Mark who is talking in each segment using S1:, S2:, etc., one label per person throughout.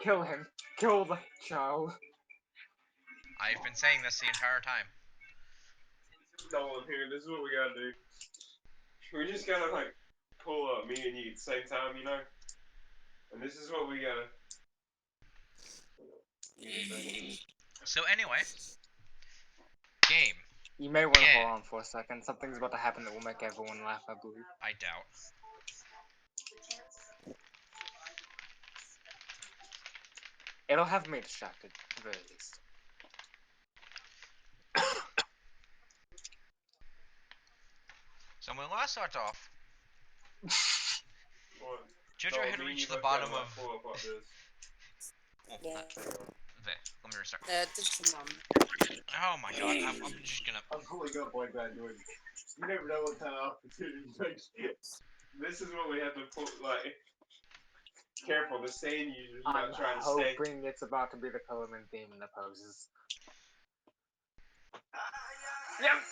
S1: Kill him. Kill the child.
S2: I've been saying this the entire time.
S3: Nolan, here, this is what we gotta do. We just gotta, like, pull up me and you at the same time, you know? And this is what we gotta...
S2: So anyway, game.
S1: You may want to
S2: Yeah.
S1: hold on for a second. Something's about to happen that will make everyone laugh, I believe.
S2: I doubt.
S1: It'll have me distracted, at the very least.
S2: So when we last started off,
S3: What?
S2: Jojo
S3: No,
S2: had
S3: me and
S2: reached
S3: you
S2: the
S3: both gotta,
S2: bottom
S3: like,
S2: of...
S3: pull up like this.
S2: Oh,
S4: Yeah.
S2: there, let me restart.
S4: Just a moment.
S2: Oh my god, I'm just gonna...
S3: I'm pulling up like that, doing. You never know what kind of opportunity you might get. This is what we have to pull, like. Careful, the stand usually
S1: I'm
S3: not trying to stay.
S1: hoping it's about to be the Coleman theme in the poses. Yep!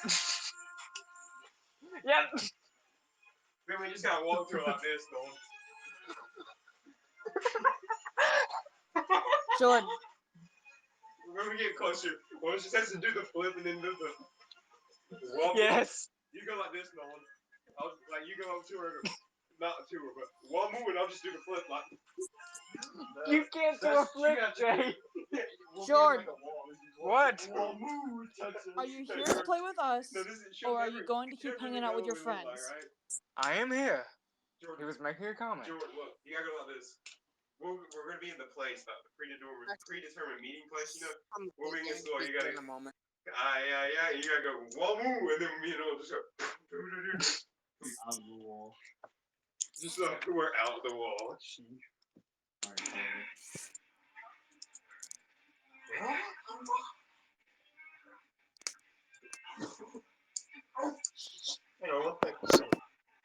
S1: Yep!
S3: Then we just gotta walk through like this, Nolan.
S4: Jordan.
S3: When we get closer, one just has to do the flip and then do the walk.
S1: Yes!
S3: You go like this, Nolan. Like you go up to her, not to her, but one move and I'll just do the flip like.
S1: You can't do a flip, Jay!
S4: Jordan.
S1: What?
S3: One move, touch her.
S4: Are you here to play with us,
S3: No, this is,
S4: or are you going to keep hanging out with your friends?
S3: Like, right?
S1: I am here. He
S3: Jordan,
S1: was making a comment.
S3: Jordan, look, you gotta go like this. We're gonna be in the place, not the predetermined meeting place, you know? We'll be in this door, you gotta.
S4: In a moment.
S3: Yeah, you gotta go one move, and then me and I'll just go.
S5: Out of the wall.
S3: Just like we're out the wall. Hang on, what the?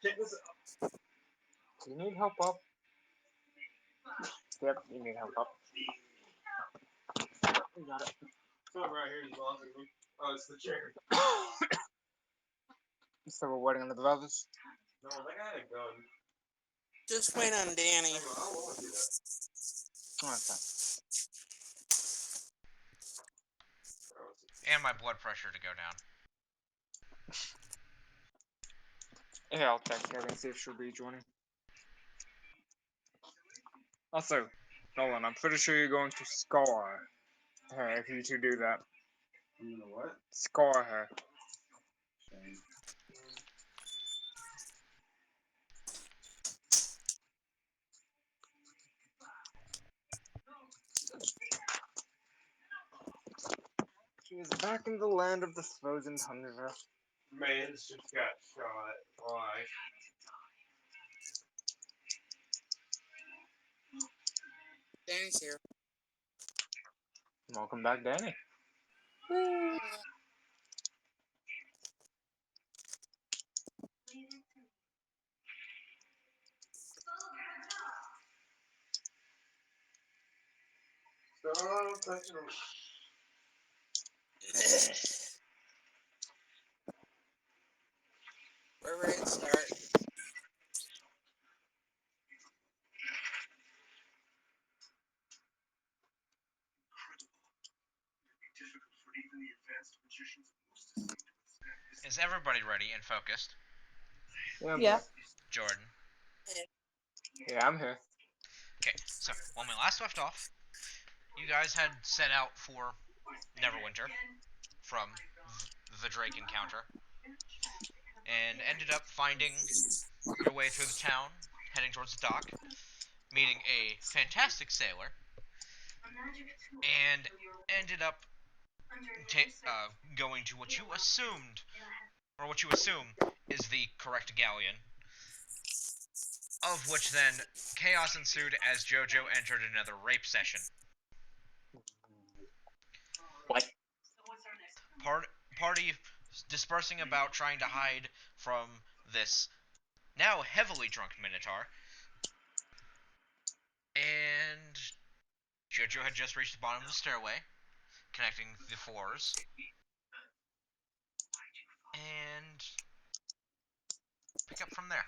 S3: Check this out.
S1: Do you need help up? Yep, you need help up. You got it.
S3: Something right here is blocking me. Oh, it's the chair.
S1: So we're waiting on the brothers?
S3: No, that guy had a gun.
S4: Just wait on Danny.
S3: Hang on, I don't want to do that.
S1: Oh, okay.
S2: And my blood pressure to go down.
S1: Yeah, I'll text her and see if she'll be joining. Also, Nolan, I'm pretty sure you're going to scar her if you two do that.
S5: You know what?
S1: Scar her.
S5: Shame.
S1: She is back in the land of the frozen tundra.
S3: Man, just got shot. Why?
S4: Danny's here.
S1: Welcome back, Danny.
S3: Stop touching him.
S4: We're ready to start.
S2: Is everybody ready and focused?
S4: Yeah.
S2: Jordan.
S1: Yeah, I'm here.
S2: Okay, so when we last left off, you guys had set out for Neverwinter from the Drake encounter, and ended up finding your way through the town, heading towards the dock, meeting a fantastic sailor, and ended up going to what you assumed, or what you assume is the correct galleon, of which then chaos ensued as Jojo entered another rape session.
S1: What?
S2: Party dispersing about, trying to hide from this now heavily drunk Minotaur, and Jojo had just reached the bottom of the stairway, connecting the floors, and pick up from there.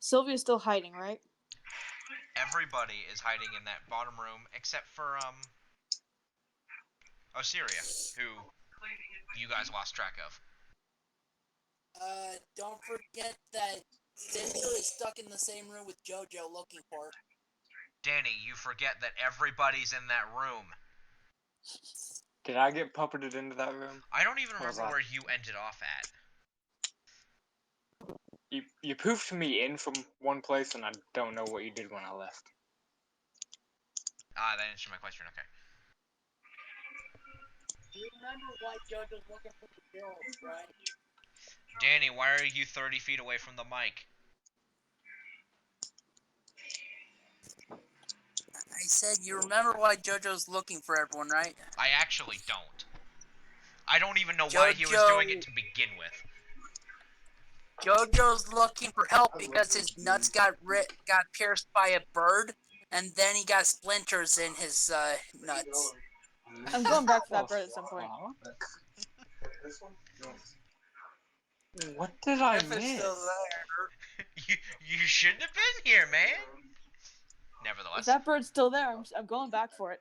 S4: Sylvia's still hiding, right?
S2: everybody is hiding in that bottom room except for Osiria, who you guys lost track of.
S4: Don't forget that Ginger is stuck in the same room with JoJo looking for her.
S2: Danny, you forget that everybody's in that room.
S1: Did I get puppeted into that room?
S2: I don't even
S1: What was
S2: remember
S1: that?
S2: where you ended off at.
S1: You poofed me in from one place, and I don't know what you did when I left.
S2: Ah, that answered my question, okay.
S4: You remember why JoJo's looking for the girls, right?
S2: Danny, why are you 30 feet away from the mic?
S4: I said you remember why JoJo's looking for everyone, right?
S2: I actually don't. I don't even know why he was doing it to begin with.
S4: JoJo's looking for help because his nuts got pierced by a bird, and then he got splinters in his nuts.
S6: I'm going back for that bird at some point.
S3: This one?
S1: What did I
S4: If it's
S1: miss?
S4: still there.
S2: You shouldn't have been here, man. Nevertheless.
S6: If that bird's still there, I'm going back for it.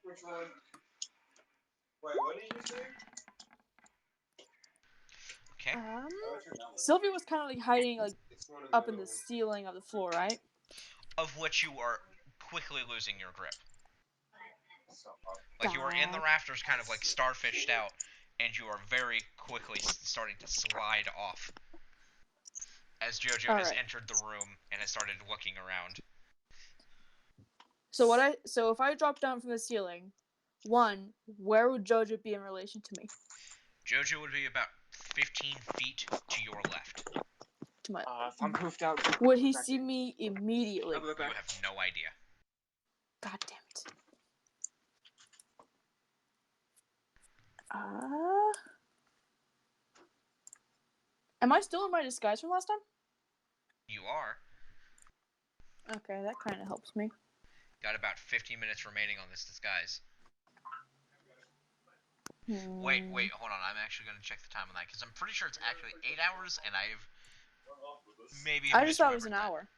S3: Which one? Wait, what did you say?
S2: Okay.
S6: Sylvia was kind of like hiding like
S3: It's one of
S6: up in the
S3: ones.
S6: ceiling of the floor, right?
S2: Of which you are quickly losing your grip. Like you are in the rafters kind of like starfished out, and you are very quickly starting to slide off. As JoJo has entered the room and has started looking around.
S6: So if I drop down from the ceiling, one, where would JoJo be in relation to me?
S2: JoJo would be about 15 feet to your left.
S6: To my
S1: If I'm poofed out.
S6: would he see me immediately?
S2: You have no idea.
S6: God damn it. Am I still in my disguise from last time?
S2: You are.
S6: Okay, that kind of helps me.
S2: Got about 15 minutes remaining on this disguise. Wait, hold on. I'm actually going to check the time on that, because I'm pretty sure it's actually 8 hours, and I've maybe
S6: I just thought it was an
S2: misremembered that.
S6: hour.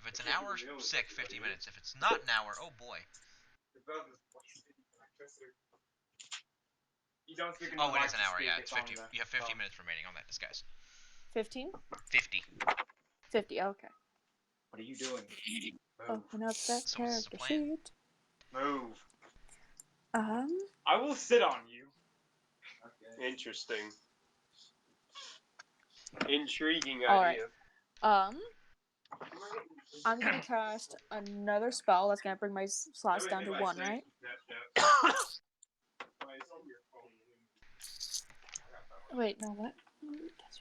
S2: If it's an hour, sick, 50 minutes. If it's not an hour, oh boy.
S1: You don't speak
S2: Oh, it is an hour, yeah. It's 50. You have 50 minutes remaining on that disguise.
S6: 15?
S2: 50.
S6: 50, okay.
S1: What are you doing?
S6: Open up that
S2: So what's the
S6: character
S2: plan?
S6: sheet.
S1: Move.
S6: I
S1: will sit on you.
S3: Okay. Interesting. Intriguing
S6: Alright.
S3: idea.
S6: I'm gonna cast another spell that's gonna bring my slots down to 1, right? Wait, no, what? That's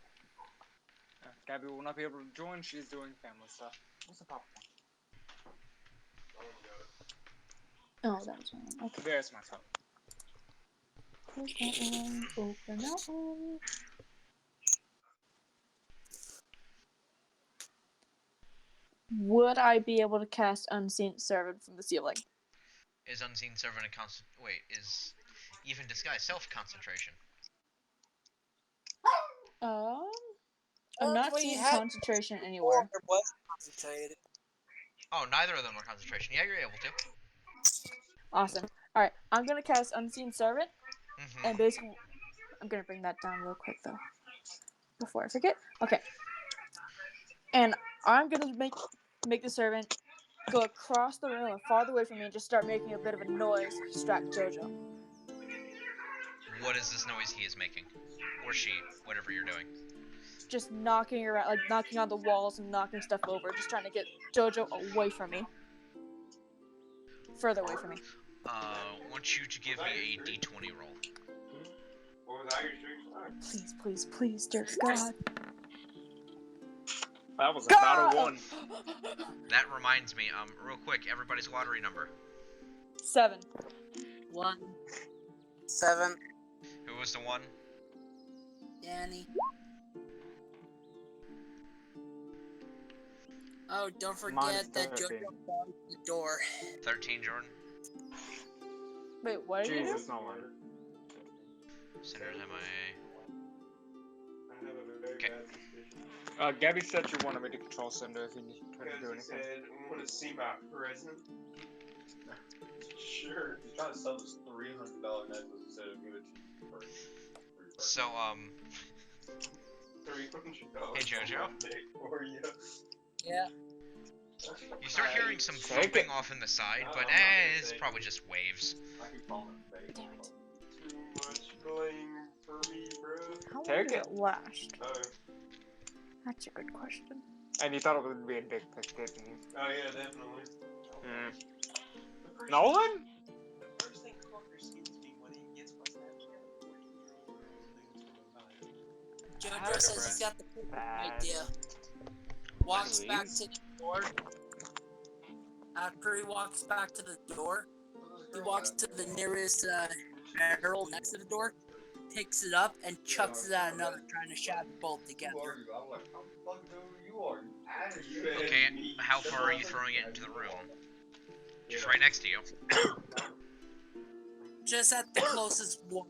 S1: Gabby will not be able to join. She's doing family stuff. What's the popcorn?
S6: right. Oh, that was one. Okay.
S1: There's my cup.
S6: Close that one. Open that one. Would I be able to cast Unseen Servant from the ceiling?
S2: Is Unseen Servant is even disguise self-concentration?
S6: I'm not
S4: Well, you
S6: seeing
S4: had-
S6: concentration anywhere.
S4: It was concentrated.
S2: Oh, neither of them are concentration. Yeah, you're able to.
S6: Awesome. Alright, I'm gonna cast Unseen Servant,
S2: Mm-hmm.
S6: and basically, I'm gonna bring that down real quick though, before I forget. Okay. And I'm gonna make the servant go across the room and farther away from me and just start making a bit of a noise to distract JoJo.
S2: What is this noise he is making? Or she, whatever you're doing.
S6: Just knocking around, like knocking on the walls and knocking stuff over, just trying to get JoJo away from me. Further away from me.
S2: Want you to give me a d20 roll.
S3: What was that your stream?
S6: Please, please, please, dear God.
S1: That was about a
S6: God!
S1: 1.
S2: That reminds me, real quick, everybody's lottery number.
S6: 7.
S4: 1. 7.
S2: Who was the 1?
S4: Danny. Oh, don't
S1: Minus
S4: forget that
S1: 13.
S4: JoJo found the door.
S2: 13, Jordan.
S6: Wait, what did you do?
S1: Jesus, no one.
S2: Centers MIA.
S3: I have a very
S2: Okay.
S3: bad suspicion.
S1: Gabby said you wanted me to control Cinder if you couldn't do
S3: Because
S1: anything.
S3: said, we want to see my present.
S5: Sure. He's trying to sell this $300 necklace instead of give it to you for free.
S2: So,
S3: $300
S2: Hey, Jojo?
S3: for you.
S4: Yeah.
S2: you start hearing some
S1: Take
S2: thumping
S1: it.
S2: off in the side,
S3: No,
S2: but
S3: I'm not gonna
S2: it's
S3: take it.
S2: probably just waves.
S5: I can call him fake.
S3: Too much blame for me, bro.
S6: How long
S1: Take
S6: did
S1: it.
S6: it last?
S3: Oh,
S6: That's a good question.
S1: And you thought it would be a dick pic, didn't you?
S3: oh yeah, definitely.
S1: Hmm.
S3: The first-
S1: Nolan?
S3: the first thing Fucker skins me when he gets my Snapchat. 14-year-old girl
S4: Jojo says he's got the perfect
S1: Bad.
S4: idea. Walks back
S1: Please?
S4: to the door. After he walks back to the door, he walks to the nearest barrel next to the door, picks it up, and chucks it at another, trying to shatter both
S5: Who
S4: together.
S5: are you? I'm like, how the fuck know who you are? You added
S3: You
S5: you.
S2: Okay,
S3: and me.
S2: how far are you throwing it into the room? Just right next to you.
S4: Just at the closest one.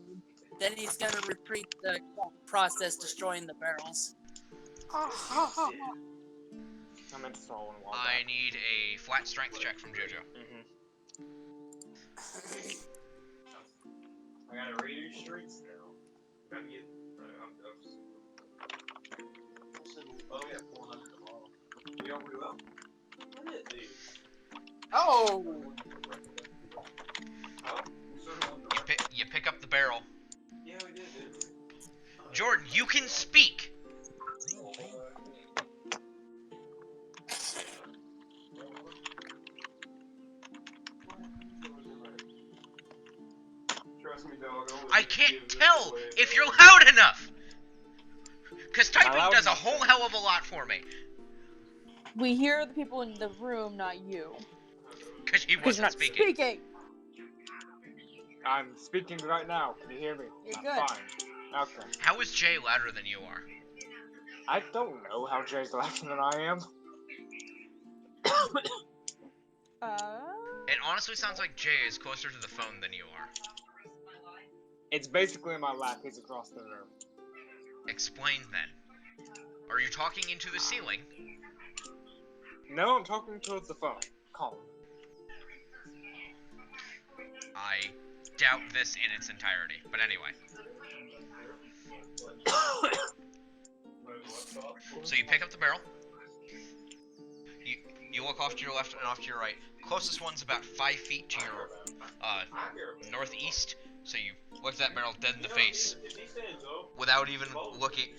S4: Then he's gonna repeat the process, destroying the barrels.
S1: I meant to throw one while
S2: I need a flat strength check from Jojo.
S3: I gotta redo streets now. Gotta get.
S5: Oh, yeah, 400 tomorrow.
S3: You know, we will. What is it?
S4: Oh!
S3: Huh?
S2: You pick up the barrel.
S3: Yeah, we did, didn't we?
S2: Jordan, you can speak!
S3: Trust me, dog.
S2: I can't tell if you're loud enough! Because typing
S1: loud?
S2: does a whole hell of a lot for me.
S6: We hear the people in the room, not you.
S2: Because he
S6: Because you're
S2: wasn't
S6: not
S2: speaking.
S6: speaking.
S1: I'm speaking right now. Can you hear me?
S6: You're
S1: I'm
S6: good.
S1: fine. Okay.
S2: How is Jay louder than you are?
S1: I don't know how Jay's louder than I am.
S2: It honestly sounds like Jay is closer to the phone than you are.
S1: It's basically in my lap. He's across the room.
S2: Explain then. Are you talking into the ceiling?
S1: No, I'm talking towards the phone. Calm.
S2: I doubt this in its entirety. But anyway. So you pick up the barrel. You look off to your left and off to your right. Closest one's about 5 feet to your northeast. So you look at that barrel dead in the face, without even looking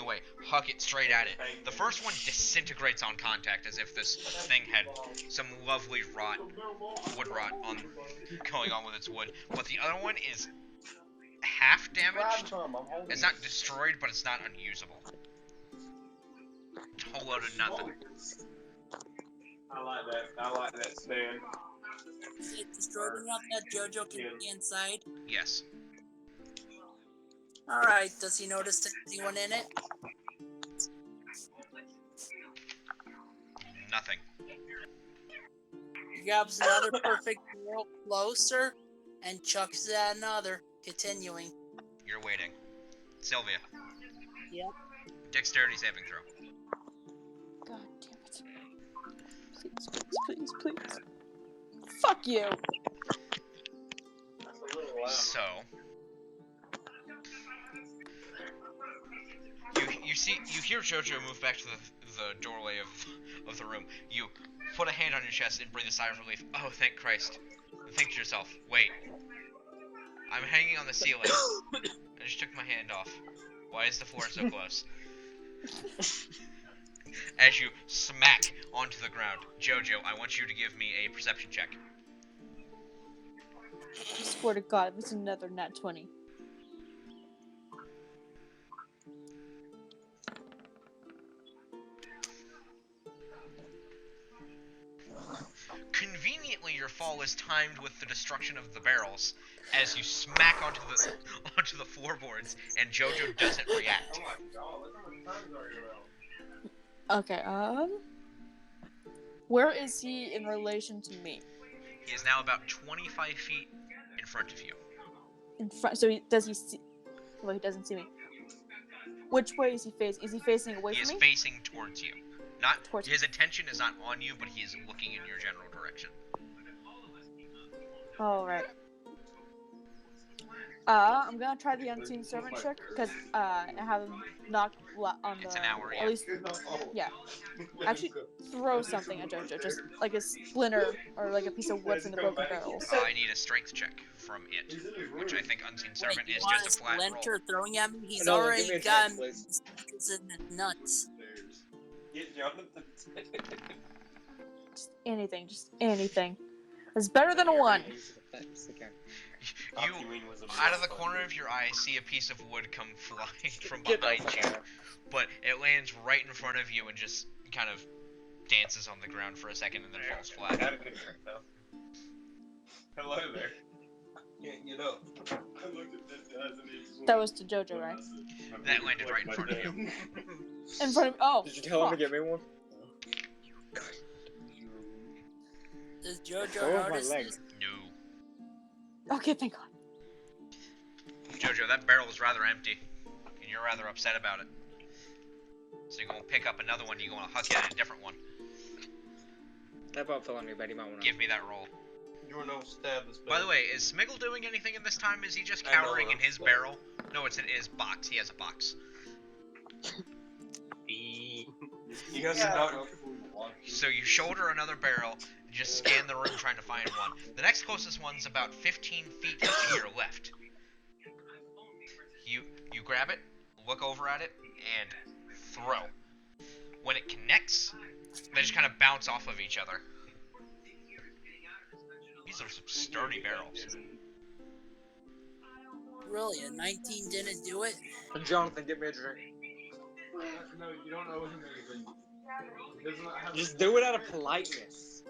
S2: away. Huck it straight at it. The first one disintegrates on contact, as if this thing had some lovely wood rot going on with its wood. But the other one is half damaged. It's not destroyed, but it's not unusable. It's a whole load of nothing.
S3: I like that stand.
S4: Is it destroyed enough that Jojo can be inside?
S2: Yes.
S4: Alright, does he notice anyone in it?
S2: Nothing.
S4: He grabs another perfect barrel closer and chucks it at another, continuing.
S2: You're waiting. Sylvia.
S4: Yep.
S2: Dexterity saving throw.
S6: God damn it. Please, please, please, please. Fuck you!
S2: So you hear Jojo move back to the doorway of the room. You put a hand on your chest and breathe a sigh of relief. Oh, thank Christ. Think to yourself, wait. I'm hanging on the ceiling. I just took my hand off. Why is the floor so close? As you smack onto the ground. Jojo, I want you to give me a perception check.
S6: I swear to God, if it's another nat 20.
S2: Conveniently, your fall is timed with the destruction of the barrels as you smack onto the floorboards, and Jojo doesn't react.
S3: Oh my god, look how many times are you out?
S6: Okay, where is he in relation to me?
S2: He is now about 25 feet in front of you.
S6: In front, so does he see? Well, he doesn't see me. Which way is he facing? Is he facing away
S2: He
S6: from
S2: is
S6: me?
S2: facing towards you. Not
S6: Towards
S2: his attention is not on you, but he is looking in your general direction.
S6: All right. I'm gonna try the unseen servant trick because I have him knock on the.
S2: It's an hour, yeah.
S6: At least, yeah. Actually, throw something at JoJo, just like a splinter or like a piece of wood from the broken barrels.
S2: I need a strength check from it, which I think Unseen Servant
S4: Wait,
S2: is
S4: you want
S2: just a flat roll.
S4: Splinter throwing at me? He's
S1: No, give
S4: already
S1: me a
S4: got
S1: chance, please.
S4: speakers in his nuts.
S3: Get Jonathan.
S6: Just anything. It's better than a 1.
S2: You, out of the corner of your eye, see a piece of wood come flying from behind you, but it lands right in front of you and just kind of dances on the ground for a second and then falls flat.
S3: Hello there. Can't get up. I looked at this guy and he just
S6: That was to JoJo, right?
S2: That landed right in front of you.
S6: In front of. Oh.
S1: Did you tell him to
S6: fuck.
S1: get me one?
S4: Does JoJo
S1: Where was my
S4: notice
S1: leg?
S4: this?
S2: No.
S6: Okay, thank God.
S2: Jojo, that barrel is rather empty, and you're rather upset about it. So you're gonna pick up another one, you're gonna huck it at a different one.
S1: That about fell on me, but you might want to.
S2: Give me that roll.
S5: You were no stab this
S2: By the way, is Smiggle doing anything in this time? Is he just
S3: I know,
S2: cowering in his
S3: so-
S2: barrel? No, it's in his box. He has a box.
S3: You guys are
S2: So you shoulder another barrel, and just scan the room trying to find one. The next closest one's about 15 feet to your left. You grab it, look over at it, and throw. When it connects, they just kind of bounce off of each other. These are some sturdy barrels.
S4: Really, a 19 didn't do it?
S1: Jonathan, get me a drink.
S5: No, you don't owe him anything. He does not have
S1: Just do it out of politeness.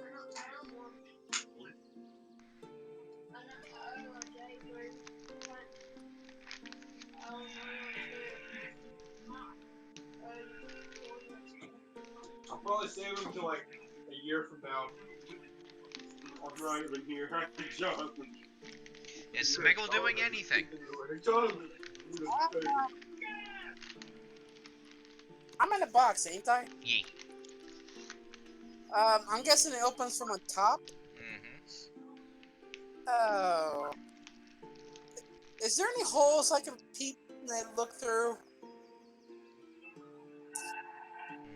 S3: I'll probably save him to like a year from now. I'm not even here. Jonathan.
S2: Is Smiggle doing anything?
S3: Jonathan.
S7: I'm in a box, ain't I?
S2: Yee.
S7: I'm guessing it opens from on top.
S2: Mm-hmm.
S7: Oh. Is there any holes I can peep and look through?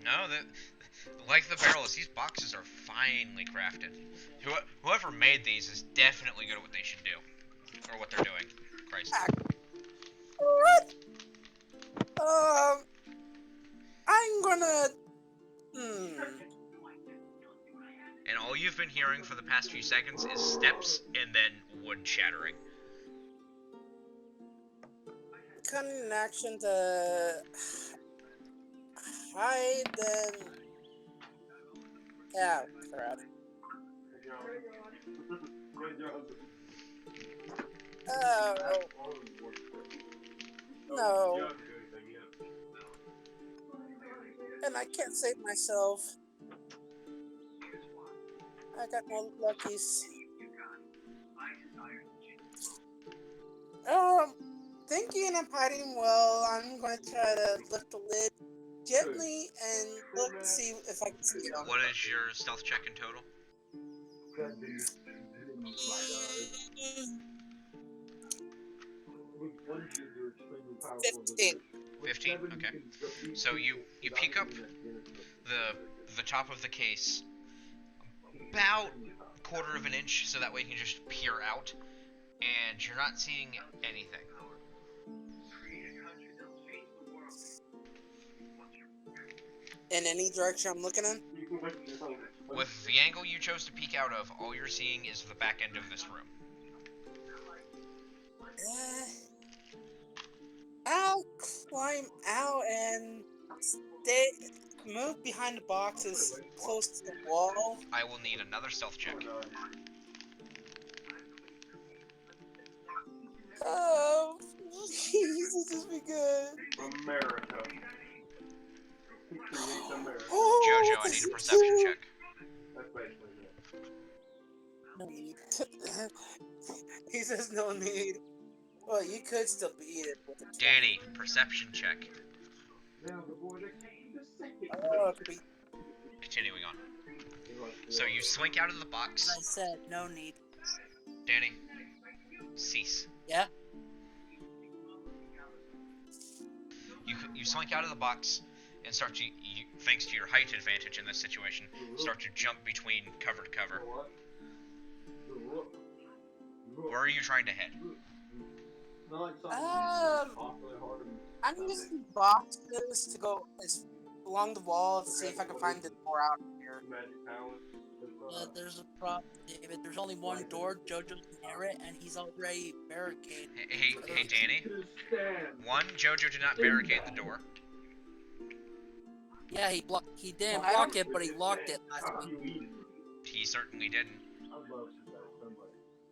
S2: No, like the barrels, these boxes are finely crafted. Whoever made these is definitely good at what they should do. Or what they're doing. Christ.
S7: What? I'm gonna.
S2: And all you've been hearing for the past few seconds is steps and then wood shattering.
S7: Cunning an action to hide, then. Yeah, crap. Oh, no. And I can't save myself. I got no luckies. Thinking I'm hiding well, I'm going to try to lift the lid gently and look to see if I can see it.
S2: What is your stealth check in total?
S7: 15.
S2: 15? Okay. So you peek up the top of the case about a quarter of an inch so that way you can just peer out, and you're not seeing anything.
S7: In any direction I'm looking in?
S2: With the angle you chose to peek out of, all you're seeing is the back end of this room.
S7: I'll climb out and move behind the boxes close to the wall.
S2: I will need another stealth check.
S7: Oh, Jesus, this be good.
S3: America. America.
S7: Oh,
S2: Jojo, I need a perception check.
S3: That's basically it.
S7: No need. He says no need. Well, you could still beat it with a
S2: Danny, perception check.
S7: Oh, it could be.
S2: Continuing on. So you slink out of the box.
S7: I said no need.
S2: Danny, cease.
S7: Yeah.
S2: You slink out of the box and start to, thanks to your height advantage in this situation, start to jump between cover to cover. Where are you trying to head?
S7: I'm using boxes to go along the wall to see if I can find the door out here. There's a problem, David. There's only one door. Jojo's near it, and he's already barricaded.
S2: Hey, Danny. One, Jojo did not barricade the door.
S7: Yeah, he didn't block it, but he locked it last week.
S2: He certainly didn't.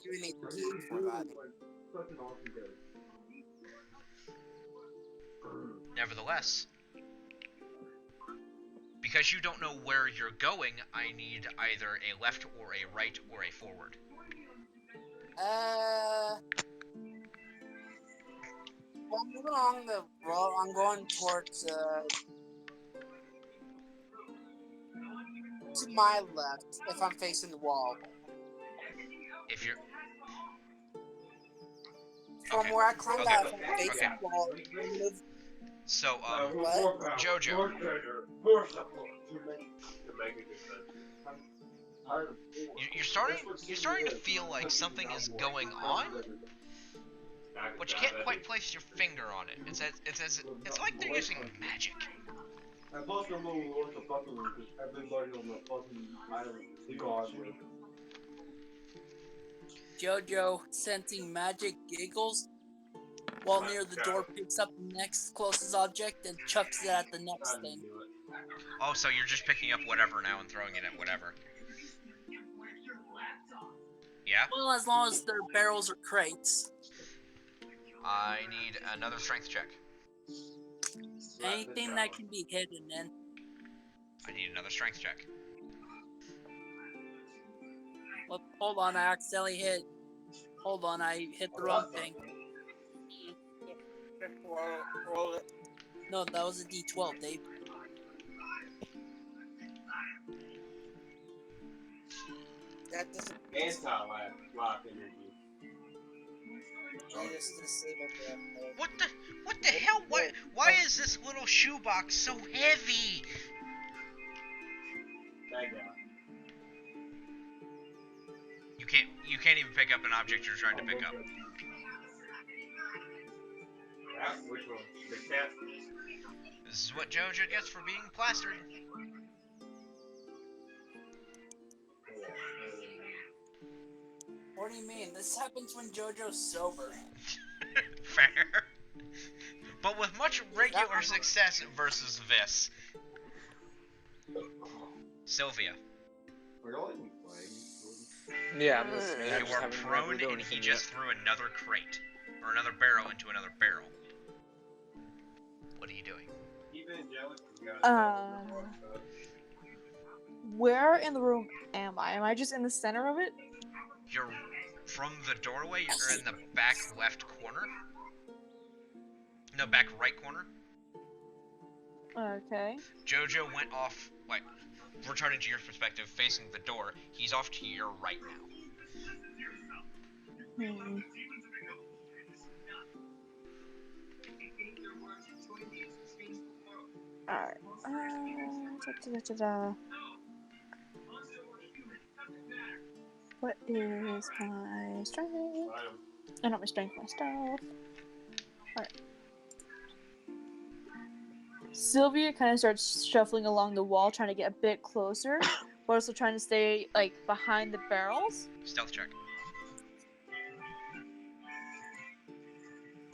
S7: You need the key for that.
S2: Nevertheless, because you don't know where you're going, I need either a left or a right or a forward.
S7: Well, I'm moving along the road. I'm going towards to my left if I'm facing the wall.
S2: If you're
S7: From where I climbed out, if I'm facing the wall, move.
S2: So,
S7: What?
S2: Jojo, you're starting to feel like something is going on, but you can't quite place your finger on it. It's like they're using magic.
S5: And plus, we're moving towards the fucking room because everybody on the fucking island is gone.
S7: Jojo, sensing magic, giggles while near the door, picks up the next closest object and chucks it at the next thing.
S2: Oh, so you're just picking up whatever now and throwing it at whatever. Yeah?
S7: Well, as long as their barrels or crates.
S2: I need another strength check.
S7: Anything that can be hidden in.
S2: I need another strength check.
S7: Well, hold on, I accidentally hit. Hold on, I hit the wrong thing. Roll it. No, that was a D12, Dave. That doesn't.
S3: Anti-lock energy.
S7: I just disabled that.
S2: What the hell? Why is this little shoebox so heavy?
S3: That guy.
S2: You can't even pick up an object you're trying to pick up.
S3: Which one? The cat?
S2: This is what Jojo gets for being plastered.
S7: What do you mean? This happens when Jojo's sober.
S2: Fair. But with much regular success versus this. Sylvia.
S1: Yeah, I'm listening. I'm
S2: You
S1: just
S2: are
S1: having
S2: prone
S1: never done
S2: and he
S1: anything
S2: just threw another crate. Or another barrel into another barrel. What are you doing?
S6: Where in the room am I? Am I just in the center of it?
S2: You're from the doorway, you're in the back left corner. No, back right corner.
S6: Okay.
S2: Jojo went off, like, returning to your perspective, facing the door. He's off to your right now.
S6: Hmm. Alright. What is my strength? Not my strength, my stealth. Alright. Sylvia kind of starts shuffling along the wall, trying to get a bit closer, but also trying to stay, like, behind the barrels.
S2: Stealth check.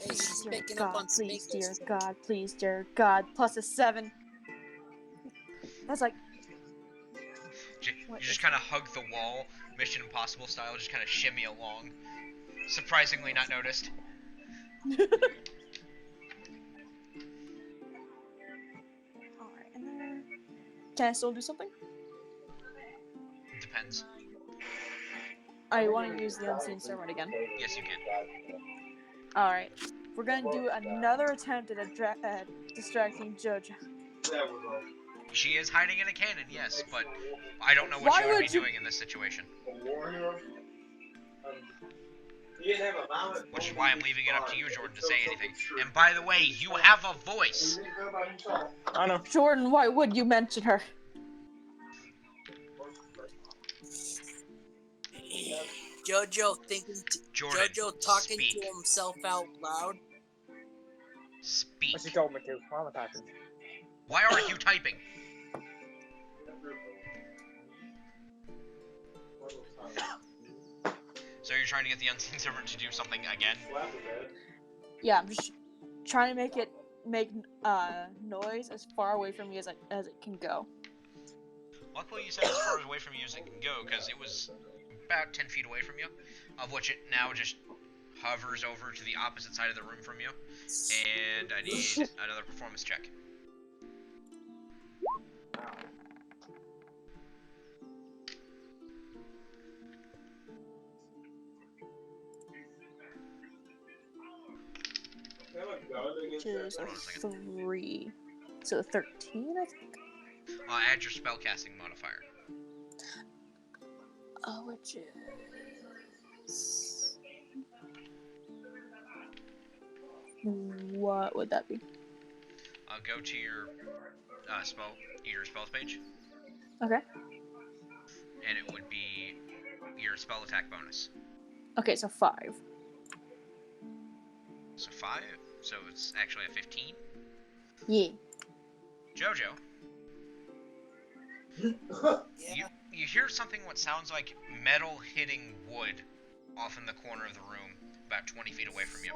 S7: Hey, she's
S6: Dear
S7: picking up
S6: God,
S7: on
S6: please, dear
S7: Sneakers.
S6: God, please, dear God. Plus a 7. That's like...
S2: You
S6: What
S2: just
S6: is
S2: kind of hug the wall, Mission Impossible style, just kind of shimmy along. Surprisingly not noticed.
S6: Alright, and then... Can I still do something?
S2: Depends.
S6: I want to use the Unseen Servant again.
S2: Yes, you can.
S6: Alright. We're gonna do another attempt at distracting Jojo.
S2: She is hiding in a cannon, yes, but I don't know what
S6: Why
S2: she would be
S6: would you-
S2: doing in this situation.
S5: A war hero. He didn't have a violent
S2: Which is
S5: moment
S2: why I'm
S5: in
S2: leaving
S5: his
S2: it up to
S5: life.
S2: you, Jordan, to
S5: He
S2: say
S5: chose
S2: anything.
S5: something true.
S2: And by the way, you have a voice.
S5: He didn't go by himself.
S1: I know.
S6: Jordan, why would you mention her?
S7: Jojo thinking,
S2: Jordan,
S7: Jojo talking
S2: speak.
S7: to himself out loud.
S2: Speak.
S1: But she told me to. I'm a typing.
S2: Why aren't you typing? So you're trying to get the unseen servant to do something again?
S6: Yeah, I'm just trying to make it make noise as far away from me as it can go.
S2: Luckily you said as far away from you as it can go, because it was about 10 feet away from you, of which it now just hovers over to the opposite side of the room from you. And I need another performance check.
S6: Which is
S2: Hold on a second.
S6: 3. So 13, I think.
S2: Add your spellcasting modifier.
S6: Which is... What would that be?
S2: Go to your spells page,
S6: Okay.
S2: and it would be your spell attack bonus.
S6: Okay, so 5.
S2: So 5. So it's actually a 15.
S6: Yeah.
S2: Jojo,
S7: Yeah.
S2: you hear something what sounds like metal hitting wood off in the corner of the room, about 20 feet away from you.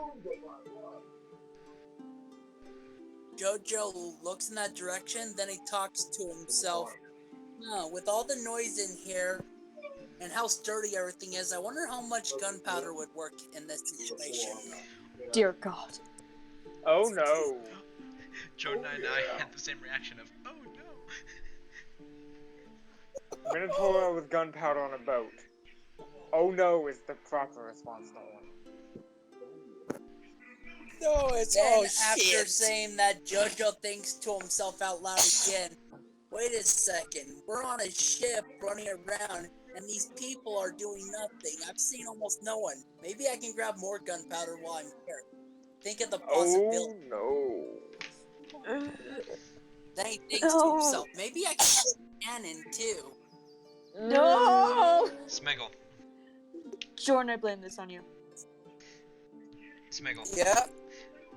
S7: Jojo looks in that direction, then he talks to himself. With all the noise in here and how sturdy everything is, I wonder how much gunpowder would work in this situation.
S6: Dear God.
S1: Oh no.
S2: Jordan and I had the same reaction of, oh no.
S1: Minotaur with gunpowder on a boat. Oh no is the proper response, Nolan.
S7: No, it's then after saying that, Jojo thinks to himself out loud again. Wait a second, we're on a ship running around, and these people are doing nothing. I've seen almost no one. Maybe I can grab more gunpowder while I'm here. Think of the possibility.
S1: Oh no.
S7: Then he thinks to himself, maybe I can get a cannon too.
S6: No!
S2: Smiggle.
S6: Jordan, I blame this on you.
S2: Smiggle.
S7: Yeah.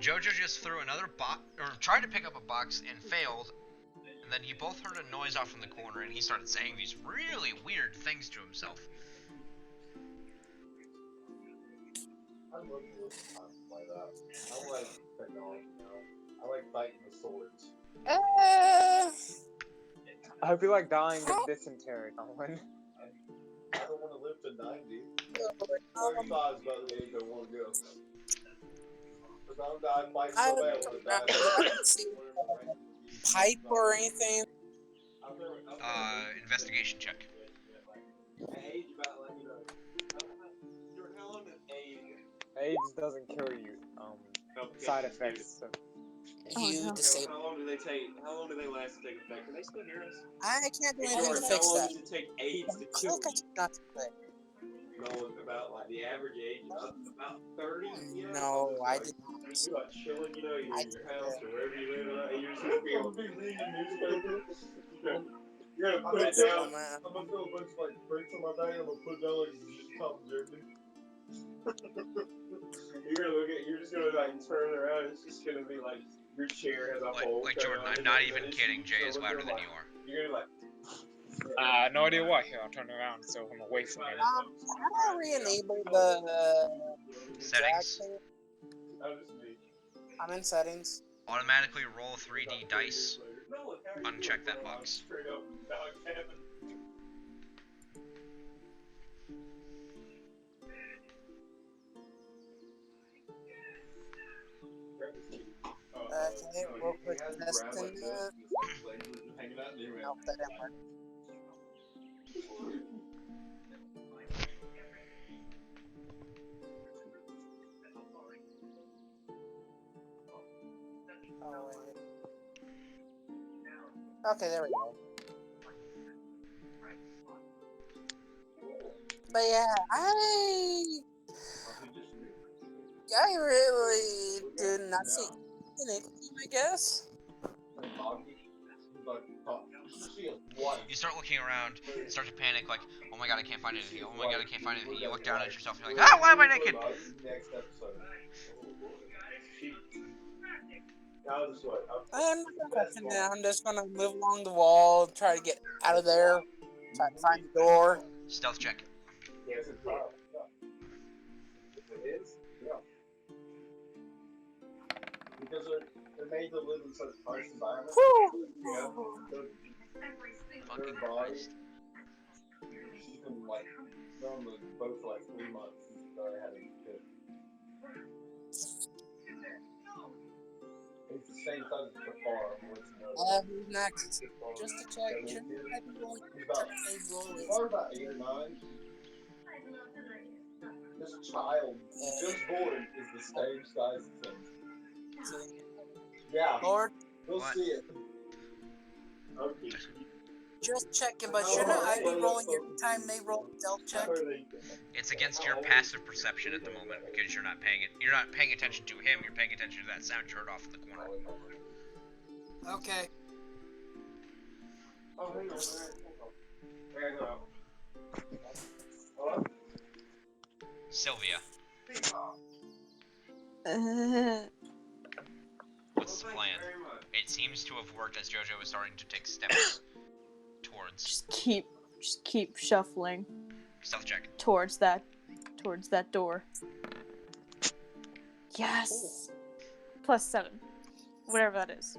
S2: Jojo just threw another box, or tried to pick up a box and failed, and then you both heard a noise off in the corner, and he started saying these really weird things to himself.
S5: I love to play that. I like technology now. I like fighting with swords.
S1: I hope you like dying of dysentery, Nolan.
S5: I don't want to live to 90. 35 is about the age I want to go. Because I'm dying fighting
S7: I
S5: so bad
S7: don't
S5: with
S7: know. See pipe or anything.
S2: Investigation check.
S5: Age about like, you know. Jordan, how long does age?
S1: AIDS doesn't kill you. Side effects. So.
S7: You disable.
S3: How long do they take? How long do they last to take effect? Can they still hear us?
S7: I can't do anything
S3: Jordan,
S7: to
S3: how
S7: fix
S3: long
S7: that.
S3: does it take AIDS to kill
S7: Click
S3: you?
S7: not to click.
S3: No, about like the average age, about 30. You know?
S7: No, I did
S3: You like chilling, you know, you're
S7: I
S3: in your house or wherever you live, right? You're just gonna be able to be reading the newspaper. You're gonna put it down.
S5: I'm gonna throw a bunch of like bricks on my back and I'm gonna put it down like just Tom Jeremy.
S3: You're just gonna like turn around. It's just gonna be like your chair has a hole.
S2: Like Jordan, I'm not even kidding. Jay is louder than you are.
S3: You're gonna like.
S1: No idea why. Here, I'll turn around so I'm away from him.
S7: How do I re-enable the
S2: Settings.
S7: thing?
S3: I'll just be.
S7: I'm in settings.
S2: Automatically roll 3D dice. Uncheck that box.
S3: Straight up dog cabin.
S7: Okay, real quick testing that. Nope, that didn't work. Oh, wait. Okay, there we go. But yeah, I really did not see anything, I guess.
S2: You start looking around, start to panic, like, oh my god, I can't find anything. Oh my god, I can't find anything. You look down at yourself, and you're like, ah, why am I naked?
S5: Next episode.
S7: I'm not touching it. I'm just gonna move along the wall, try to get out of there, try to find the door.
S2: Stealth check.
S5: Yes, it's right. If it is, yeah. Because they're made to live in such harsh environments. Yeah.
S2: Fucking
S5: Their body,
S2: Christ.
S5: she's been like, on the boat for like 3 months since she started having a kid. It's the same size as the farm.
S7: Who's next? Just to check. Shouldn't I be rolling?
S5: Probably about 8 or 9. This child, just born, is the same size as him. Yeah,
S7: Lord,
S5: we'll
S2: What?
S5: see it. Okay.
S7: just checking, but shouldn't I be rolling every time they roll a stealth check?
S2: It's against your passive perception at the moment because you're not paying attention to him. You're paying attention to that sound you heard off in the corner.
S7: Okay.
S3: Oh, hang on. Hang on. Hello?
S2: Sylvia,
S6: Uh,
S2: what's the plan? It seems to have worked as JoJo is starting to take steps towards
S6: just keep shuffling
S2: stealth check.
S6: towards that door. Yes. +7, whatever that is.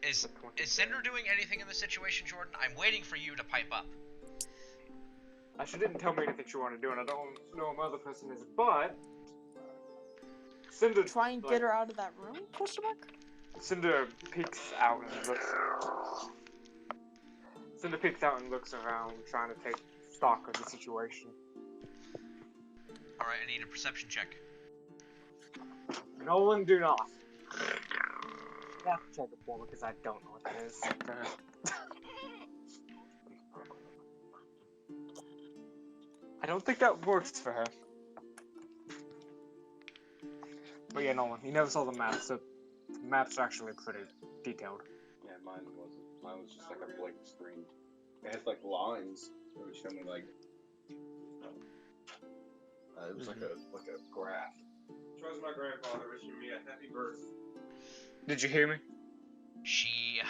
S2: Is Cinder doing anything in the situation, Jordan? I'm waiting for you to pipe up.
S1: She didn't tell me anything she wanted to do, and I don't know what my other person is, but Cinder
S6: Try and get her out of that room? Question mark.
S1: Cinder peeks out and looks. Cinder peeks out and looks around, trying to take stock of the situation.
S2: All right, I need a perception check.
S1: Nolan, do not. You have to check it for me because I don't know what that is. I don't think that works for her. But yeah, Nolan, you never saw the map, so the map's actually pretty detailed.
S8: Yeah, mine wasn't. Mine was just like a blank screen. It had like lines. It would show me like. It was like a graph.
S3: Shows my grandfather wishing me a happy birth.
S1: Did you hear me?
S2: She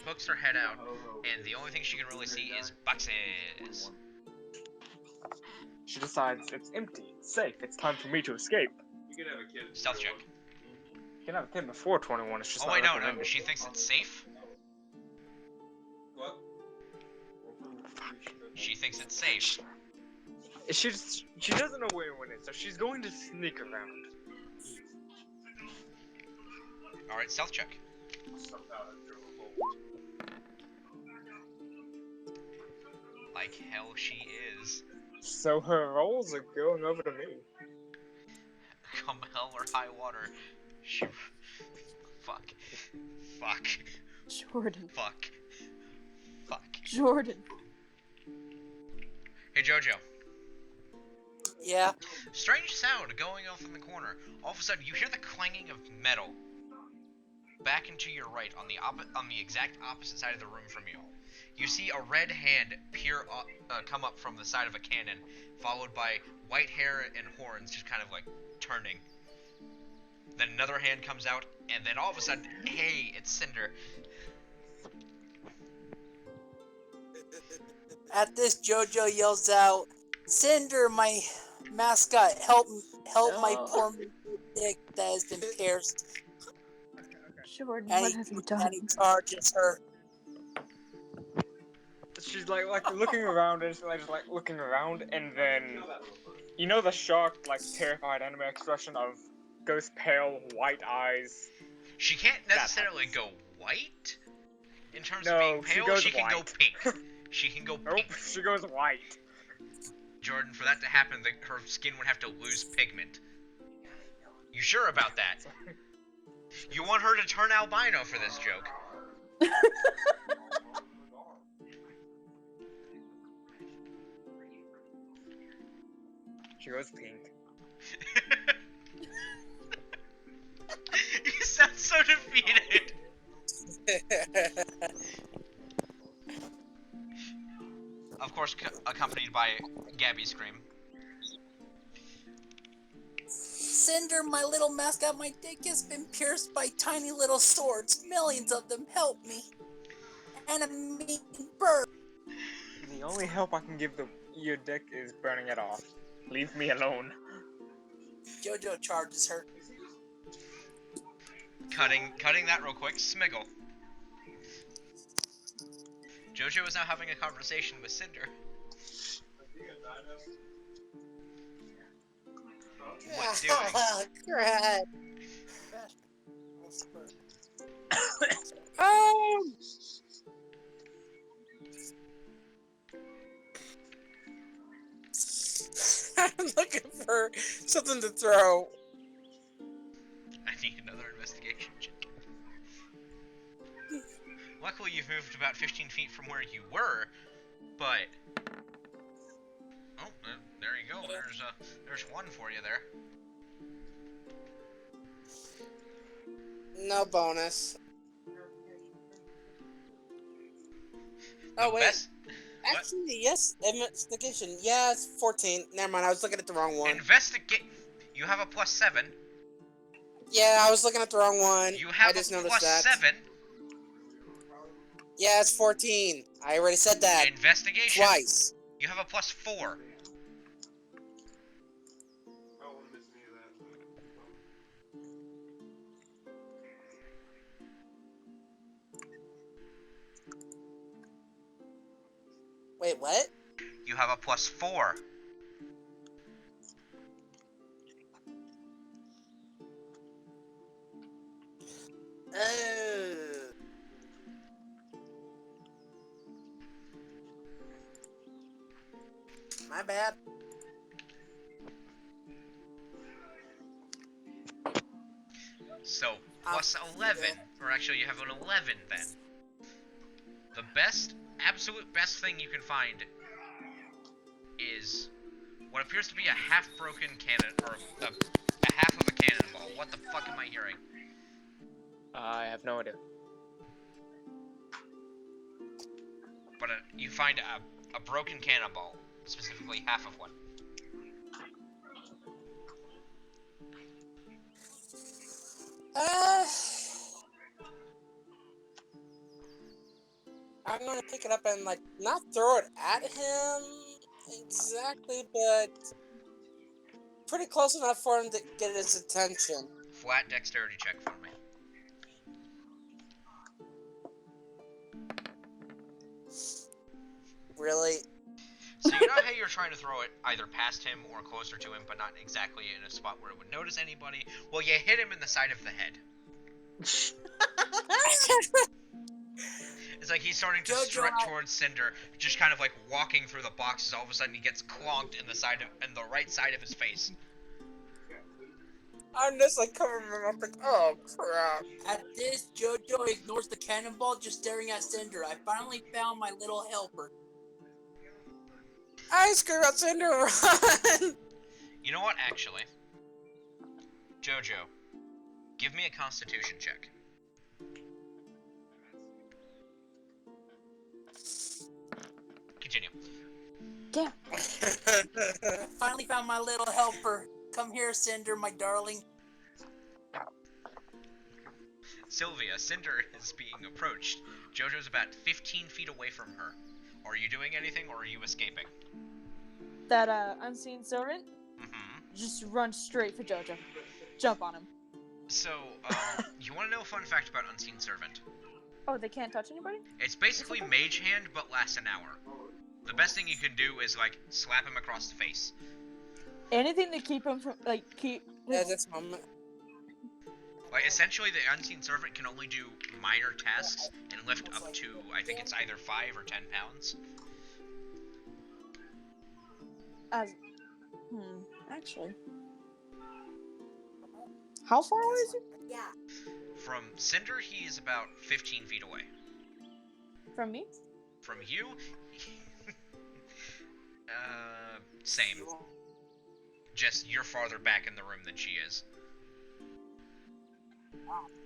S2: pokes her head out, and the only thing she can really see is boxes.
S1: She decides it's empty, it's safe, it's time for me to escape.
S3: You can have a kid.
S2: Stealth check.
S1: You can have a kid before 21, it's just
S2: Oh
S1: not
S2: wait, no.
S1: recommended.
S2: She thinks it's safe.
S3: What?
S2: She thinks it's safe.
S1: She doesn't know where anyone is, so she's going to sneak around.
S2: All right, stealth check. Like hell, she is.
S1: So her rolls are going over to me.
S2: Come hell or high water. She. Fuck.
S6: Jordan.
S2: Fuck.
S6: Jordan.
S2: Hey Jojo.
S7: Yeah.
S2: Strange sound going off in the corner. All of a sudden, you hear the clanging of metal. Back and to your right, on the exact opposite side of the room from you. You see a red hand come up from the side of a cannon, followed by white hair and horns, just kind of like turning. Then another hand comes out, and then all of a sudden, hey, it's Cinder.
S7: At this, JoJo yells out, "Cinder, my mascot, help my poor dick that has been pierced."
S6: Jordan,
S7: And
S6: what
S7: he,
S6: have you done?
S7: and he charges her.
S1: She's like looking around and she's like looking around, and then you know the shocked, like terrified anime expression of ghost pale white eyes.
S2: She can't necessarily go white in terms
S1: No,
S2: of being
S1: she
S2: pale.
S1: goes
S2: She can go
S1: white.
S2: pink. She can go
S1: Nope,
S2: pink.
S1: she goes white.
S2: Jordan, for that to happen, her skin would have to lose pigment. You sure about that? You want her to turn albino for this joke.
S1: She goes pink.
S2: You sound so defeated. Of course, accompanied by Gabby's scream.
S7: Cinder, my little mascot, my dick has been pierced by tiny little swords. Millions of them. Help me. And a mean bird.
S1: The only help I can give your dick is burning it off. Leave me alone.
S7: JoJo charges her.
S2: Cutting that real quick. Smiggle. JoJo is now having a conversation with Cinder. What doing?
S7: Crap. I'm looking for something to throw.
S2: I need another investigation check. Luckily, you've moved about 15 feet from where you were, but... Oh, there you go. There's one for you there.
S7: No bonus.
S2: The
S7: Oh, wait.
S2: best...
S7: Actually, yes. Investigation. Yeah, it's 14. Never mind. I was looking at the wrong one.
S2: Investigate... You have a +7.
S7: Yeah, I was looking at the wrong one.
S2: You have
S7: I just
S2: a
S7: noticed that.
S2: +7.
S7: Yeah, it's 14. I already said that.
S2: Investigation.
S7: Twice.
S2: You have a +4.
S7: Wait, what?
S2: You have a +4.
S7: Oh. My bad.
S2: So, +11. Or actually, you have an 11 then. The absolute best thing you can find is what appears to be a half-broken cannon, or a half of a cannonball. What the fuck am I hearing?
S1: I have no idea.
S2: But you find a broken cannonball, specifically half of one.
S7: I'm gonna pick it up and, like, not throw it at him exactly, but pretty close enough for him to get his attention.
S2: Flat dexterity check for me.
S7: Really?
S2: So you know how you're trying to throw it either past him or closer to him, but not exactly in a spot where it would notice anybody? Well, you hit him in the side of the head. It's like he's starting to strut towards Cinder, just kind of like walking through the boxes. All of a sudden, he gets clonked in the right side of his face.
S7: I'm just like covering him up, like, oh crap. At this, JoJo ignores the cannonball, just staring at Cinder. I finally found my little helper. I screw out Cinder, run!
S2: You know what, actually? JoJo, give me a Constitution check. Continue.
S6: Damn.
S7: Finally found my little helper. Come here, Cinder, my darling.
S2: Sylvia, Cinder is being approached. JoJo's about 15 feet away from her. Are you doing anything, or are you escaping?
S6: That unseen servant,
S2: Mm-hmm.
S6: just run straight for JoJo. Jump on him.
S2: So, you want to know a fun fact about Unseen Servant?
S6: Oh, they can't touch anybody?
S2: It's basically Mage Hand, but lasts an hour. The best thing you can do is, like, slap him across the face.
S6: Anything to keep him from, like,
S7: At this moment.
S2: Like, essentially, the Unseen Servant can only do minor tasks and lift up to, I think it's either 5 or 10 pounds.
S6: Actually. How far away is he
S2: From Cinder, he is about 15 feet away.
S6: from me?
S2: From you, same. Just you're farther back in the room than she is.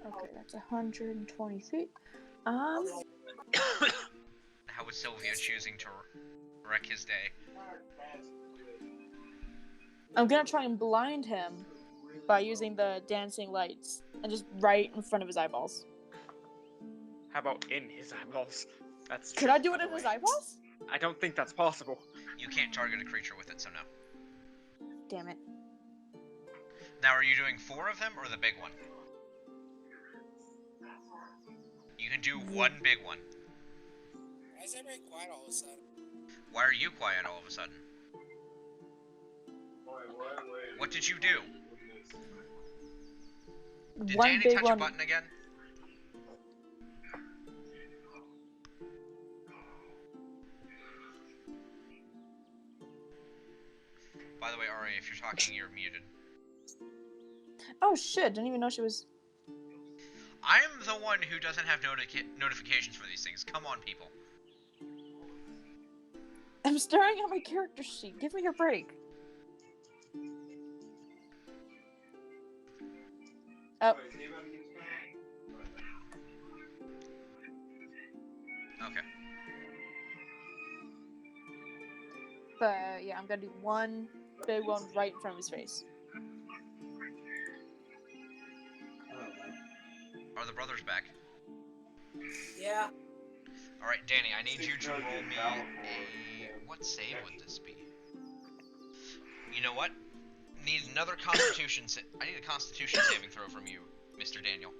S6: Okay, that's 120 feet.
S2: How is Sylvia choosing to wreck his day?
S6: I'm gonna try and blind him by using the dancing lights and just right in front of his eyeballs.
S1: How about in his eyeballs? That's
S6: Could I do it in his eyeballs?
S1: I don't think that's possible.
S2: You can't target a creature with it, so no.
S6: Damn it.
S2: Now, are you doing 4 of them or the big one? You can do one big one.
S7: Why is everybody quiet all of a sudden?
S2: Why are you quiet all of a sudden? What did you do? Did
S6: One
S2: Danny
S6: big
S2: touch
S6: one.
S2: a button again? By the way, Ari, if you're talking, you're muted.
S6: Oh shit! Didn't even know she was.
S2: I'm the one who doesn't have notifications for these things. Come on, people.
S6: I'm staring at my character sheet. Give me a break. Oh,
S2: Okay.
S6: but yeah, I'm gonna do one big one right in front of his face.
S2: Are the brothers back?
S7: Yeah.
S2: Alright, Danny, I need you to roll me a... What save would this be? You know what? Need another constitution I need a constitution saving throw from you, Mr. Daniel.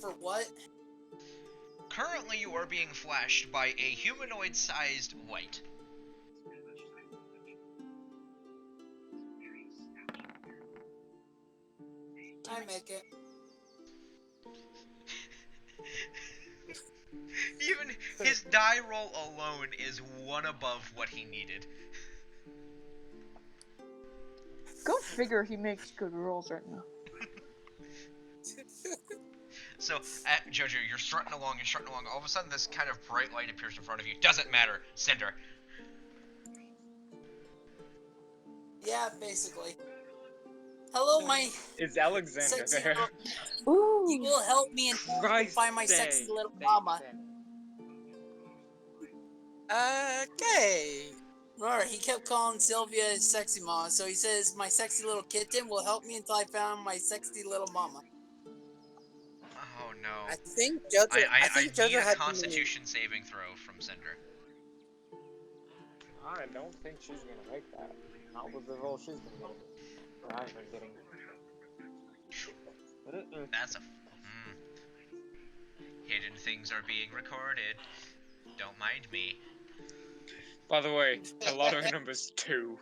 S7: For what?
S2: Currently you are being flashed by a humanoid-sized white.
S7: I make it.
S2: Even his die roll alone is one above what he needed.
S6: Go figure he makes good rolls right now.
S2: So, Jojo, you're strutting along, all of a sudden this kind of bright light appears in front of you. Doesn't matter, Cinder.
S7: Yeah, basically. Hello, my
S1: Is Alexander
S7: sexy
S1: there?
S7: little...
S6: Ooh.
S7: You will help me and find my sexy little mama. Okay. Alright, he kept calling Sylvia his sexy mama, so he says, my sexy little kitten will help me until I found my sexy little mama.
S2: Oh no.
S7: I think Jojo,
S2: I
S7: think
S2: need
S7: Jojo
S2: a
S7: had
S2: constitution saving throw from Cinder.
S1: I don't think she's gonna make that. Not with the roll she's been getting. Or I've been getting.
S2: That's a... Hidden things are being recorded. Don't mind me.
S1: By the way, a lot of numbers 2.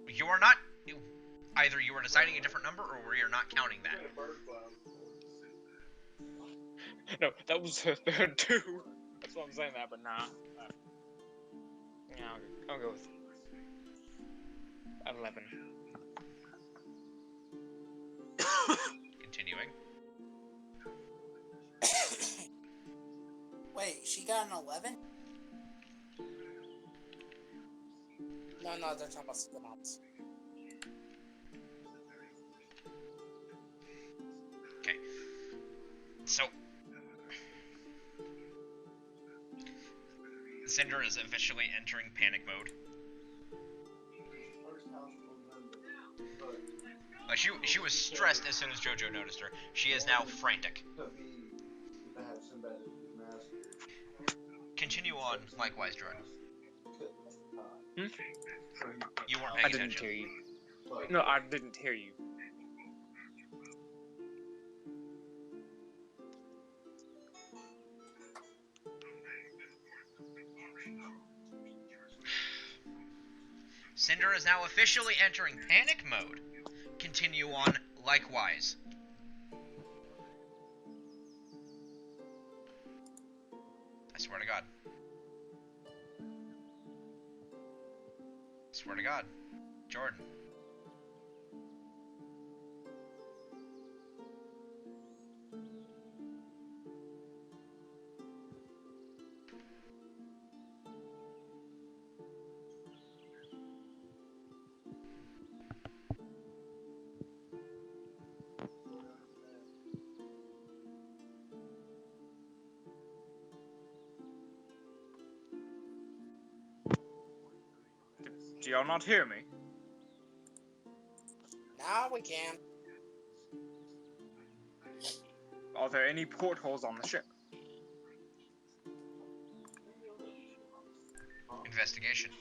S2: You are not... Either you are deciding a different number, or we are not counting that.
S1: No, that was her third 2. That's why I'm saying that, but nah. Yeah, I'll go with 11.
S2: Continuing.
S7: Wait, she got an 11? No, they're talking about the moms.
S2: Okay. So... Cinder is officially entering panic mode. She was stressed as soon as Jojo noticed her. She is now frantic. Continue on, likewise, Jordan.
S1: Hmm?
S2: You weren't
S1: I
S2: paying
S1: didn't
S2: attention.
S1: hear you. No, I didn't hear you.
S2: Cinder is now officially entering panic mode. Continue on, likewise. I swear to God. Swear to God. Jordan.
S1: Do y'all not hear me?
S7: Now we can.
S1: Are there any portholes on the ship?
S2: Investigation.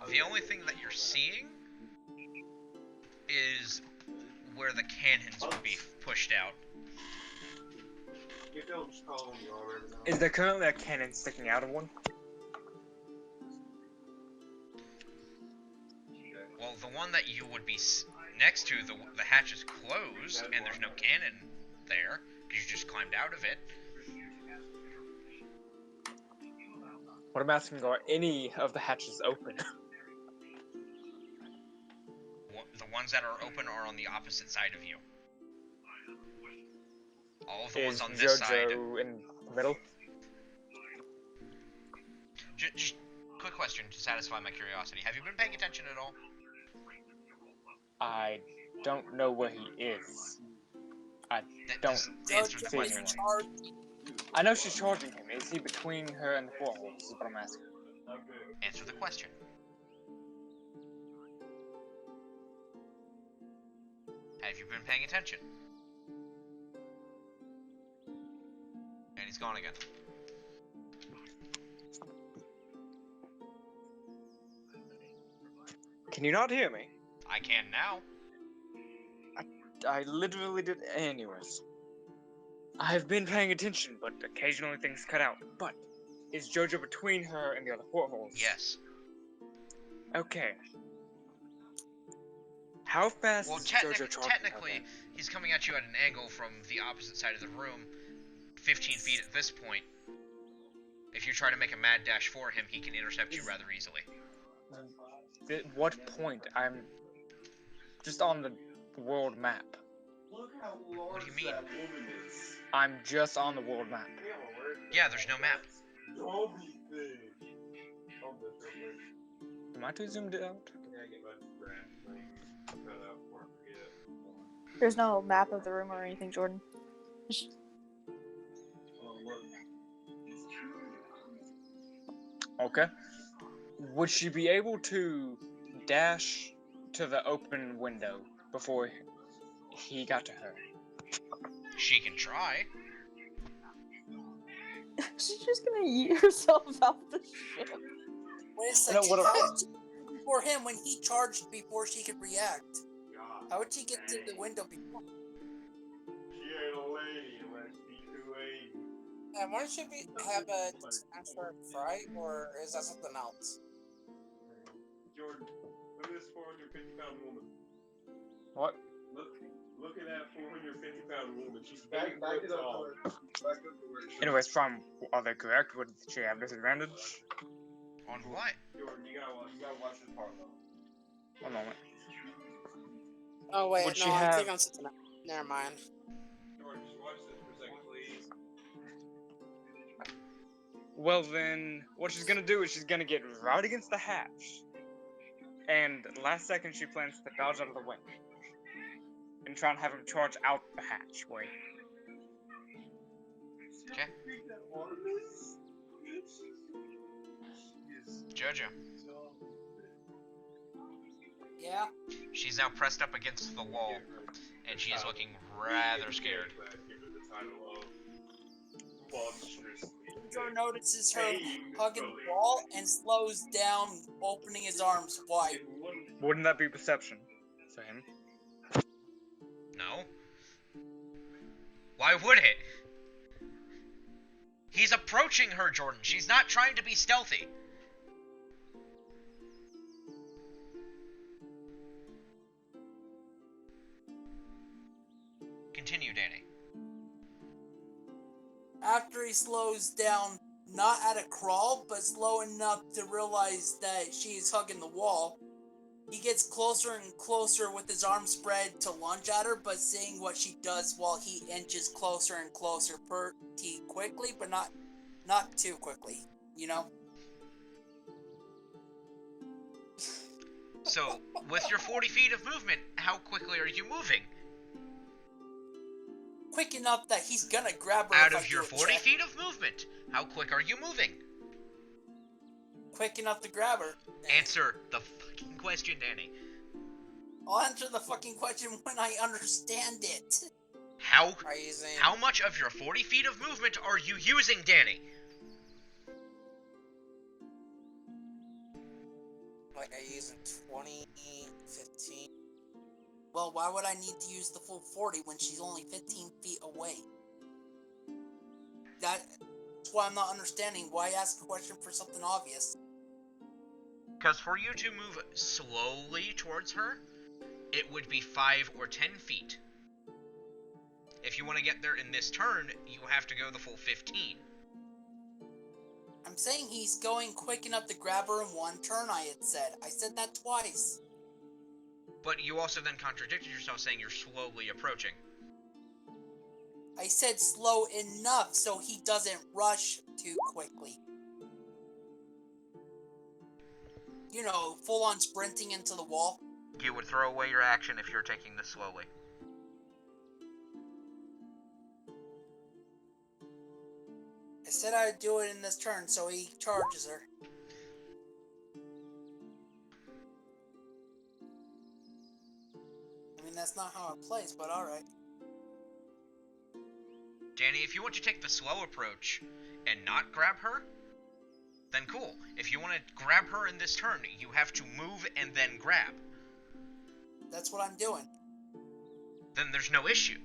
S2: The only thing that you're seeing is where the cannons would be pushed out.
S1: Is there currently a cannon sticking out of one?
S2: Well, the one that you would be next to, the hatch is closed, and there's no cannon there, because you just climbed out of it.
S1: What I'm asking, are any of the hatches open?
S2: The ones that are open are on the opposite side of you. All of the ones
S1: Is
S2: on this
S1: Jojo
S2: side.
S1: in the middle?
S2: Just quick question to satisfy my curiosity. Have you been paying attention at all?
S1: I don't know where he is. I don't
S2: Just answer the
S1: see
S2: question.
S1: anyone. I know she's charging him. Is he between her and the portholes? Is what I'm asking.
S2: Answer the question. Have you been paying attention? And he's gone again.
S1: Can you not hear me?
S2: I can now.
S1: I literally did. Anyways. I've been paying attention, but occasionally things cut out. But is Jojo between her and the other portholes?
S2: Yes.
S1: Okay. How fast
S2: Well,
S1: is Jojo charging?
S2: technically, he's coming at you at an angle from the opposite side of the room, 15 feet at this point. If you try to make a mad dash for him, he can intercept you rather easily.
S1: At what point? I'm just on the world map.
S2: What do you mean?
S1: I'm just on the world map.
S2: Yeah, there's no map.
S1: Am I too zoomed out?
S6: There's no map of the room or anything, Jordan.
S1: Okay. Would she be able to dash to the open window before he got to her?
S2: She can try.
S6: She's just gonna yeet herself out the ship.
S7: Wait a
S1: No,
S7: second.
S1: what
S7: How did she before him when he charged before she could react? How would she get to the window before? And why should we have a transfer fry, or is that something else?
S3: Jordan, look at this 450-pound woman.
S1: What?
S3: Look at that 450-pound woman. She's
S5: Back it up.
S3: tall.
S5: Back up to where it's
S1: Anyways, are they correct? Would she have disadvantage?
S2: On what?
S3: Jordan, you gotta watch this part though.
S1: One moment.
S7: Oh wait,
S1: Would she
S7: no, I'm
S1: have-
S7: thinking on something else. Never mind.
S3: Jordan, just watch this for a second, please.
S1: Well then, what she's gonna do is she's gonna get right against the hatch. And last second she plans to dodge out of the way. And try and have him charge out the hatchway.
S2: Okay. Jojo.
S7: Yeah.
S2: She's now pressed up against the wall, and she is looking rather scared.
S7: Joe notices her hugging the wall and slows down, opening his arms wide.
S1: Wouldn't that be perception for him?
S2: No. Why would it? He's approaching her, Jordan. She's not trying to be stealthy. Continue, Danny.
S7: After he slows down, not at a crawl, but slow enough to realize that she is hugging the wall, he gets closer and closer with his arms spread to lunge at her, but seeing what she does while he inches closer and closer pretty quickly, but not too quickly, you know?
S2: So, with your 40 feet of movement, how quickly are you moving?
S7: Quick enough that he's gonna grab her
S2: Out
S7: if I
S2: of your
S7: do a
S2: 40
S7: check.
S2: feet of movement, how quick are you moving?
S7: Quick enough to grab her.
S2: Answer the fucking question, Danny.
S7: I'll answer the fucking question when I understand it.
S2: How
S7: Are you saying
S2: how much of your 40 feet of movement are you using, Danny?
S7: like I use in 20, 15? Well, why would I need to use the full 40 when she's only 15 feet away? That's why I'm not understanding. Why ask a question for something obvious?
S2: Because for you to move slowly towards her, it would be 5 or 10 feet. If you want to get there in this turn, you have to go the full 15.
S7: I'm saying he's going quick enough to grab her in one turn, I had said. I said that twice.
S2: But you also then contradicted yourself saying you're slowly approaching.
S7: I said slow enough so he doesn't rush too quickly. You know, full on sprinting into the wall.
S2: You would throw away your action if you're taking this slowly.
S7: I said I'd do it in this turn, so he charges her. I mean, that's not how it plays, but alright.
S2: Danny, if you want to take the slow approach and not grab her, then cool. If you want to grab her in this turn, you have to move and then grab.
S7: That's what I'm doing.
S2: Then there's no issue.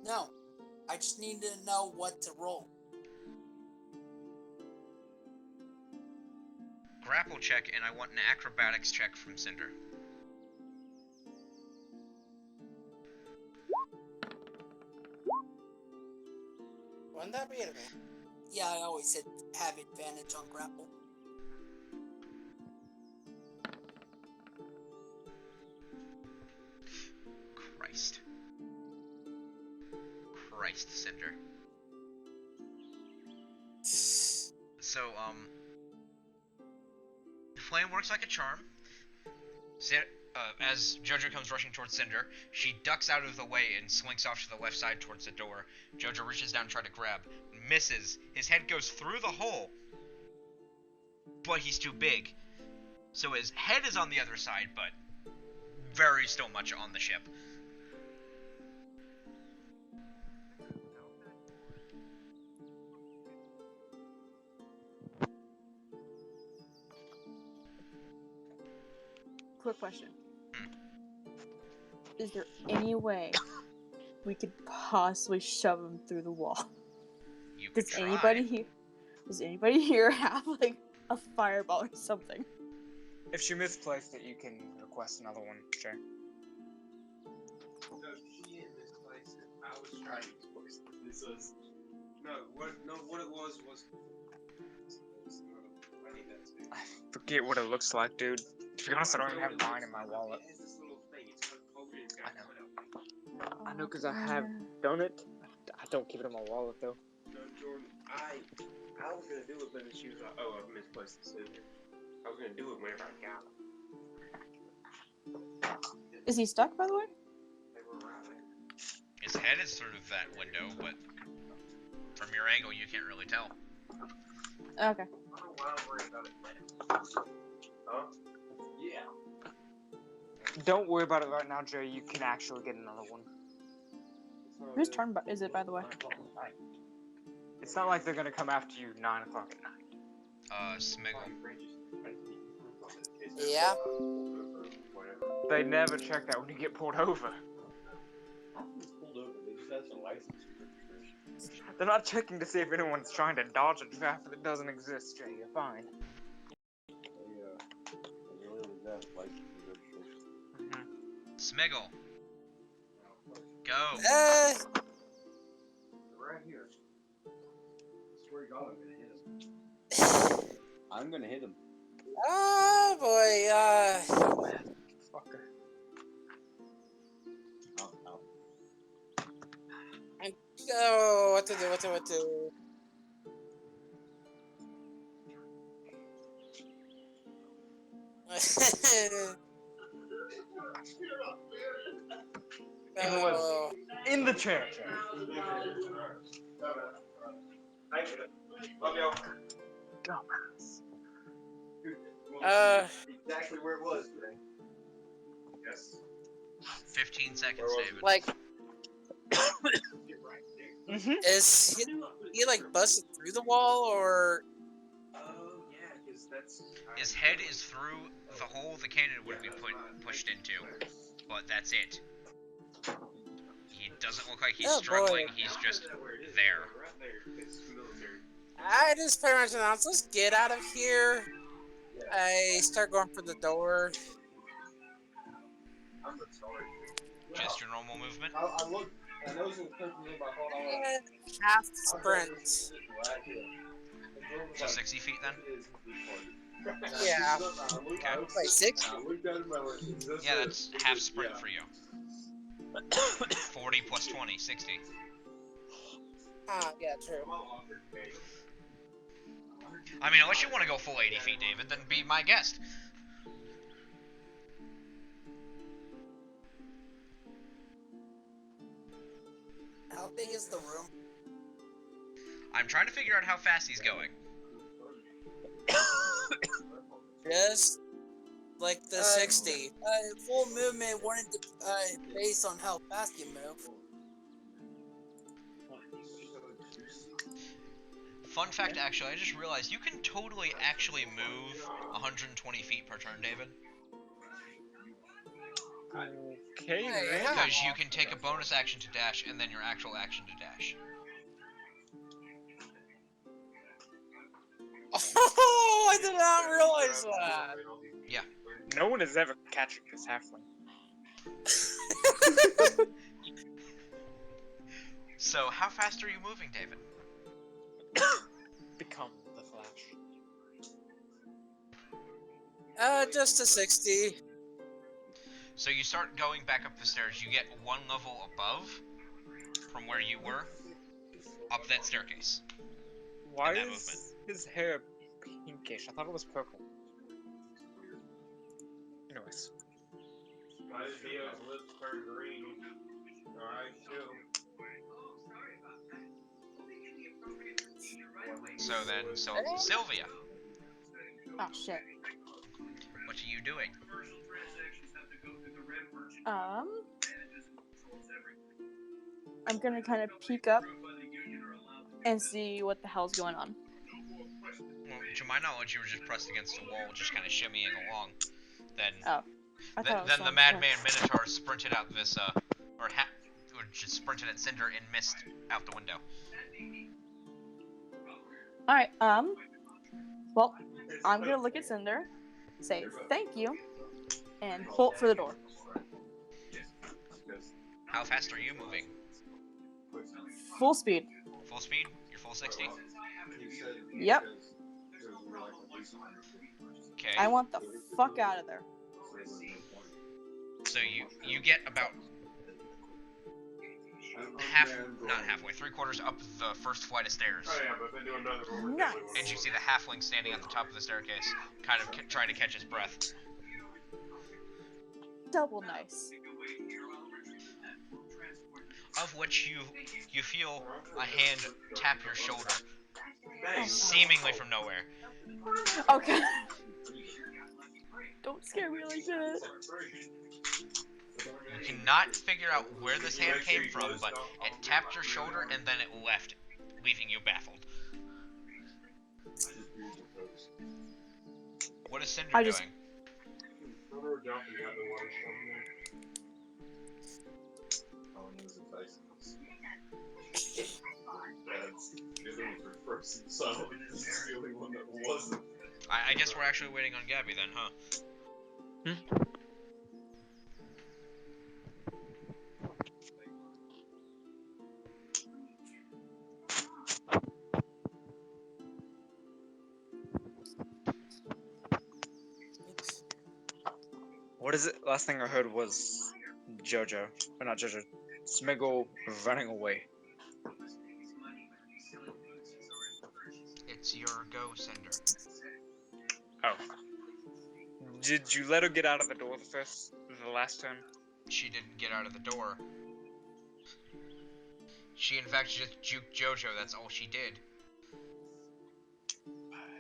S7: No. I just need to know what to roll.
S2: Grapple check, and I want an acrobatics check from Cinder.
S7: Wouldn't that be it? Yeah, I always said have advantage on grapple.
S2: Christ, Cinder. So, the flame works like a charm. As Jojo comes rushing towards Cinder, she ducks out of the way and slinks off to the left side towards the door. Jojo reaches down to try to grab, misses. His head goes through the hole, but he's too big. So his head is on the other side, but very still much on the ship.
S6: Quick question. Is there any way we could possibly shove him through the wall?
S2: You could try.
S6: Does anybody here have like a fireball or something?
S1: If she misplaced it, you can request another one, sure.
S3: No, she didn't misplace it. I was trying to misplace it. This was what it was. I need that too.
S1: I forget what it looks like, dude. To be honest, I don't even have mine in my wallet.
S3: It has this little thing. It's over here. It's got
S1: I know. I know because I have done it. I don't keep it in my wallet though.
S3: No, Jordan, I was gonna do it, but then she was like, "Oh, I've misplaced the scissors." I was gonna do it whenever I got them.
S6: Is he stuck, by the way?
S3: They were around there.
S2: His head is through that window, but from your angle, you can't really tell.
S6: Okay.
S3: I don't know why I'm worried about it. Huh? Yeah.
S1: Don't worry about it right now, Jerry. You can actually get another one.
S6: Whose turn is it, by the way?
S1: It's not like they're gonna come after you 9 o'clock at night.
S2: Smiggle.
S7: Yeah.
S1: They never check that when you get pulled over.
S5: Pulled over. They just asked a license registration.
S1: They're not checking to see if anyone's trying to dodge a traffic that doesn't exist, Jay. You're fine.
S5: They really just asked license registration.
S2: Smiggle. Go.
S5: Right here. I swear to God, I'm gonna hit him.
S7: Oh boy,
S1: Fucker.
S5: Ow.
S7: oh, what to do? Oh,
S1: In the chair.
S3: Thank you. Love y'all.
S5: Exactly where it was today.
S3: Yes.
S2: 15 seconds,
S3: Where was
S2: David.
S7: like,
S1: Mm-hmm.
S7: is he like busted through the wall, or
S3: Oh, yeah, because that's.
S2: His head is through the hole the cannon would be pushed into, but that's it. He doesn't look like he's
S7: Oh,
S2: struggling,
S7: boy.
S2: he's just
S3: There.
S2: there.
S3: Right there. It's military.
S7: I just pretty much announced, let's get out of here. I start going for the door.
S3: I'm sorry.
S2: Just your normal movement.
S5: I looked. I noticed it was coming from me, but I thought I was.
S7: Half sprint.
S2: So 60 feet then?
S7: Yeah.
S2: Okay.
S7: Wait, 6?
S5: I looked at him. I went, "Is this
S2: Yeah,
S5: it?"
S2: that's half sprint
S5: Yeah.
S2: for you. 40 plus 20, 60.
S7: Yeah, true.
S2: I mean, unless you want to go full 80 feet, David, then be my guest.
S7: How big is the room?
S2: I'm trying to figure out how fast he's going.
S7: Just like the 60. Full movement wanted to based on how fast you move.
S2: Fun fact, actually, I just realized you can totally actually move 120 feet per turn, David.
S1: Okay,
S7: Hey,
S1: then.
S7: how?
S2: Because you can take a bonus action to dash and then your actual action to dash.
S7: Oh, I did not realize that.
S1: No one is ever catching this halfling.
S2: So, how fast are you moving, David?
S1: Become the Flash.
S7: Just a 60.
S2: So you start going back up the stairs, you get one level above from where you were, up that staircase.
S1: Why
S2: that
S1: is his hair pinkish? I thought it was purple. Anyways.
S3: Why did Dio's lips turn green? Alright, chill.
S2: So then, Sylvia,
S6: Oh shit.
S2: what are you doing?
S6: I'm gonna kind of peek up and see what the hell's going on.
S2: Well, to my knowledge, you were just pressed against the wall, just kind of shimmying along. Then,
S6: Oh, I thought it was
S2: then the
S6: something
S2: Madman Minotaur sprinted out this, or just sprinted at Cinder and missed out the window.
S6: Alright, well, I'm gonna look at Cinder, say thank you, and bolt for the door.
S2: How fast are you moving?
S6: Full speed.
S2: Full speed? You're full 60?
S6: Yep.
S2: Okay.
S6: I want the fuck out of there.
S2: So you get about not halfway, 3/4 up the first flight of stairs.
S3: Oh yeah, but they do another one.
S6: Nice.
S2: And you see the halfling standing at the top of the staircase, kind of trying to catch his breath.
S6: Double nice.
S2: Of which you feel a hand tap your shoulder,
S3: Thanks.
S2: seemingly from nowhere.
S6: Okay. Don't scare me like that.
S2: You cannot figure out where this hand came from, but it tapped your shoulder and then it left, leaving you baffled. What is Cinder
S6: I just-
S2: doing? I guess we're actually waiting on Gabby then, huh?
S1: What is it? Last thing I heard was Jojo. Or not Jojo. Smiggle running away.
S2: It's your go, Cinder.
S1: Oh. Did you let her get out of the door the last time?
S2: She didn't get out of the door. She in fact just juked Jojo, that's all she did.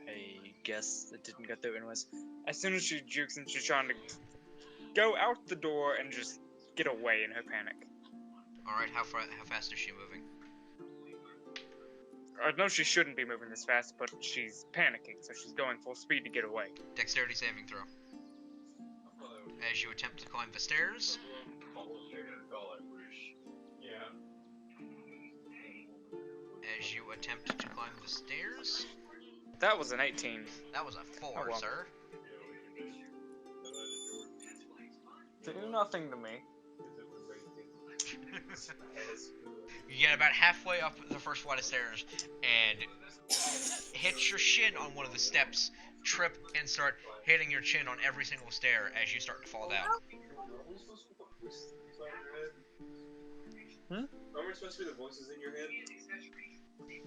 S1: I guess it didn't get through anyways. As soon as she jukes and she's trying to go out the door and just get away in her panic.
S2: Alright, how fast is she moving?
S1: I know she shouldn't be moving this fast, but she's panicking, so she's going full speed to get away.
S2: Dexterity saving throw. As you attempt to climb the stairs. As you attempt to climb the stairs.
S1: That was an 18.
S2: That was a 4,
S1: Oh, well.
S2: sir.
S1: Do nothing to me.
S2: You get about halfway up the first flight of stairs and hit your shin on one of the steps, trip, and start hitting your chin on every single stair as you start to fall down.
S3: Aren't we supposed to be the voices in your head?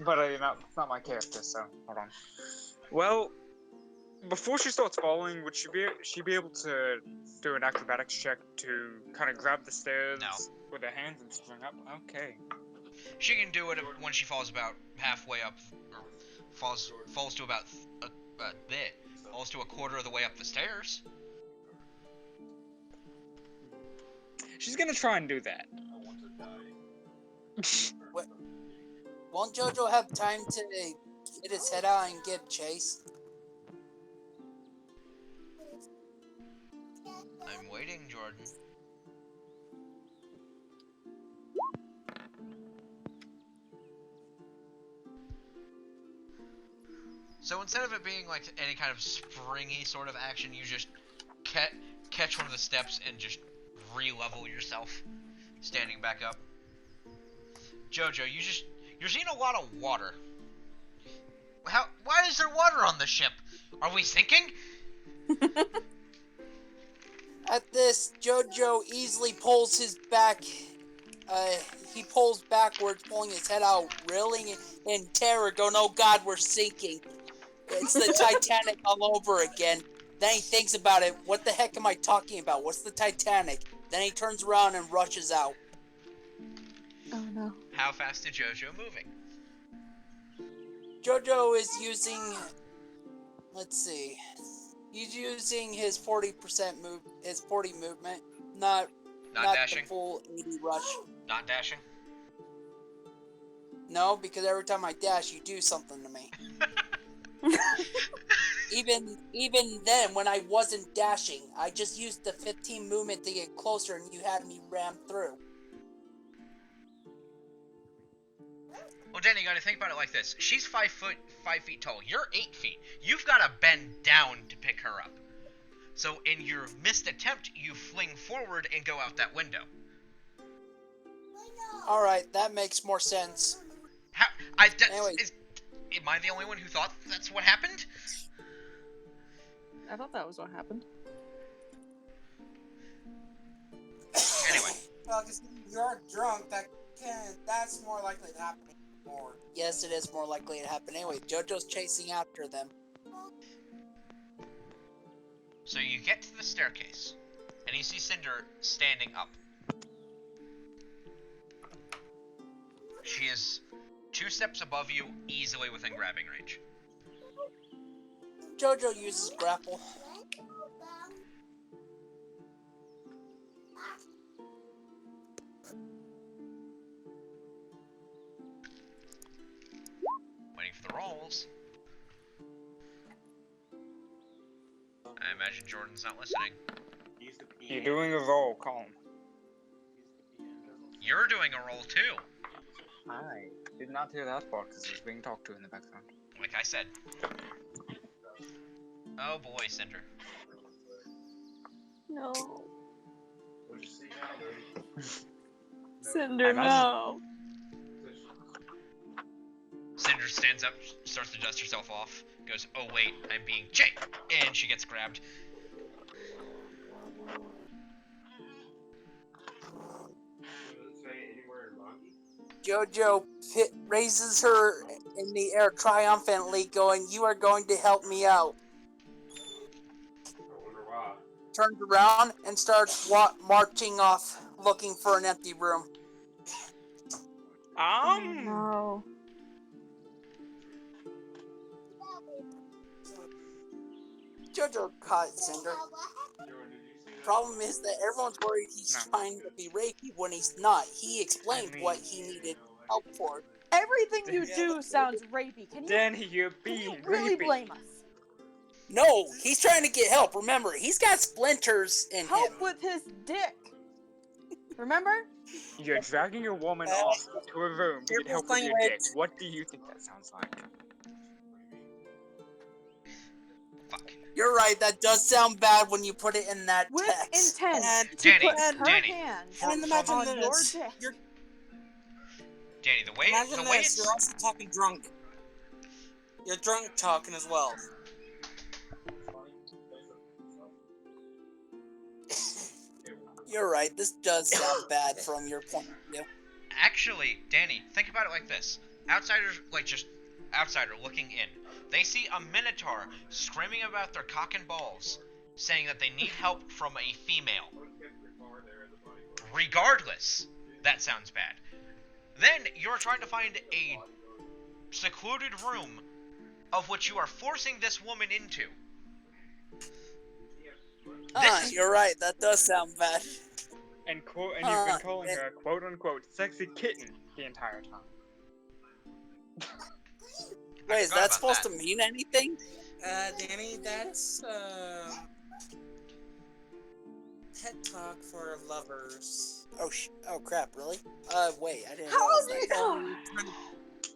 S1: But it's not my character, so hold on. Well, before she starts falling, would she be able to do an acrobatics check to kind of grab the stairs
S2: No.
S1: with her hands and spring up? Okay.
S2: She can do it when she falls about halfway up, or falls to about falls to a quarter of the way up the stairs.
S1: She's gonna try and do that.
S7: Won't Jojo have time to get his head out and get chased?
S2: I'm waiting, Jordan. So instead of it being like any kind of springy sort of action, you just catch one of the steps and just re-level yourself, standing back up. Jojo, you're seeing a lot of water. Why is there water on the ship? Are we sinking?
S7: At this, Jojo easily pulls his back. He pulls backwards, pulling his head out, reeling in terror, going, "Oh God, we're sinking." It's the Titanic all over again. Then he thinks about it. What the heck am I talking about? What's the Titanic? Then he turns around and rushes out.
S6: Oh no.
S2: How fast is Jojo moving?
S7: Jojo is using. Let's see. He's using his 40% move, his 40 movement, not
S2: Dashing?
S7: the full 80 rush.
S2: Not dashing?
S7: No, because every time I dash, you do something to me. Even then, when I wasn't dashing, I just used the 15 movement to get closer, and you had me ram through.
S2: Well, Danny, you gotta think about it like this. She's 5 feet tall. You're 8 feet. You've gotta bend down to pick her up. So in your missed attempt, you fling forward and go out that window.
S7: Alright, that makes more sense.
S2: Anyway. Am I the only one who thought that's what happened?
S6: I thought that was what happened.
S2: Anyway.
S7: Well, because you're drunk, that's more likely to happen more. Yes, it is more likely to happen. Anyway, Jojo's chasing after them.
S2: So you get to the staircase, and you see Cinder standing up. She is 2 steps above you, easily within grabbing range.
S7: Jojo uses grapple.
S2: Waiting for the rolls. I imagine Jordan's not listening.
S1: You're doing a roll, calm.
S2: You're doing a roll too.
S1: I did not hear that part because he's being talked to in the background.
S2: Like I said. Oh boy, Cinder.
S6: No.
S3: What'd you see now, baby?
S6: Cinder, no.
S2: Cinder stands up, starts to dust herself off, goes, "Oh wait, I'm being chased," and she gets grabbed.
S7: Jojo raises her in the air triumphantly, going, "You are going to help me out."
S3: I wonder why.
S7: turns around and starts marching off, looking for an empty room.
S6: No.
S7: Jojo caught Cinder. Problem is that everyone's worried he's trying to be rapey when he's not. He explained what he needed help for.
S6: Everything you do sounds rapey. Can you,
S1: Danny, you're
S6: can
S1: being
S6: you really
S1: rapey.
S6: blame us?
S7: No, he's trying to get help. Remember, he's got splinters in
S6: Help
S7: him.
S6: with his dick. Remember?
S1: You're dragging a woman off to a room to get help with your dick. What do you think that sounds like?
S2: Fuck.
S7: You're right, that does sound bad when you put it in that
S6: With
S7: text.
S6: intent to
S2: Danny,
S6: put her
S2: Danny.
S6: hands
S7: And imagine
S6: on your
S7: this.
S6: dick.
S2: Danny, the way
S9: Imagine
S2: the way
S9: this,
S2: it's
S9: you're also talking drunk. You're drunk talking as well.
S7: You're right, this does sound bad from your point of view.
S2: actually, Danny, think about it like this: outsiders, like just outsider looking in, they see a minotaur screaming about their cock and balls, saying that they need help from a female. Regardless, that sounds bad. Then you're trying to find a secluded room of which you are forcing this woman into.
S7: You're right, that does sound bad.
S1: And you've been calling her a quote-unquote sexy kitten the entire time.
S7: Wait, is that supposed to mean anything?
S9: Danny, that's, pet talk for lovers.
S7: Oh crap, really? Wait, I didn't
S6: How
S7: realize
S6: is
S7: that.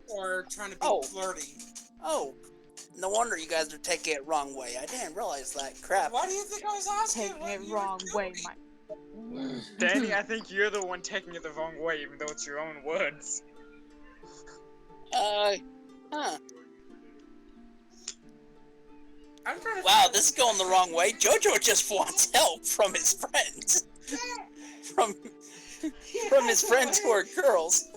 S9: Or trying to be flirty.
S7: Oh, no wonder you guys are taking it wrong way. I didn't realize that. Crap.
S9: Why do you think I was asking?
S6: Taking it wrong way, Mike.
S1: Danny, I think you're the one taking it the wrong way, even though it's your own words.
S7: Huh.
S9: I'm trying to
S7: Wow, this is going the wrong way. Jojo just wants help from his friends. from his friends who are girls.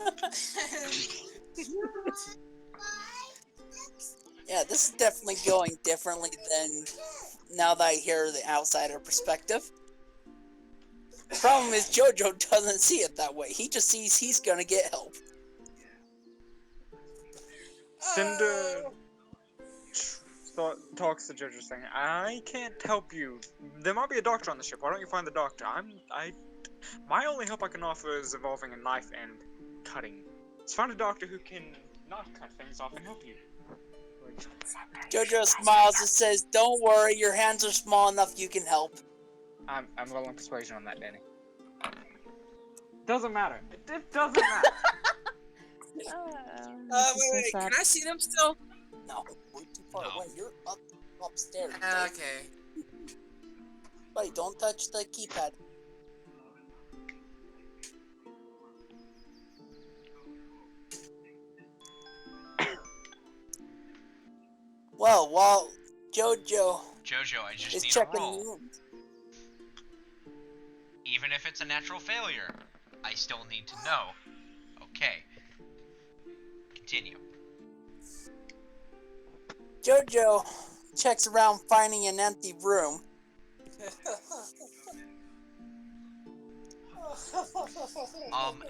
S7: Yeah, this is definitely going differently than now that I hear the outsider perspective. The problem is Jojo doesn't see it that way. He just sees he's gonna get help.
S1: Cinder talks to Jojo saying, I can't help you. There might be a doctor on the ship. Why don't you find the doctor? My only help I can offer is involving a knife and cutting. Let's find a doctor who can not cut things off and help you.
S7: Jojo smiles and says, "Don't worry, your hands are small enough you can help."
S1: I'm rolling persuasion on that, Danny. Doesn't matter. It doesn't matter.
S9: wait, can I see them still?
S7: No, we're too far away. You're upstairs.
S9: Okay.
S7: Buddy, don't touch the keypad. Well, while Jojo
S2: I just
S7: is
S2: need a
S7: checking
S2: roll.
S7: the rooms.
S2: Even if it's a natural failure, I still need to know. Okay. Continue.
S7: Jojo checks around finding an empty room.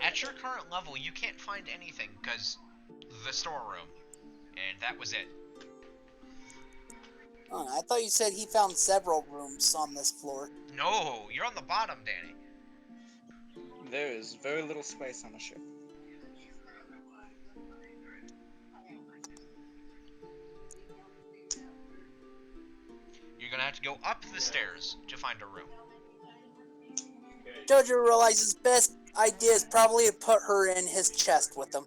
S2: At your current level, you can't find anything, because the storeroom. And that was it.
S7: Oh, I thought you said he found several rooms on this floor.
S2: No, you're on the bottom, Danny.
S1: There is very little space on the ship.
S2: You're gonna have to go up the stairs to find a room.
S7: Jojo realizes best idea is probably to put her in his chest with him.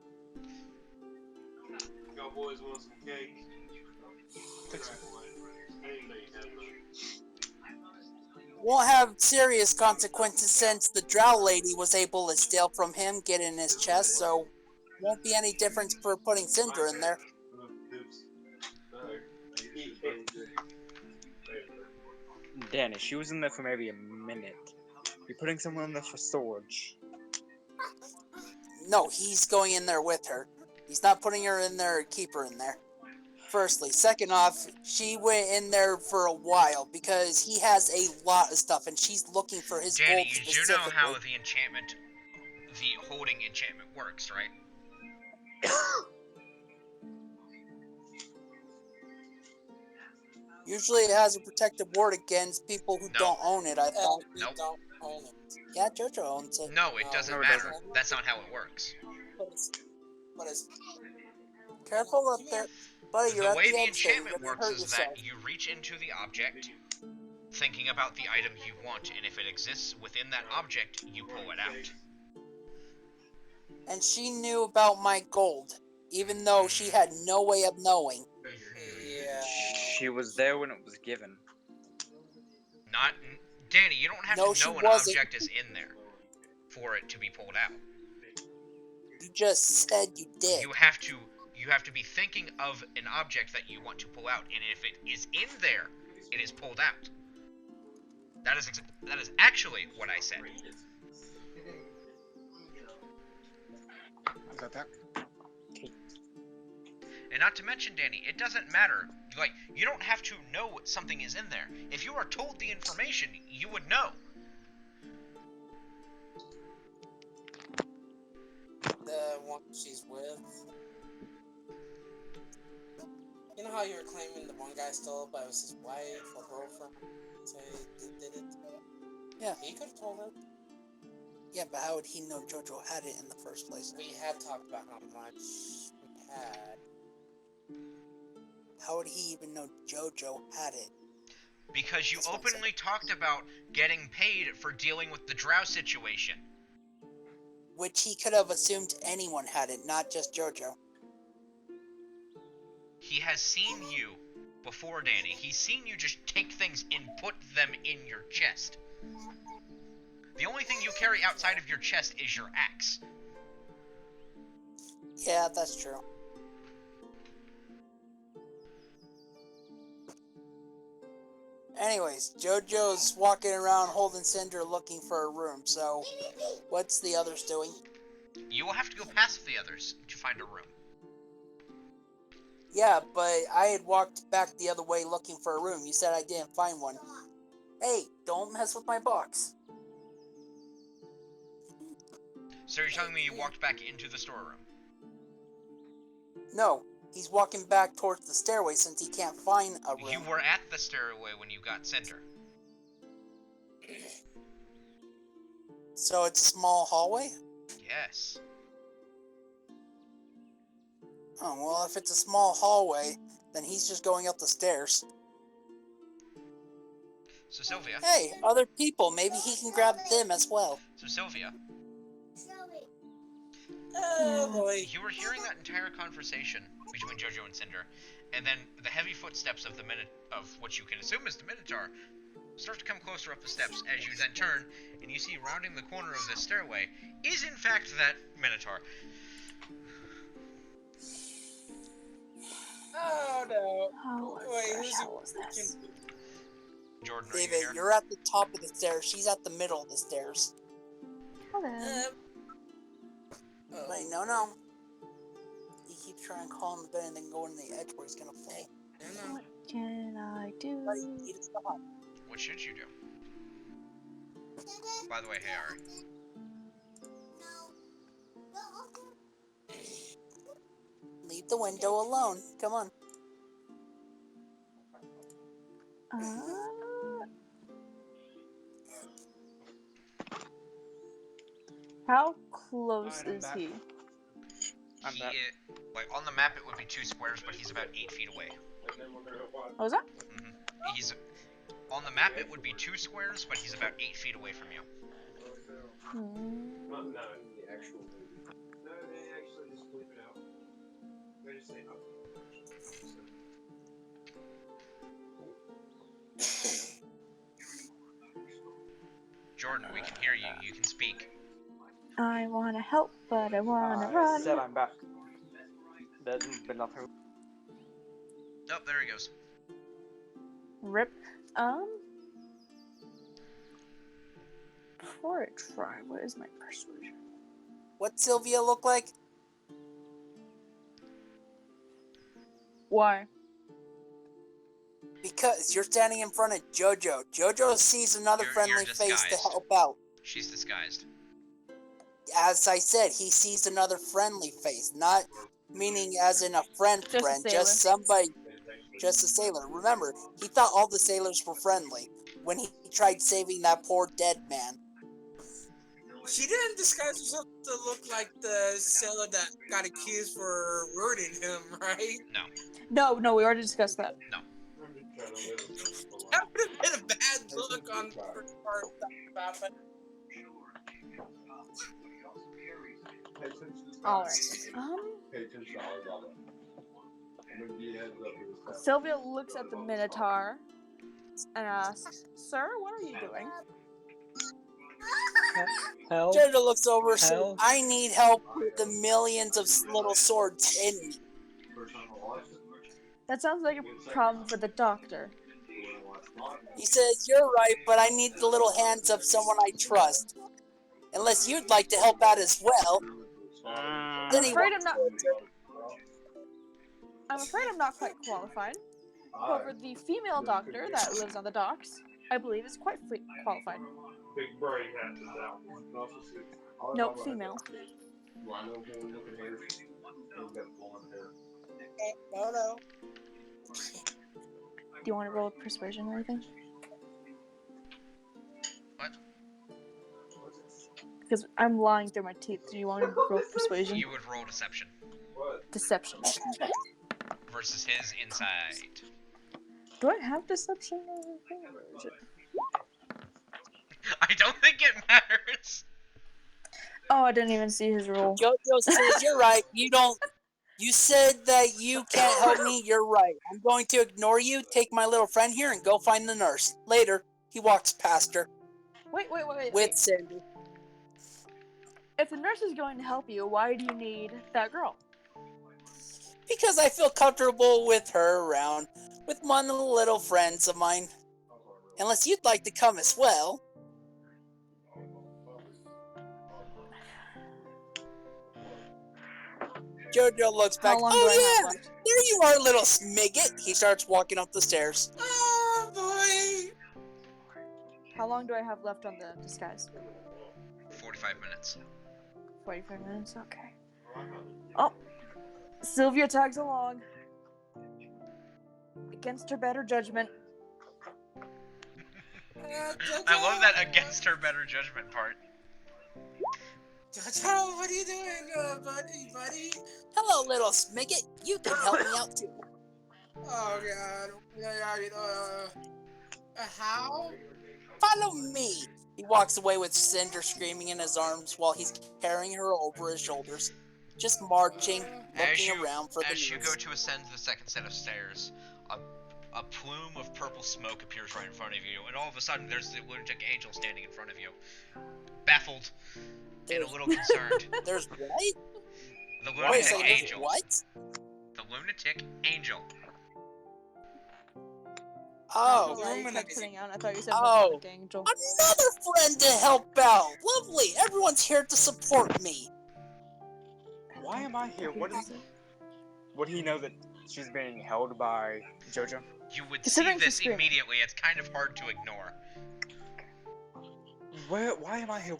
S3: Y'all boys want some cake?
S7: Won't have serious consequences since the drow lady was able to steal from him, get in his chest, so won't be any difference for putting Cinder in there.
S1: Danny, she was in there for maybe a minute. You're putting someone in there for storage.
S7: No, he's going in there with her. He's not putting her in there or keep her in there. Firstly, second off, she went in there for a while because he has a lot of stuff, and she's looking for his
S2: Danny,
S7: gold
S2: you do
S7: specifically.
S2: know how the enchantment, the holding enchantment works, right?
S7: Usually, it has a protective ward against people who
S2: No.
S7: don't own it. I thought.
S9: We
S2: Nope.
S9: don't own it.
S7: Yeah, JoJo owns it.
S2: No, it
S9: No,
S2: doesn't
S1: it
S2: matter.
S1: doesn't.
S2: That's not how it works.
S9: But it's
S7: Careful up there, buddy. You're
S2: The
S7: at
S2: way
S7: the
S2: the
S7: edge there. You're
S2: enchantment
S7: gonna
S2: works
S7: hurt
S2: is
S7: yourself.
S2: that you reach into the object, thinking about the item you want, and if it exists within that object, you pull it out.
S7: And she knew about my gold, even though she had no way of knowing.
S9: yeah.
S1: She was there when it was given.
S2: Not, Danny, you don't have
S7: No,
S2: to
S7: she
S2: know an
S7: wasn't.
S2: object is in there for it to be pulled out.
S7: You just said you did.
S2: You have to be thinking of an object that you want to pull out, and if it is in there, it is pulled out. That is actually what I said.
S1: Is that?
S2: And not to mention, Danny, it doesn't matter. Like, you don't have to know something is in there. If you are told the information, you would know.
S9: The one she's with. You know how you were claiming the one guy stole it, but it was his wife or girlfriend? So he did it?
S7: Yeah.
S9: He could have told her.
S7: Yeah, but how would he know JoJo had it in the first place?
S9: We had talked about how much we had.
S7: How would he even know JoJo had it?
S2: Because you
S7: That's what I'm saying.
S2: openly talked about getting paid for dealing with the drow situation.
S7: Which he could have assumed anyone had it, not just JoJo.
S2: He has seen you before, Danny. He's seen you just take things and put them in your chest. The only thing you carry outside of your chest is your axe.
S7: Yeah, that's true. Anyways, JoJo's walking around holding Cinder looking for a room, so what's the others doing?
S2: You will have to go past the others to find a room.
S7: Yeah, but I had walked back the other way looking for a room. You said I didn't find one. Hey, don't mess with my box.
S2: So you're telling me you walked back into the storeroom?
S7: No, he's walking back towards the stairway since he can't find a room.
S2: You were at the stairway when you got Cinder.
S7: So it's a small hallway?
S2: Yes.
S7: Oh, well, if it's a small hallway, then he's just going up the stairs.
S2: So Sylvia.
S7: Hey, other people, maybe he can grab them as well.
S2: So Sylvia.
S9: Oh boy.
S2: You were hearing that entire conversation between JoJo and Cinder, and then the heavy footsteps of what you can assume is the Minotaur start to come closer up the steps as you then turn, and you see rounding the corner of this stairway is in fact that Minotaur.
S9: Oh no.
S6: How
S9: Wait, who's
S6: hell was this?
S2: Jordan, are you
S7: David,
S2: here?
S7: you're at the top of the stairs. She's at the middle of the stairs.
S6: Hello.
S7: Wait, no. He keeps trying to call him the bed and then go in the edge where he's gonna fall.
S6: What can I do?
S7: Buddy, you need to stop.
S2: What should you do? By the way, hey Ari.
S7: Leave the window alone. Come on.
S6: How close
S1: I'm
S6: is
S1: back.
S6: he?
S1: I'm back.
S2: Like on the map, it would be 2 squares, but he's about 8 feet away.
S6: What was that?
S2: He's on the map. It would be 2 squares, but he's about 8 feet away from you.
S6: Hmm.
S3: Not the actual movie. No, they actually just bleep it out. They just say,
S2: Jordan, we can hear you. You can speak.
S6: I wanna help, but I wanna
S1: I
S6: run.
S1: said I'm back. There's been nothing.
S2: Oh, there he goes.
S6: Rip. Before I try, what is my persuasion?
S7: What Sylvia look like?
S6: Why?
S7: Because you're standing in front of JoJo. JoJo sees another
S2: You're
S7: friendly face to
S2: disguised.
S7: help out.
S2: She's disguised.
S7: As I said, he sees another friendly face, not meaning as in a friend,
S6: Just a
S7: friend,
S6: sailor.
S7: just somebody, just a sailor. Remember, he thought all the sailors were friendly when he tried saving that poor dead man.
S9: She didn't disguise herself to look like the sailor that got accused for ruining him, right?
S6: No, we already discussed that.
S9: That would have been a bad look on her part. About it.
S6: Alright.
S5: Pay attention to Alibaba. I'm gonna give you a heads up for this.
S6: Sylvia looks at the Minotaur and asks, "Sir, what are you doing?"
S4: Help.
S7: JoJo looks over, so
S4: Help.
S7: I need help with the millions of little swords in me.
S6: That sounds like a problem for the doctor.
S7: He says, you're right, but I need the little hands of someone I trust. Unless you'd like to help out as well. Then he
S6: afraid
S7: walks
S6: I'm not-
S7: towards her.
S6: I'm afraid I'm not quite qualified. However, the female doctor that lives on the docks, I believe, is quite qualified.
S3: Big brain has this out.
S6: No, female.
S5: Rhino looking hair. He's got blonde hair.
S9: No.
S6: Do you want to roll with persuasion or anything?
S2: What?
S6: Because I'm lying through my teeth. Do you want me to roll persuasion?
S2: You would roll deception
S3: What?
S6: Deception.
S2: versus his insight.
S6: Do I have deception?
S2: I don't think it matters.
S6: Oh, I didn't even see his roll.
S7: JoJo says, you're right, you said that you can't help me, you're right. I'm going to ignore you, take my little friend here, and go find the nurse. Later, he walks past her
S6: Wait.
S7: with Cindy.
S6: If the nurse is going to help you, why do you need that girl?
S7: Because I feel comfortable with her around, with one of the little friends of mine. Unless you'd like to come as well. JoJo looks back.
S6: How long do I have
S7: Oh yeah,
S6: left?
S7: there you are, little Smigget. He starts walking up the stairs.
S9: Oh boy.
S6: How long do I have left on the disguise?
S2: 45 minutes.
S6: 45 minutes? Okay. Oh! Sylvia tags along. Against her better judgment.
S2: I love that against her better judgment part.
S9: JoJo, what are you doing, buddy?
S7: Hello, little Smigget. You can help me out too.
S9: Oh god. How?
S7: Follow me. He walks away with Cinder screaming in his arms while he's carrying her over his shoulders. Just marching, looking around for the
S2: As you
S7: news.
S2: go to ascend the second set of stairs, a plume of purple smoke appears right in front of you, and all of a sudden there's the lunatic angel standing in front of you. Baffled and a little concerned.
S7: There's what?
S2: The
S7: Wait,
S2: lunatic
S7: so there's
S2: angel.
S7: what?
S2: The lunatic angel.
S7: Oh,
S6: Yeah, you kept cutting out. I thought you said
S7: Oh.
S6: lunatic angel.
S7: another friend to help out. Lovely. Everyone's here to support me.
S1: Why am I here? What is it? Would he know that she's being held by JoJo?
S2: You would see
S6: Considering she's
S2: this
S6: screaming.
S2: immediately. It's kind of hard to ignore.
S1: Why am I here?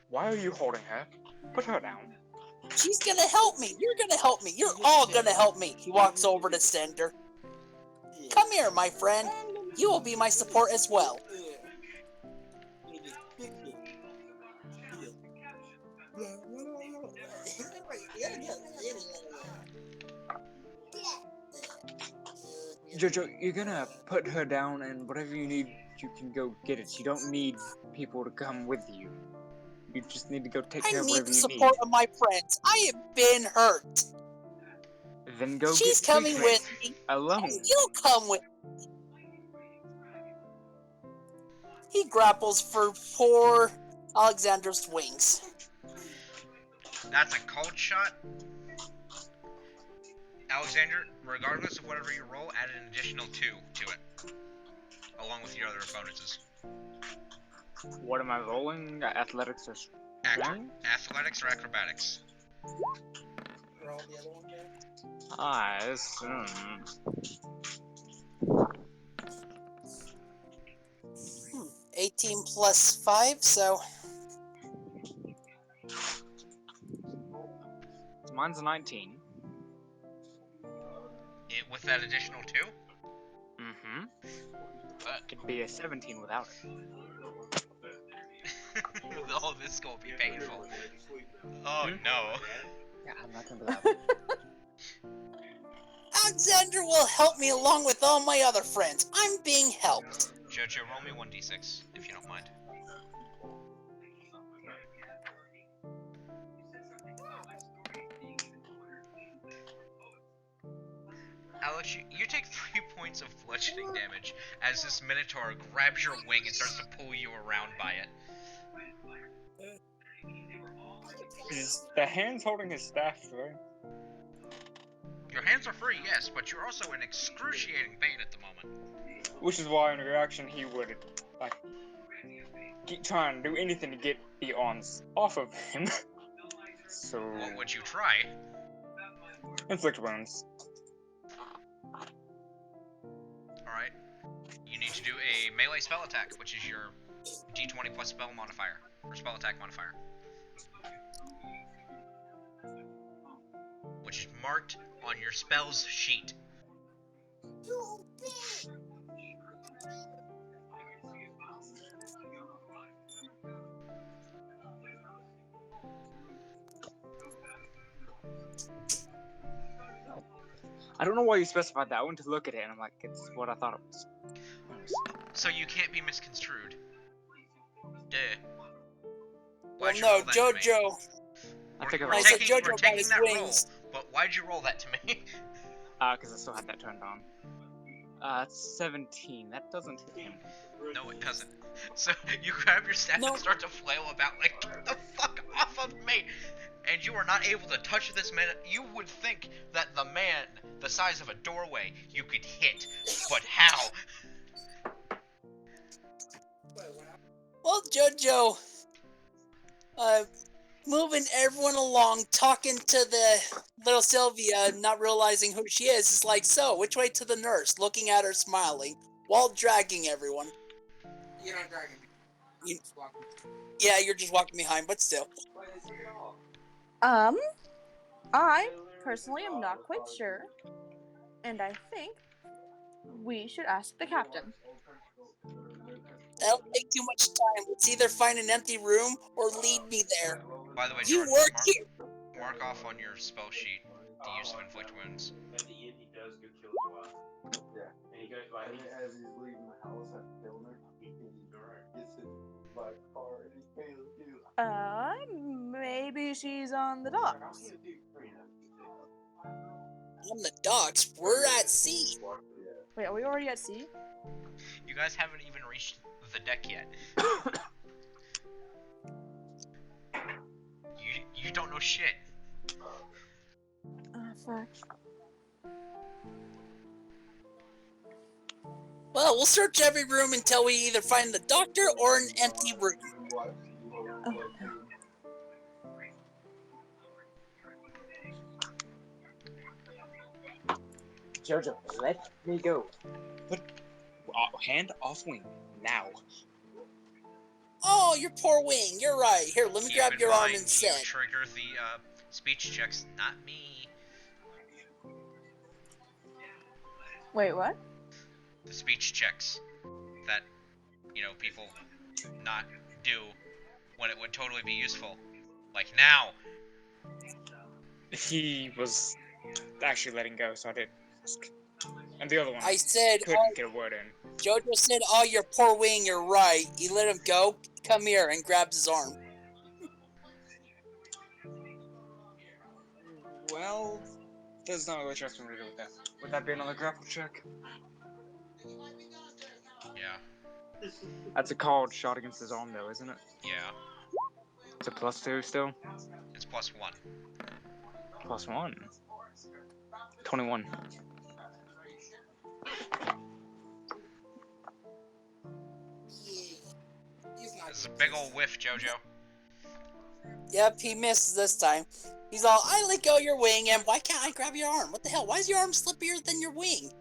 S1: Why are you holding her? Put her down.
S7: She's gonna help me. You're gonna help me. You're all gonna help me. He walks over to Cinder. Come here, my friend. You will be my support as well.
S1: JoJo, you're gonna put her down, and whatever you need, you can go get it. You don't need people to come with you. You just need to go take care
S7: I
S1: of
S7: need
S1: whatever
S7: the
S1: you
S7: support of my friends. I have been hurt.
S1: need. Then go
S7: She's
S1: get
S7: coming
S1: treatment.
S7: with me.
S1: Alone.
S7: And you'll come with me. He grapples for poor Alexander's wings.
S2: That's a cold shot. Alexander, regardless of whatever you roll, add an additional 2 to it. Along with your other bonuses.
S1: What am I rolling? Athletics or strength?
S2: Athletics or acrobatics?
S9: Roll the other one there.
S1: I assume.
S7: 18 plus 5, so
S1: Mine's a 19.
S2: With that additional 2?
S1: Mm-hmm. Could be a 17 without it.
S2: Oh, this is gonna be painful. Oh no.
S1: Yeah, I'm not gonna do that.
S7: Alexander will help me along with all my other friends. I'm being helped.
S2: Jojo, roll me 1d6, if you don't mind. Alex, you take 3 points of bludgeoning damage as this Minotaur grabs your wing and starts to pull you around by it.
S1: Is the hands holding his staff free?
S2: Your hands are free, yes, but you're also in excruciating pain at the moment.
S1: Which is why in reaction he would, like, keep trying to do anything to get the arms off of him. So...
S2: What would you try?
S1: Inflict wounds.
S2: Alright. You need to do a melee spell attack, which is your d20 plus spell modifier, or spell attack modifier. Which is marked on your spells sheet.
S1: I don't know why you specified that. I went to look at it and I'm like, it's what I thought it was.
S2: So you can't be misconstrued. Duh.
S7: Well,
S2: Why'd you
S7: no,
S2: roll that to me?
S7: Jojo.
S1: I think
S2: We're
S7: I said
S2: taking,
S7: Jojo
S2: we're
S7: got
S2: taking
S7: his
S2: that
S7: wings.
S2: roll, but why'd you roll that to me?
S1: Because I still had that turned on. It's 17. That doesn't hit him.
S2: No, it doesn't. So you grab your staff
S7: No.
S2: and start to flail about like, get the fuck off of me! And you are not able to touch this man. You would think that the man, the size of a doorway, you could hit. But how?
S7: Well, Jojo, moving everyone along, talking to the little Sylvia, not realizing who she is like, so, which way to the nurse? Looking at her, smiling, while dragging everyone.
S9: You're not dragging me.
S7: You- Yeah, you're just walking behind, but still.
S6: I personally am not quite sure, and I think we should ask the captain.
S7: That'll take too much time. Let's either find an empty room or lead me there.
S2: By the way,
S7: You
S2: Jordan,
S7: work here.
S2: mark off on your spell sheet the use of inflict wounds.
S3: At the end, he does go kill his wife.
S5: Yeah.
S3: And he goes like,
S5: And as he's leaving the house after killing her, he gets hit by a car and he kills you.
S6: Maybe she's on the docks.
S7: On the docks, we're at sea.
S6: Wait, are we already at sea?
S2: You guys haven't even reached the deck yet. You don't know shit.
S6: Fuck.
S7: Well, we'll search every room until we either find the doctor or an empty room.
S1: Jojo, let me go. Put hand off wing now.
S7: Oh, your poor wing. You're right. Here, let me
S2: Keep
S7: grab
S2: in
S7: your arm
S2: mind,
S7: instead.
S2: You trigger the speech checks, not me.
S6: Wait, what?
S2: The speech checks that, you know, people not do when it would totally be useful. Like now.
S1: He was actually letting go, so I did. And the other one
S7: I said,
S1: couldn't get a word in.
S7: Jojo said, oh, your poor wing, you're right. You let him go. Come here, and grabs his arm.
S1: Well, there's not really trust me to do with that. Would that be another grapple check?
S2: Yeah.
S1: That's a called shot against his arm, though, isn't it?
S2: Yeah.
S1: It's a +2 still.
S2: It's +1.
S1: +1. 21.
S2: This is a big old whiff, Jojo.
S7: Yep, he misses this time. He's all, I let go of your wing, and why can't I grab your arm? What the hell? Why is your arm slippier than your wing?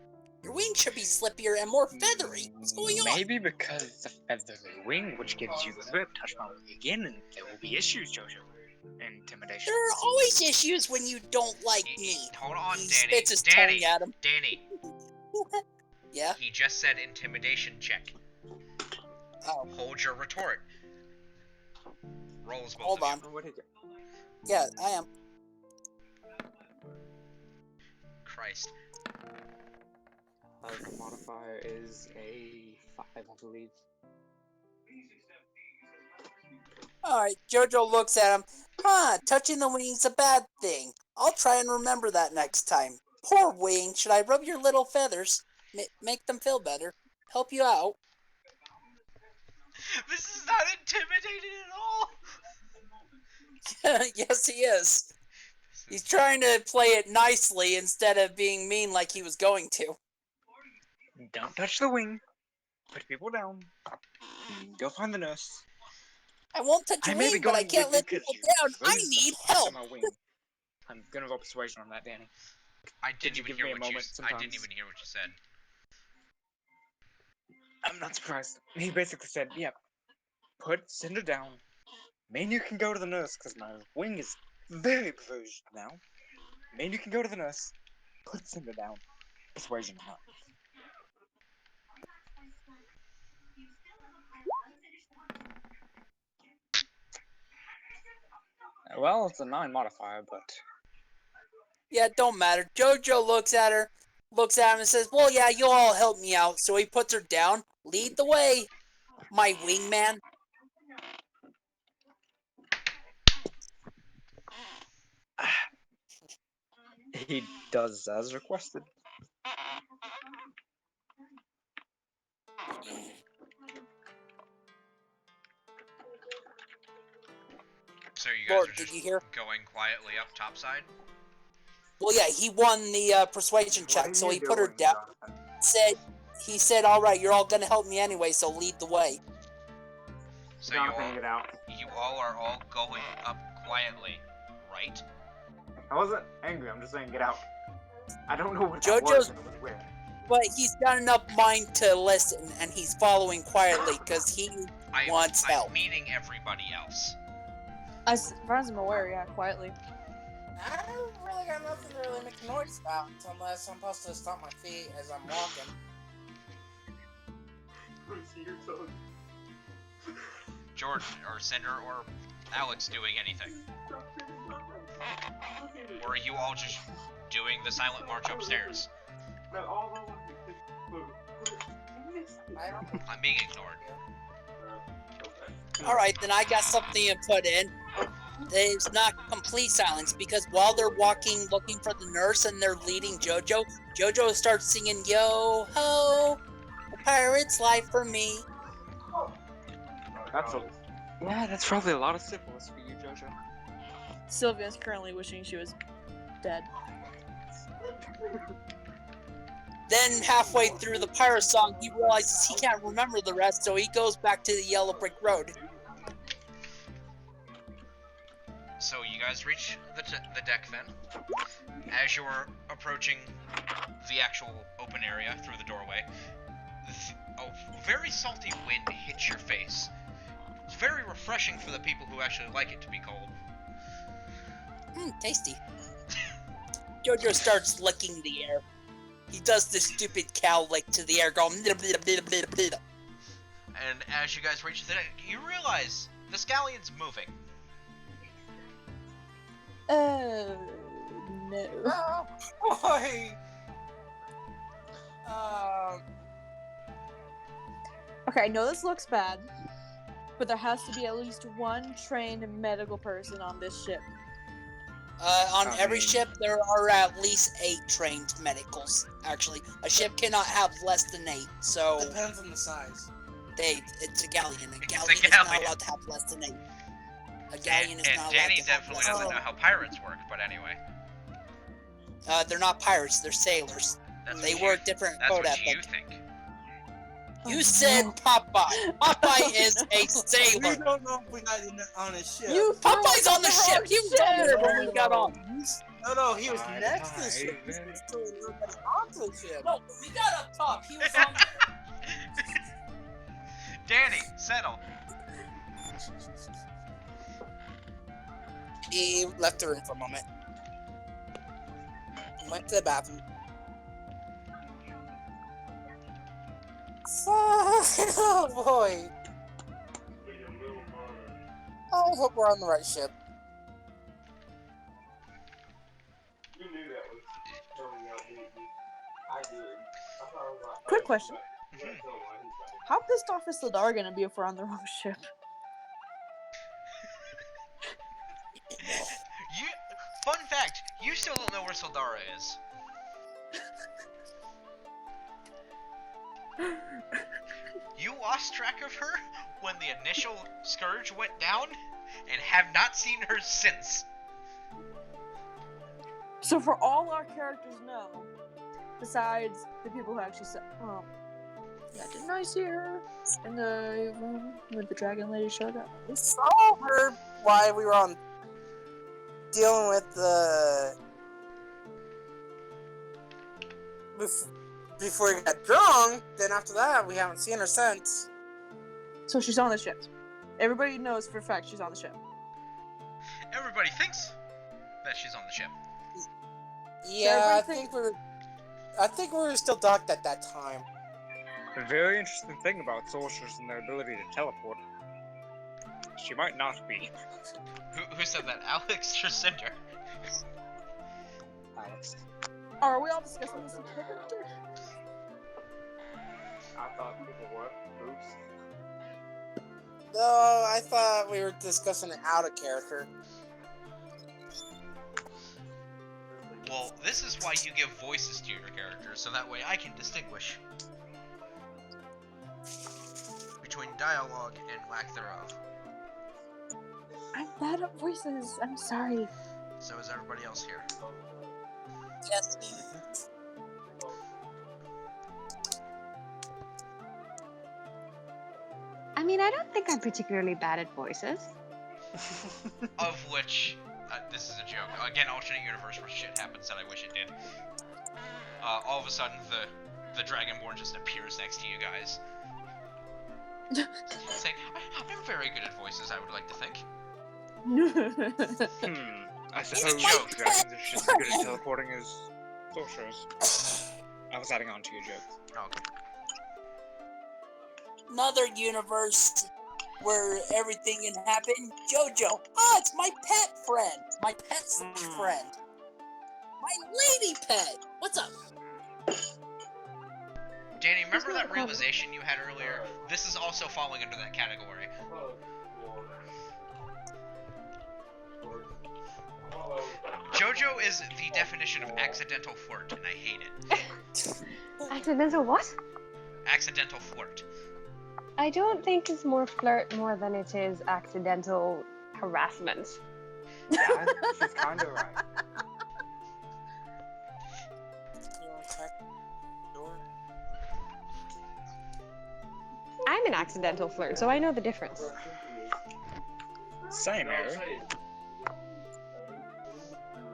S7: Your wings should be slippier and more feathery. What's going on?
S1: Maybe because it's a feathery wing, which gives you the grip. Touch my wing again, and there will be issues, Jojo. Intimidation.
S7: There are always issues when you don't like me.
S2: Hold on,
S7: He
S2: Danny.
S7: spits his
S2: Danny.
S7: tongue at him.
S2: Danny.
S7: Yeah?
S2: He just said intimidation check.
S7: Oh,
S2: Hold your retort. Rolls both
S7: hold
S2: of you.
S7: on.
S1: What did you?
S7: Yeah, I am.
S2: Christ.
S1: The modifier is a 5, I believe.
S7: Alright, Jojo looks at him. Touching the wing's a bad thing. I'll try and remember that next time. Poor wing, should I rub your little feathers? Make them feel better? Help you out?
S2: This is not intimidating at all.
S7: Yes, he is. He's trying to play it nicely instead of being mean like he was going to.
S1: Don't touch the wing. Put people down. Go find the nurse.
S7: I won't touch
S1: I
S7: your
S1: may be
S7: wing, but I
S1: going
S7: can't
S1: with you
S7: let people
S1: 'cause
S7: down. I
S1: Liz
S7: need
S1: touched
S7: help.
S1: my wing. I'm gonna roll persuasion on that, Danny.
S2: I didn't
S1: you
S2: even
S1: give
S2: hear
S1: me a
S2: what you.
S1: moment
S2: I didn't
S1: sometimes?
S2: even hear what you said.
S1: I'm not surprised. He basically said, "Yep, send her down. Me and you can go to the nurse because my wing is very bruised now. Me and you can go to the nurse. Send her down. Persuasion. Huh? Well, it's a 9 modifier, but
S7: Yeah, it don't matter. Jojo looks at her, looks at him and says, well, yeah, you'll all help me out. So he puts her down. Lead the way, my wingman.
S1: he does as requested.
S2: So you guys
S7: Lord,
S2: are
S7: did
S2: just
S7: you hear?
S2: going quietly up topside?
S7: Well, yeah, he won the persuasion check, so he put her down. He said, all right, you're all going to help me anyway, so lead the way.
S2: So
S1: Jonathan, get out.
S2: you all are all going up quietly, right?
S1: I wasn't angry. I'm just saying, get out. I don't know what
S7: JoJo's-
S1: that was. Where?
S7: But he's got enough mind to listen, and he's following quietly because he wants help.
S2: I'm meaning everybody else.
S6: As far as I'm aware, yeah, quietly.
S9: I don't really got nothing to really make a noise about unless I'm supposed to stomp my feet as I'm walking.
S2: Jordan, or Cinder, or Alex doing anything? Or are you all just doing the silent march upstairs? I'm being ignored.
S7: All right, then I got something to put in. It's not complete silence because while they're walking looking for the nurse and they're leading Jojo, Jojo starts singing "Yo ho, a pirate's life for me."
S1: That's probably a lot of syphilis for you, Jojo.
S6: Sylvia's currently wishing she was dead.
S7: Then halfway through the pirate song, he realizes he can't remember the rest, so he goes back to the yellow brick road.
S2: So you guys reach the deck then. As you're approaching the actual open area through the doorway, a very salty wind hits your face. It's very refreshing for the people who actually like it to be cold.
S7: Tasty. Jojo starts licking the air. He does this stupid cow lick to the air, going blah, blah, blah, blah, blah.
S2: And as you guys reach the deck, you realize the scallion's moving.
S6: Oh, no.
S9: Oh, boy!
S6: Okay, I know this looks bad, but there has to be at least one trained medical person on this ship.
S7: On every ship, there are at least 8 trained medicals. Actually, a ship cannot have less than 8. So
S9: Depends on the size.
S7: it's a galleon. A galleon
S2: a
S7: is not
S2: galleon.
S7: allowed to have less than 8. A galleon is
S2: And
S7: not allowed
S2: Danny
S7: to have
S2: definitely
S7: less
S2: doesn't
S7: than
S2: know how pirates work, but anyway.
S7: 8. They're not pirates. They're sailors.
S2: That's
S7: They
S2: what
S7: work
S2: you,
S7: different
S2: That's
S7: code
S2: what
S7: ethic.
S2: you think.
S7: You said Popeye. Popeye is a sailor.
S9: We don't know if we got in on a ship.
S6: You
S7: Popeye's on the ship. He was on there when we got on.
S9: No, he was
S1: Bye,
S9: next to the
S1: bye,
S9: ship. He
S1: then.
S9: was still nobody onto the ship.
S4: No, we got up top. He was on.
S2: Danny, settle.
S7: He left the room for a moment. Went to the bathroom. Oh boy. I hope we're on the right ship.
S3: You knew that was coming out, didn't you? I did. I thought I was like,
S6: Quick question.
S3: you gotta tell him why he's like,
S6: How pissed off is Sildar gonna be if we're on the wrong ship?
S2: Fun fact, you still don't know where Sildara is. You lost track of her when the initial scourge went down, and have not seen her since.
S6: So for all our characters know, besides the people who actually said, well, yeah, didn't I see her in the room with the dragon lady showed up?
S7: We saw her while we were on dealing with the before we got drunk. Then after that, we haven't seen her since.
S6: So she's on the ship. Everybody knows for a fact she's on the ship.
S2: Everybody thinks that she's on the ship.
S7: Yeah, I
S6: everybody
S7: think we were still docked at that time.
S1: The very interesting thing about sorcerers and their ability to teleport. She might not be.
S2: Who said that? Alex or Cinder?
S1: Alex.
S6: Are we all discussing this in character?
S3: I thought people were. Oops.
S7: No, I thought we were discussing it out of character.
S2: Well, this is why you give voices to your characters, so that way I can distinguish between dialogue and lack thereof.
S6: I'm bad at voices. I'm sorry.
S2: So is everybody else here.
S7: Yes.
S10: I mean, I don't think I'm particularly bad at voices.
S2: Of which, this is a joke. Again, alternate universe where shit happens that I wish it did. All of a sudden, the Dragonborn just appears next to you guys. Saying, I'm very good at voices, I would like to think.
S1: I suppose
S2: joke.
S1: dragons are just as good at teleporting as sorcerers. I was adding on to your joke.
S2: Oh, okay.
S4: Another universe where everything can happen. Jojo. Ah, it's my pet friend. My pet friend. My lady pet. What's up?
S2: Danny, remember that realization you had earlier? This is also falling under that category. Jojo is the definition of accidental flirt, and I hate it.
S10: Accidental what?
S2: Accidental flirt.
S10: I don't think it's more flirt more than it is accidental harassment.
S1: Yeah, she's kind of right.
S10: I'm an accidental flirt, so I know the difference.
S1: Same, Mary.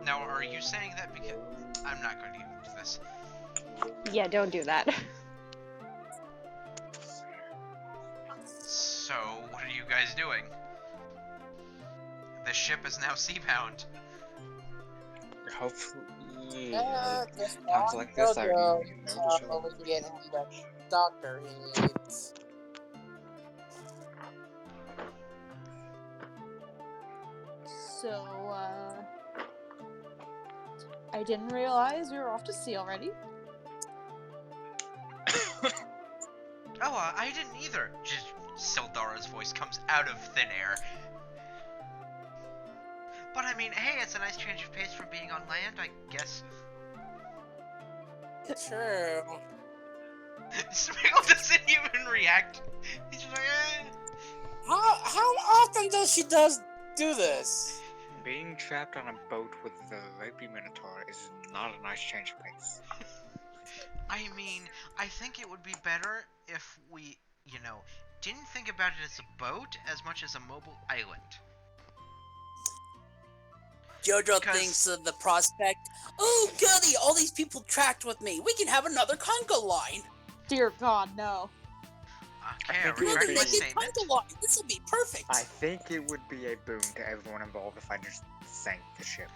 S2: Now, are you saying that because... I'm not going to get into this.
S10: Yeah, don't do that.
S2: So, what are you guys doing? The ship is now seabound.
S1: Hopefully...
S7: Just
S1: Times like this, I
S7: Jojo,
S1: really know the show.
S7: we can get him the doctor he needs.
S6: So, I didn't realize we were off to sea already.
S2: Oh, I didn't either. Just Sildara's voice comes out of thin air. But I mean, hey, it's a nice change of pace from being on land, I guess.
S7: True.
S2: Smiggle doesn't even react. He's just like, eh.
S7: How often does she do this?
S1: Being trapped on a boat with the rapey Minotaur is not a nice change of pace.
S2: I mean, I think it would be better if we, you know, didn't think about it as a boat as much as a mobile island.
S4: Jojo
S2: Because-
S4: thinks of the prospect. Oh, goody! All these people tracked with me. We can have another conga line.
S6: Dear God, no.
S2: Okay,
S1: think
S2: I
S1: it would
S4: Another
S1: be-
S2: retract my
S4: naked
S2: statement.
S4: conga line. This will be perfect.
S1: I think it would be a boon to everyone involved if I just sank the ship.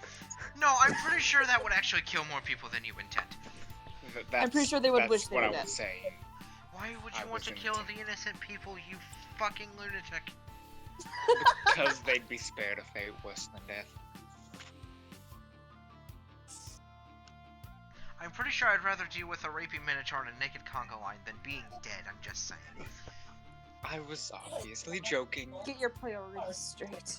S2: No, I'm pretty sure that would actually kill more people than you intend.
S1: That's,
S6: pretty sure they would
S1: that's
S6: wish they
S1: what
S6: were
S1: I
S6: dead.
S1: was saying.
S2: Why would
S1: I
S2: you want to
S1: wasn't-
S2: kill the innocent people, you fucking lunatic?
S1: Because they'd be spared a fate worse than death.
S2: I'm pretty sure I'd rather deal with a rapey minotaur and a naked conga line than being dead, I'm just saying.
S1: I was obviously joking.
S6: Get your priorities straight.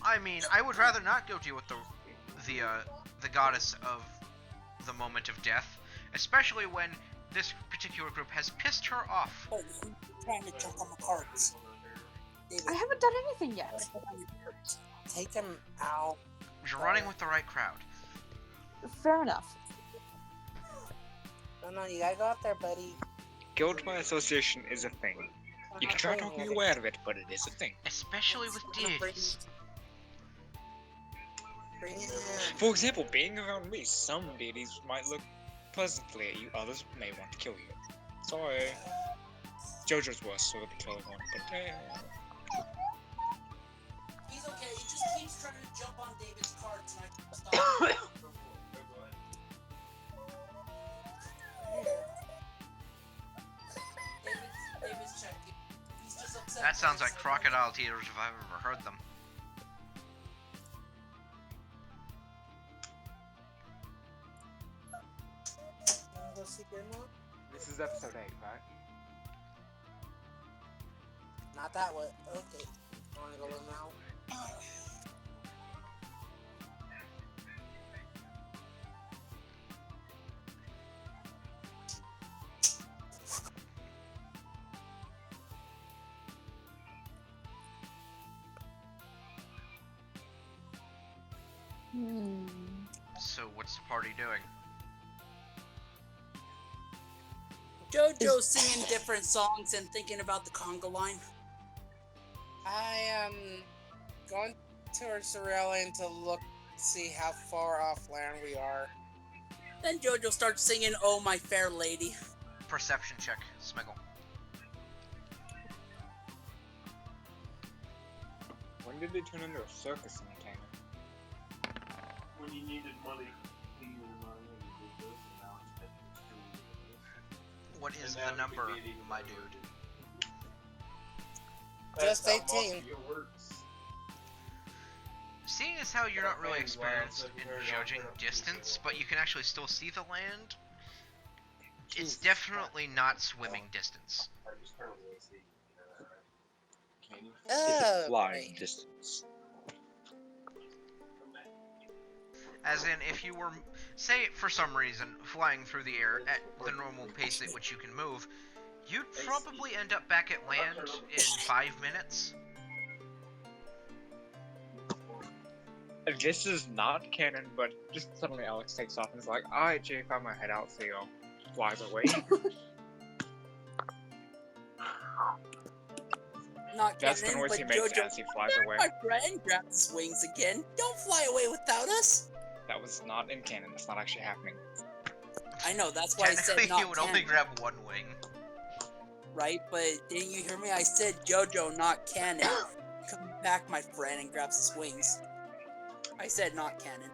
S2: I mean, I would rather not go deal with the goddess of the moment of death, especially when this particular group has pissed her off.
S4: Oh, I'm trying to jump on the carts. David,
S6: I haven't done anything yet.
S7: Take him out.
S2: You're running with the right crowd.
S6: Fair enough.
S7: No, you gotta go out there, buddy.
S1: Guilt by association is a thing. You can try talking you out of it, but it is a thing.
S2: Especially with deities.
S7: Bring him.
S1: For example, being around me, some deities might look pleasantly at you, others may want to kill you. Sorry. Jojo's worse, so the killer one, but
S4: He's okay. He just keeps trying to jump on David's carts, and I can't stop him. David's checking. He's just upset.
S2: That sounds like crocodile tears if I've ever heard them.
S7: Wanna go see Grandma?
S1: this is episode 8, right?
S7: Not that way. Okay. Wanna go with now?
S2: So what's the party doing?
S4: JoJo's singing different songs and thinking about the conga line.
S7: I am going towards the railing to look, see how far off land we are.
S4: Then JoJo starts singing "Oh My Fair Lady."
S2: Perception check, Smiggle.
S1: When did they turn into a circus entertainment?
S5: When you needed money, you needed money, and you did this, and now it's
S2: What is the number, my dude?
S7: Just 18.
S2: Seeing as how you're not really experienced in judging distance, but you can actually still see the land, it's definitely not swimming distance.
S7: Oh,
S1: Flying distance.
S2: As in, if you were, say, for some reason, flying through the air at the normal pace at which you can move, you'd probably end up back at land in 5 minutes.
S1: This is not canon, but just suddenly Alex takes off and is like, alright, Jake, I'm gonna head out, so you flies away.
S4: Not
S1: That's the
S4: canon,
S1: noise
S4: but
S1: he makes
S4: JoJo,
S1: as he flies away.
S4: my friend, grabs his wings again. Don't fly away without us.
S1: That was not in canon, that's not actually happening.
S4: I know, that's why I said
S2: Technically,
S4: not
S2: you would
S4: canon,
S2: only grab one wing.
S4: right? But didn't you hear me? I said JoJo, not canon. Come back, my friend, and grabs his wings. I said not canon.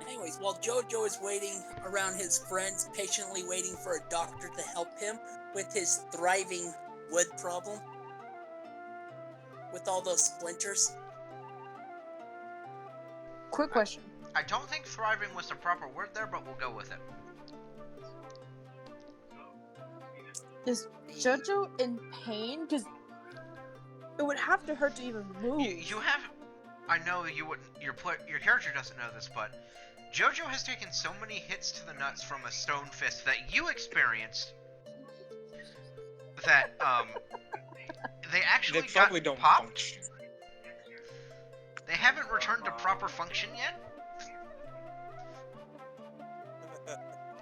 S4: Anyways, while JoJo is waiting around his friends, patiently waiting for a doctor to help him with his thriving wood problem, with all those splinters.
S6: Quick question.
S2: I don't think thriving was the proper word there, but we'll go with it.
S6: Is JoJo in pain? Because it would have to hurt to even move.
S2: You have, I know you wouldn't, your character doesn't know this, but JoJo has taken so many hits to the nuts from a stone fist that you experienced that, they actually
S1: They probably
S2: got
S1: don't
S2: popped.
S1: function.
S2: They haven't returned to proper function yet.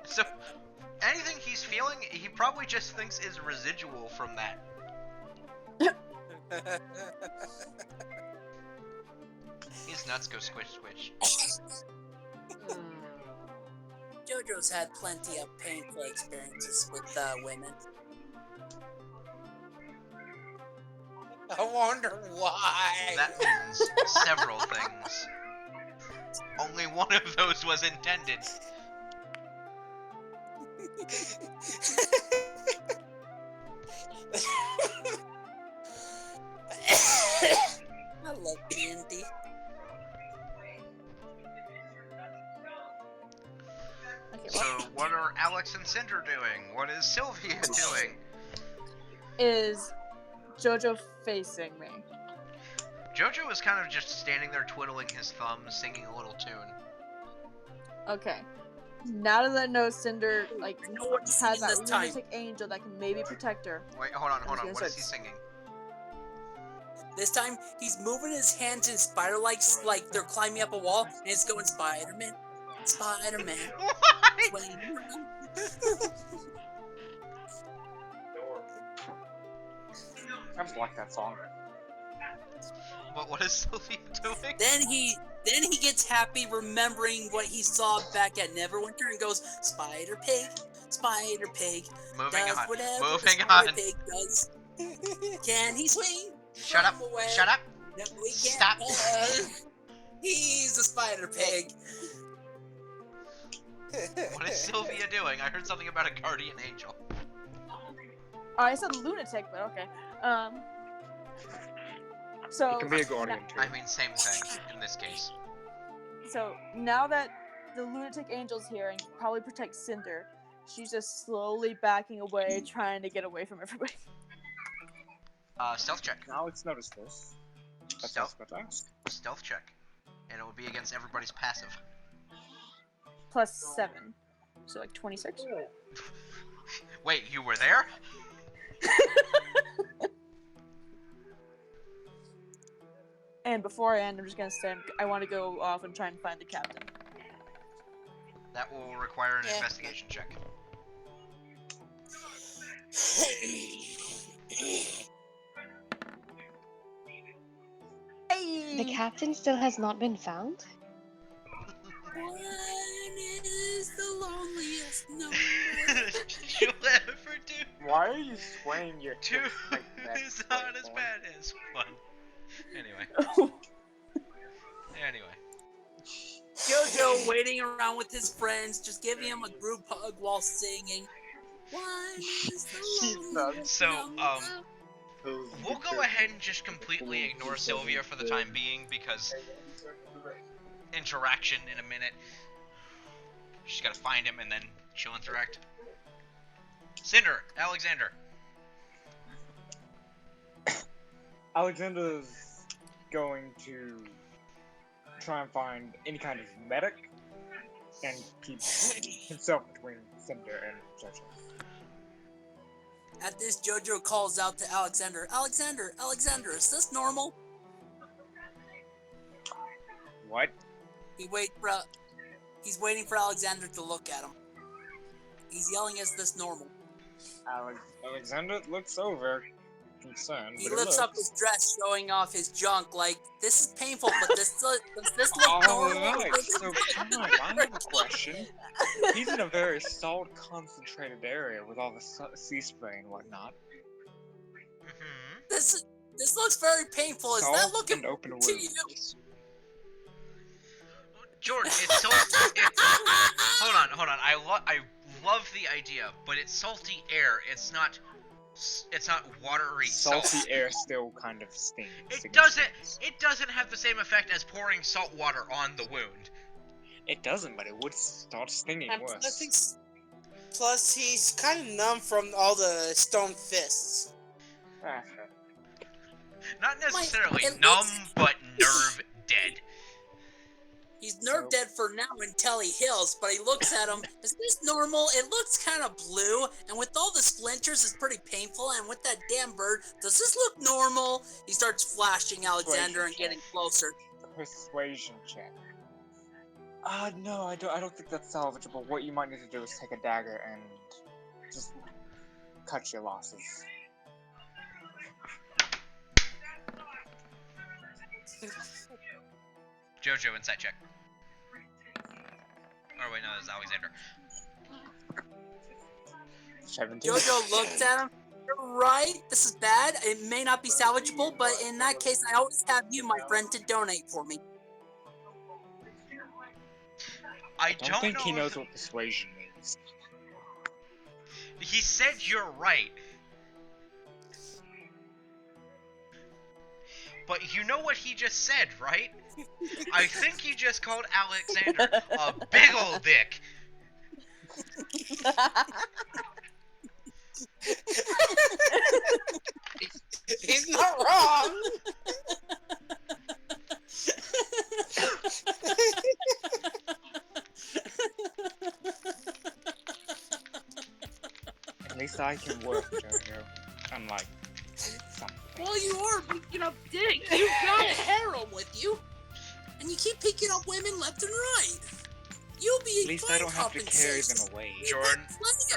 S2: So, anything he's feeling, he probably just thinks is residual from that. His nuts go squish squish.
S4: JoJo's had plenty of painful experiences with women.
S9: I wonder why.
S2: That means several things. Only one of those was intended.
S4: I love D&D.
S6: Okay,
S2: So, what are Alex and Cinder doing? What is Sylvia doing?
S6: Is JoJo facing me?
S2: Jojo is kind of just standing there twiddling his thumbs, singing a little tune.
S6: Okay. Now that I know Cinder like
S4: know what he's
S6: has
S4: singing
S6: that
S4: this time.
S6: lunatic angel that can maybe protect her.
S2: Wait, hold on.
S6: gonna
S2: What is he
S6: start-
S2: singing?
S4: This time, he's moving his hands in spider-like, like they're climbing up a wall, and it's going Spider-Man, Spider-Man.
S2: What?
S4: When you run-
S1: I just like that song.
S2: But what is Sylvia doing?
S4: Then he gets happy remembering what he saw back at Neverwinter and goes, Spider Pig,
S2: Moving
S4: does
S2: on.
S4: whatever
S2: Moving
S4: Spider
S2: on.
S4: Pig does. Can he swing?
S2: Shut up.
S4: from away?
S2: Shut up.
S4: No, we can't.
S2: Stop.
S4: He's a Spider Pig.
S2: What is Sylvia doing? I heard something about a guardian angel.
S6: I said lunatic, but okay. So
S1: It can be a guardian too.
S2: I mean, same thing in this case.
S6: So now that the lunatic angel's here and can probably protect Cinder, she's just slowly backing away, trying to get away from everybody.
S2: Stealth check.
S1: Now let's notice this. That's
S2: Stealth.
S1: what I asked.
S2: Stealth check. And it will be against everybody's passive.
S6: Plus 7. So like 26.
S2: Wait, you were there?
S6: And before I end, I'm just gonna say I want to go off and try and find the captain.
S2: That will require an
S4: Yeah.
S2: investigation check.
S6: Hey!
S10: The captain still has not been found?
S4: One is the loneliest number.
S2: You'll ever do
S1: Why are you swaying your
S2: two
S1: hips like that?
S2: is not as
S1: Playboy?
S2: bad as one. Anyway. Anyway.
S4: JoJo waiting around with his friends, just giving him a group hug while singing. One is the loneliest
S2: So,
S4: number.
S2: we'll go ahead and just completely ignore Sylvia for the time being because interaction in a minute. She's gotta find him and then she'll interact. Cinder, Alexander.
S1: Alexander's going to try and find any kind of medic and keep himself between Cinder and JoJo.
S4: At this, JoJo calls out to Alexander. Alexander, is this normal?
S1: What?
S4: He's waiting for Alexander to look at him. He's yelling, "Is this normal?"
S1: Alexander looks over, concerned.
S4: He
S1: but
S4: lifts up his dress, showing off his junk. Like, this is painful, but does this look normal?
S1: Alright, so come on, I have a question. He's in a very salt concentrated area with all the sea spray and whatnot.
S2: Mm-hmm.
S4: This looks very painful. Is that
S1: Salt
S4: looking
S1: and open
S4: to you?
S1: wounds.
S2: Jordan, it's so. Hold on. I love the idea, but it's salty air. It's not watery salt.
S1: Salty air still kind of stings.
S2: It doesn't have the same effect as pouring salt water on the wound.
S1: It doesn't, but it would start stinging
S9: And
S1: worse.
S9: plus, he's kind of numb from all the stone fists.
S1: Ah,
S2: Not necessarily
S4: it
S2: numb,
S4: looks-
S2: but nerve dead.
S4: He's nerve dead for now until he heals, but he looks at him. Is this normal? It looks kind of blue, and with all the splinters, it's pretty painful. And with that damn bird, does this look normal? He starts flashing Alexander and getting closer.
S1: Persuasion check. No, I don't think that's salvageable. What you might need to do is take a dagger and just cut your losses.
S2: Jojo, insight check. Oh wait, no, it's Alexander.
S1: 17.
S4: Jojo looks at him. You're right, this is bad. It may not be salvageable, but in that case, I always have you, my friend, to donate for me.
S2: I
S1: I don't think
S2: know
S1: he
S2: if-
S1: knows what persuasion means.
S2: He said you're right. But you know what he just said, right? I think he just called Alexander a big old dick.
S9: He's not wrong.
S1: At least I can work, Jojo. Unlike something.
S4: Well, you are picking up dicks. You got a harem with you. And you keep picking up women left and right. You'll be
S1: At least I don't have to carry them away.
S2: Jordan,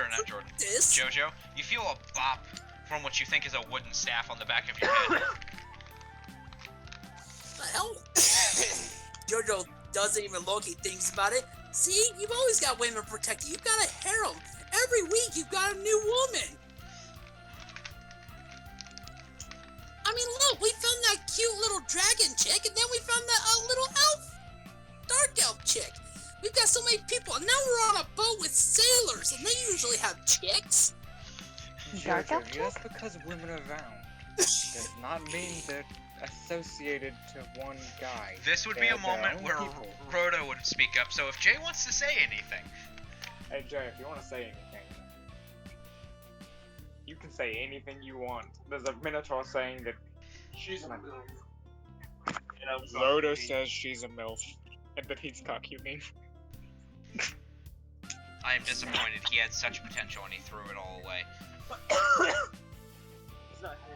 S2: or not Jordan, Jojo, you feel a bop from what you think is a wooden staff on the back of your head.
S4: The hell? Jojo doesn't even look, he thinks about it. See, you've always got women protected. You've got a harem. Every week you've got a new woman. I mean, look, we found that cute little dragon chick, and then we found that little elf, dark elf chick. We've got so many people, and now we're on a boat with sailors, and they usually have chicks.
S6: Dark elf
S1: Jojo,
S6: chick?
S1: just because women are around does not mean they're associated to one guy.
S2: This would be
S1: They're
S2: a
S1: their
S2: moment
S1: own
S2: where
S1: people.
S2: Rhoda would speak up, so if Jay wants to say anything.
S1: Hey Jay, if you want to say anything, you can say anything you want. There's a Minotaur saying that
S3: She's a MILF. And I'm sorry.
S1: Rhoda says she's a MILF, and that he's cockuming.
S2: I am disappointed. He had such potential and he threw it all away.
S3: He's not here.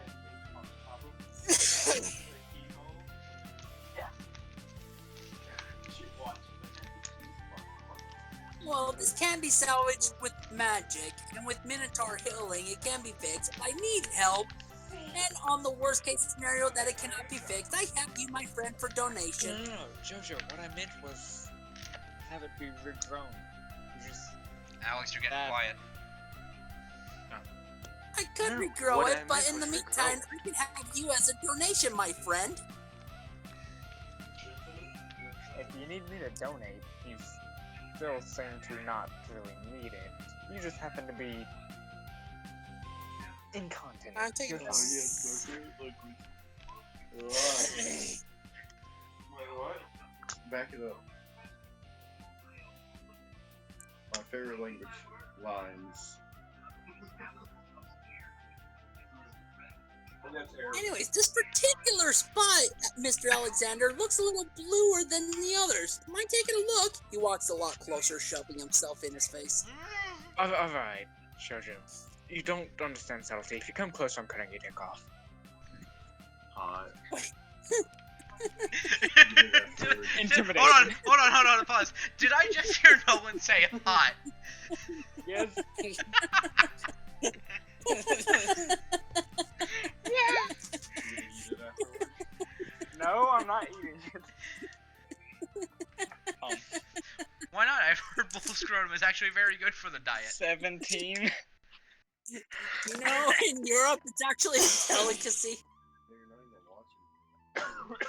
S4: Well, this can be salvaged with magic, and with Minotaur healing, it can be fixed. If I need help, and on the worst case scenario that it cannot be fixed, I have you, my friend, for donation.
S1: No, Jojo, what I meant was have it be regrown. You just
S2: Alex, you're getting
S1: That-
S2: quiet.
S4: I could
S1: No,
S4: regrow
S1: what
S4: it,
S1: I
S4: but
S1: meant
S4: in the
S1: was
S4: meantime,
S1: regrow.
S4: I can have you as a donation, my friend.
S1: If you need me to donate, you still seem to not really need it. You just happen to be incontinent.
S7: I'm taking
S1: You're
S7: this.
S1: fine.
S5: Right.
S3: Wait, what?
S5: Back it up. My favorite language, lines.
S4: Anyways, this particular spot, Mr. Alexander, looks a little bluer than the others. Mind taking a look? He walks a lot closer, shoving himself in his face.
S1: Alright, Jojo. You don't understand subtlety. If you come close, I'm cutting your dick off.
S5: Hot.
S1: Intimidation.
S2: Hold on, pause. Did I just hear Nolan say hot?
S1: Yes. No, I'm not eating it.
S2: Why not? I've heard bull scrotum is actually very good for the diet.
S1: 17.
S4: You know, in Europe, it's actually a delicacy.
S5: They're not even watching.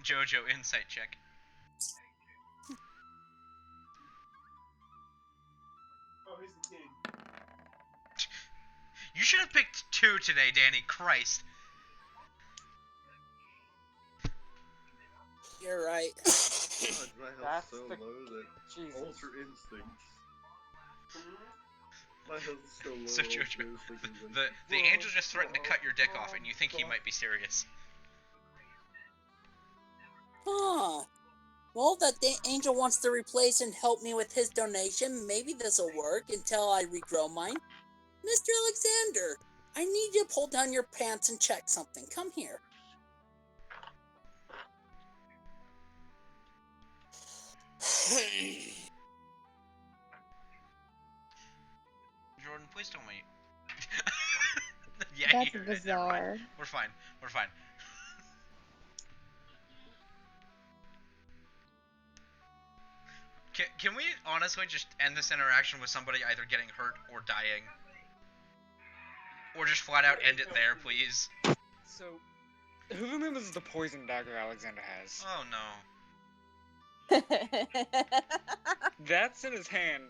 S2: Jojo, insight check.
S3: Oh, he's the king.
S2: You should have picked 2 today, Danny. Christ.
S4: You're right.
S5: God, my health's
S1: That's
S5: so
S1: the-
S5: low that
S1: Jesus.
S5: Ultra Instincts. My health's so low.
S2: So,
S5: Ultra
S2: Jojo,
S5: Instincts is like,
S2: The angel just threatened to cut your dick off, and you think he might be serious.
S4: Huh. Well, that the angel wants to replace and help me with his donation. Maybe this'll work until I regrow mine. Mr. Alexander, I need you to pull down your pants and check something. Come here.
S2: Jordan, please don't wait. Yeah,
S10: That's
S2: you're right, never mind.
S10: bizarre.
S2: We're fine. We're fine. Can we honestly just end this interaction with somebody either getting hurt or dying? Or just flat out end it there, please?
S1: So, who remembers the poison dagger Alexander has?
S2: Oh no.
S1: That's in his hand.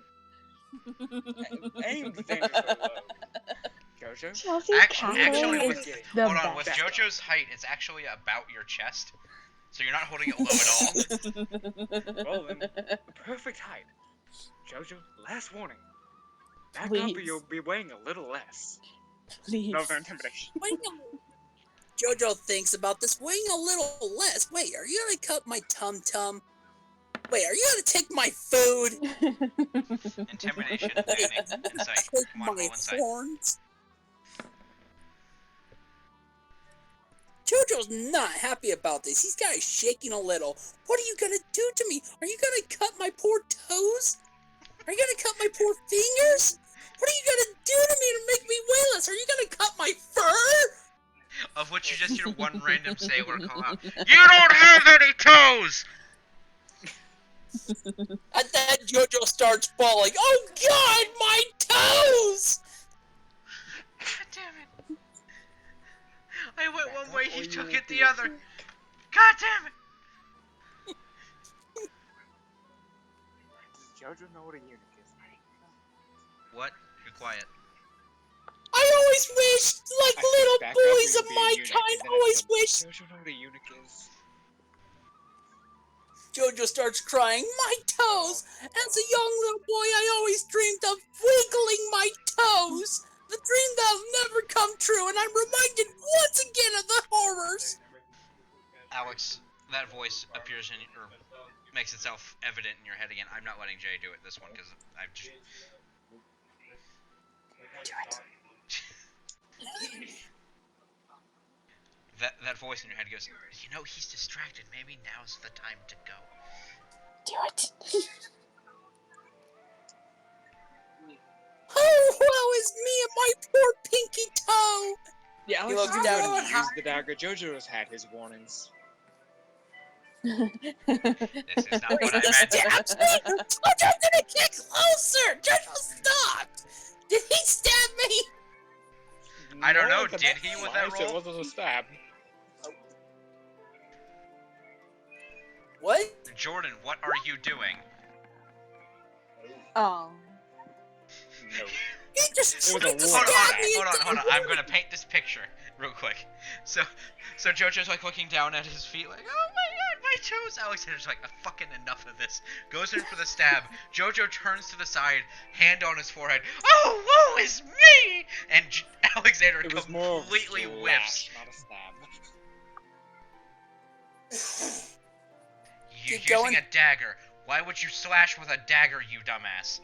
S1: Aimed Xander so low. Jojo?
S10: Chelsea's
S2: Actually,
S10: cackling
S2: with,
S10: is the
S2: hold on, with
S10: best.
S2: JoJo's height, it's actually about your chest. So you're not holding it low at all.
S1: Well then, perfect height. Jojo, last warning. Back up or
S6: Please.
S1: you'll be weighing a little less.
S6: Please.
S1: No intimidation.
S4: Jojo thinks about this, weighing a little less. Wait, are you gonna cut my tum-tum? Wait, are you gonna take my food?
S2: Intimidation, planning, insight.
S4: Take
S2: Come on,
S4: my
S2: roll insight.
S4: horns? Jojo's not happy about this. He's got his shaking a little. What are you gonna do to me? Are you gonna cut my poor toes? Are you gonna cut my poor fingers? What are you gonna do to me to make me weightless? Are you gonna cut my fur?
S2: Of which you just hear one random sailor call out, "You don't have any toes!"
S4: And then Jojo starts bawling. Oh God, my toes!
S2: God damn it. I went one way, you took it the other. God damn it!
S1: Does Jojo know what a eunuch is?
S2: What? You're quiet.
S4: I always wished, like
S1: I think
S4: little
S1: back up
S4: boys
S1: would
S4: of
S1: be a
S4: my
S1: eunuch,
S4: kind,
S1: and then I
S4: always
S1: said,
S4: wished.
S1: Jojo know what a eunuch is?
S4: Jojo starts crying, my toes! As a young little boy, I always dreamed of wiggling my toes! The dream that'll never come true, and I'm reminded once again of the horrors!
S2: Alex, that voice appears in, or makes itself evident in your head again. I'm not letting Jay do it this one, because I've just...
S6: Do it.
S2: That voice in your head goes, you know, he's distracted. Maybe now's the time to go.
S6: Do it.
S4: Oh, woe is me and my poor pinky toe!
S1: Yeah, Alex
S4: looks
S1: is
S4: down
S1: going
S4: and
S1: to use the dagger. Jojo's had his warnings.
S2: This is not what I meant.
S4: Stabs me! Jojo's gonna get closer! Jojo, stop! Did he stab me?
S2: I don't know,
S1: it's a
S2: did he with that
S1: slice,
S2: roll?
S1: It wasn't a stab.
S4: What?
S2: Jordan, what are you doing?
S6: Oh.
S1: No.
S4: He just
S1: It was a
S4: tried to
S1: warning.
S4: stab me!
S2: Hold on. I'm gonna paint this picture real quick. So Jojo's like looking down at his feet, like, oh my god, my toes. Alexander's like, fucking enough of this. Goes in for the stab. Jojo turns to the side, hand on his forehead. Oh, woe is me! And Alexander
S1: It was more of a
S2: completely
S1: slash,
S2: whiffs.
S1: not a stab.
S2: You're
S4: Keep
S2: using
S4: going.
S2: a dagger. Why would you slash with a dagger, you dumbass?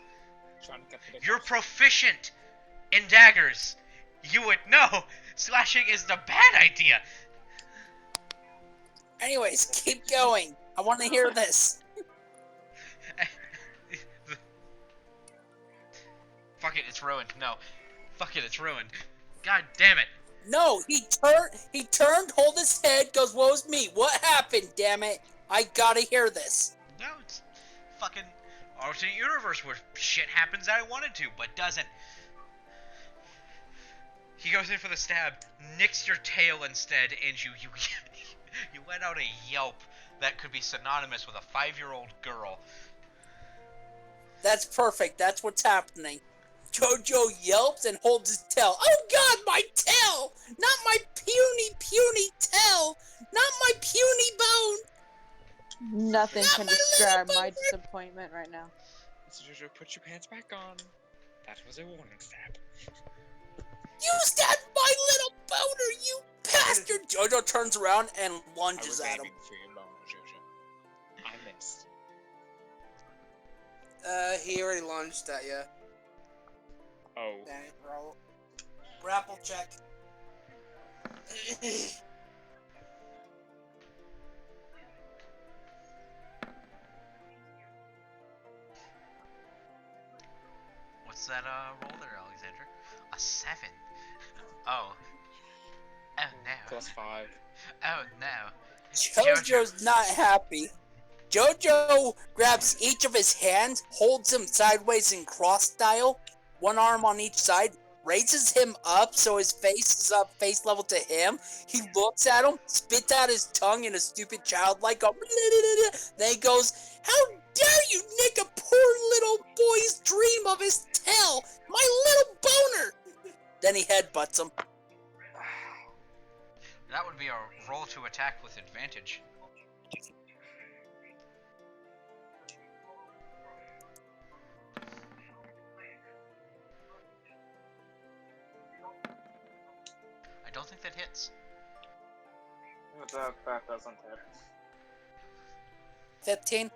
S1: Trying to cut the
S2: You're
S1: difference.
S2: proficient in daggers. You would know. Slashing is the bad idea.
S4: Anyways, keep going. I want to hear this.
S2: Fuck it, it's ruined. No. Fuck it, it's ruined. God damn it.
S4: No, he turned, hold his head, goes, woe's me. What happened, damn it? I gotta hear this.
S2: No, it's fucking alternate universe where shit happens that I wanted to, but doesn't. He goes in for the stab, nicks your tail instead, and you let out a yelp that could be synonymous with a 5-year-old girl.
S4: That's perfect. That's what's happening. Jojo yelps and holds his tail. Oh God, my tail! Not my puny tail! Not my puny bone!
S6: Nothing
S4: Not
S6: can
S4: my
S6: describe
S4: little
S6: my
S4: bone.
S6: disappointment right now.
S1: So Jojo, put your pants back on. That was a warning stab.
S4: You stabbed my little boner, you bastard! Jojo turns around and
S1: I
S4: lunges
S1: was
S4: at him.
S1: aiming for your boner, Jojo. I missed.
S9: He already lunged at you.
S1: Oh.
S9: Dang it, roll. Grapple check.
S2: that roll there, Alexander? A 7. Oh. Oh no.
S1: +5.
S2: Oh no.
S4: Jojo's not happy. Jojo grabs each of his hands, holds him sideways in cross style, one arm on each side, raises him up so his face is up face level to him. He looks at him, spits out his tongue in a stupid childlike, then he goes, "How dare you nick a poor little boy's dream of his tail, my little boner!" Then he headbutts him.
S2: That would be a roll to attack with advantage. I don't think that hits.
S1: That doesn't hit.
S4: 15.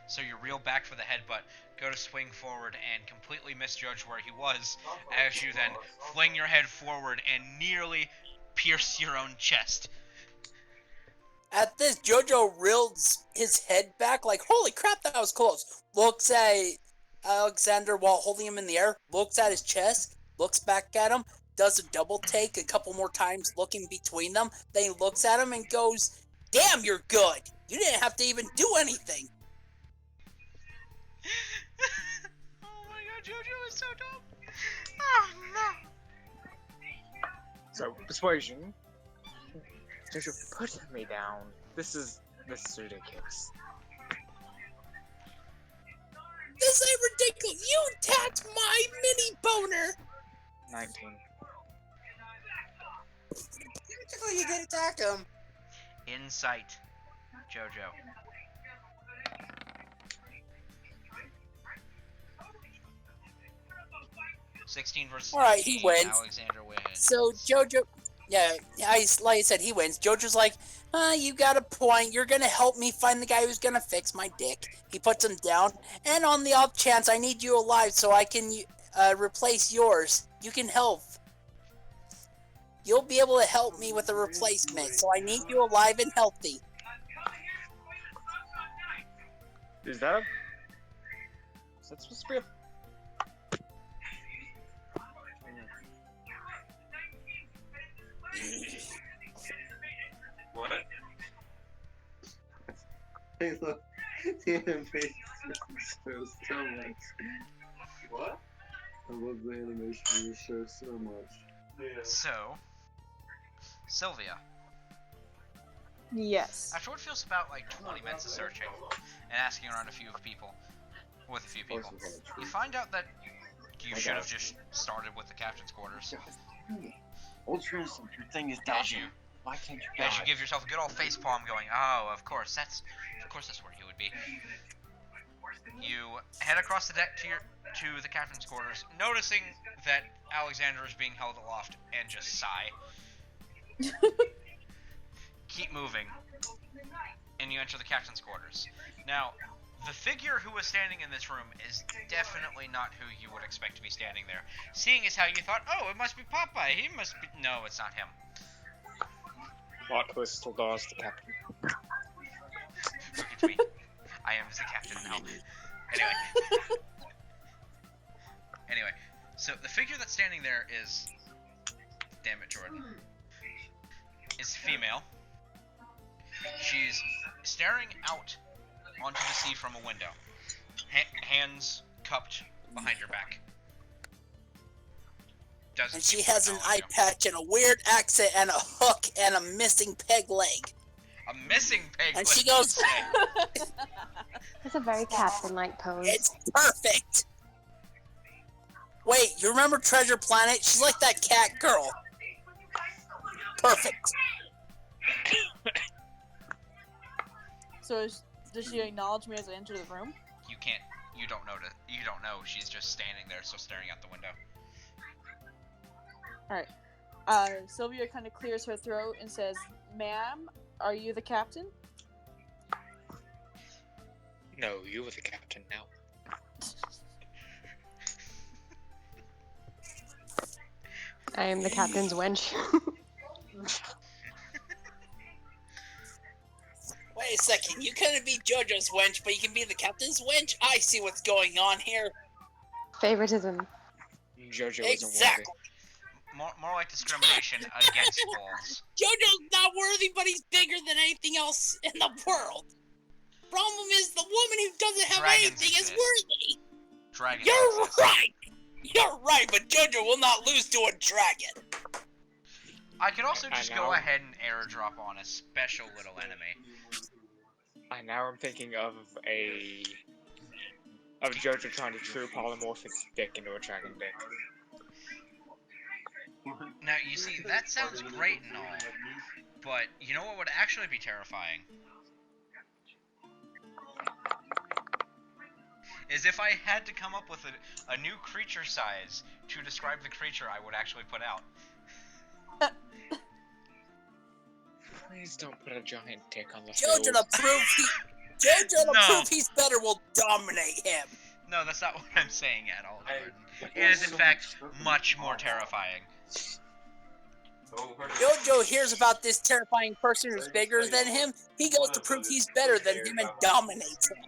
S2: So you reel back for the headbutt, go to swing forward, and completely misjudge where he was, as you then fling your head forward and nearly pierce your own chest.
S4: At this, Jojo reels his head back like, "Holy crap, that was close." Looks at Alexander while holding him in the air, looks at his chest, looks back at him, does a double take a couple more times looking between them, then he looks at him and goes, "Damn, you're good. You didn't have to even do anything."
S2: Oh my god, Jojo is so dumb. Oh no.
S1: So, persuasion. Jojo, put me down. This is ridiculous.
S4: This ain't ridiculous. You attacked my mini boner.
S1: 19.
S7: Technically, you did attack him.
S2: Insight, Jojo. $16 versus
S4: Alright, he
S2: 19,
S4: wins.
S2: Alexander wins.
S4: So Jojo, like I said, he wins. Jojo's like, "You got a point. You're gonna help me find the guy who's gonna fix my dick." He puts him down, and on the off chance I need you alive so I can replace yours, you can help. You'll be able to help me with a replacement, so I need you alive and healthy.
S1: Is that supposed to be a...
S3: What?
S5: Hey, look. The animation shows so much.
S3: What?
S5: I love the animation. It shows so much.
S3: Yeah.
S2: So, Sylvia,
S6: Yes.
S2: after what feels about like 20 minutes of searching and asking around with a few people, you find out that you should have just started with the captain's quarters.
S8: Ultras, your thing is
S2: As you,
S8: Why can't you
S2: as you give yourself a good old facepalm going, "Oh, of course that's where he would be." You head across the deck to the captain's quarters, noticing that Alexander is being held aloft, and just sigh. Keep moving, and you enter the captain's quarters. Now, the figure who was standing in this room is definitely not who you would expect to be standing there. Seeing as how you thought, "Oh, it must be Popeye, he must be..." No, it's not him.
S1: Plot twist, Sildar the captain.
S2: Look at me. I am the captain now. Anyway, so the figure that's standing there is... Damn it, Jordan. Is female. She's staring out onto the sea from a window. Hands cupped behind her back.
S4: And she has an eye patch and a weird accent and a hook and a missing peg leg.
S2: A missing peg leg.
S4: And she goes,
S10: That's a very captain-like pose.
S4: "It's perfect." Wait, you remember Treasure Planet? She's like that cat girl. Perfect.
S6: So does she acknowledge me as I enter the room?
S2: You can't. You don't know. She's just standing there, so staring out the window.
S6: Alright. Sylvia kind of clears her throat and says, "Ma'am, are you the captain?"
S1: No, you were the captain now.
S10: I am the captain's wench.
S4: couldn't be JoJo's wench, but you can be the captain's wench? I see what's going on here.
S10: Favoritism.
S1: JoJo isn't
S4: Exactly.
S2: More like discrimination against balls.
S4: JoJo's not worthy, but he's bigger than anything else in the world. Problem is, the woman who doesn't have
S2: Dragons
S4: anything is
S2: exist.
S4: worthy.
S2: Dragons
S4: You're
S2: exist.
S4: right. You're right, but JoJo will not lose to a dragon.
S2: I could also
S1: I
S2: just
S1: know.
S2: go ahead and airdrop on a special little enemy.
S1: Now I'm thinking of JoJo trying to true polymorph its dick into a dragon dick.
S2: Now, you see, that sounds great and all, but you know what would actually be terrifying? Is if I had to come up with a new creature size to describe the creature I would actually put out.
S1: Please don't put a giant dick on the
S4: JoJo
S1: field.
S4: to prove he's better will dominate him.
S2: No, that's not what I'm saying at all, Jordan. It is, in fact, much more terrifying.
S4: JoJo hears about this terrifying person who's bigger than him. He goes to prove he's better than him and dominates him.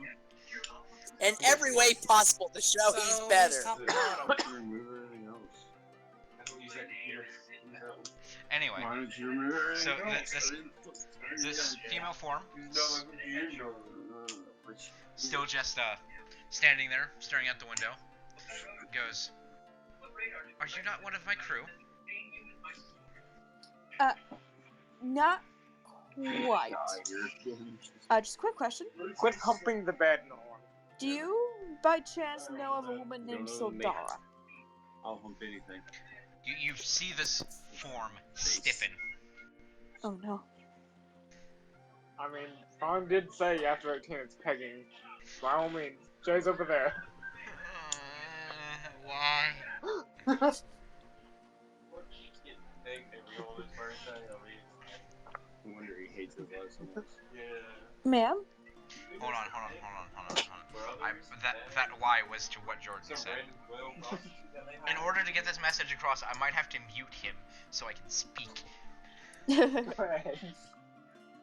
S4: In every way possible to show he's better.
S2: Anyway, so this female form, still just standing there, staring out the window, goes, "Are you not one of my crew?"
S6: Not quite. Just a quick question.
S1: Quit humping the bed, Nolan.
S6: Do you, by chance, know of a woman named Sildara?
S8: I'll hump anything.
S2: You see this form stiffen.
S6: Oh no.
S1: I mean, Fawn did say after 18 it's pegging. By all means, Jay's over there.
S2: Why?
S8: I wonder he hates his life so much.
S6: Ma'am?
S2: Hold on. That why was to what Jordan said. In order to get this message across, I might have to mute him so I can speak.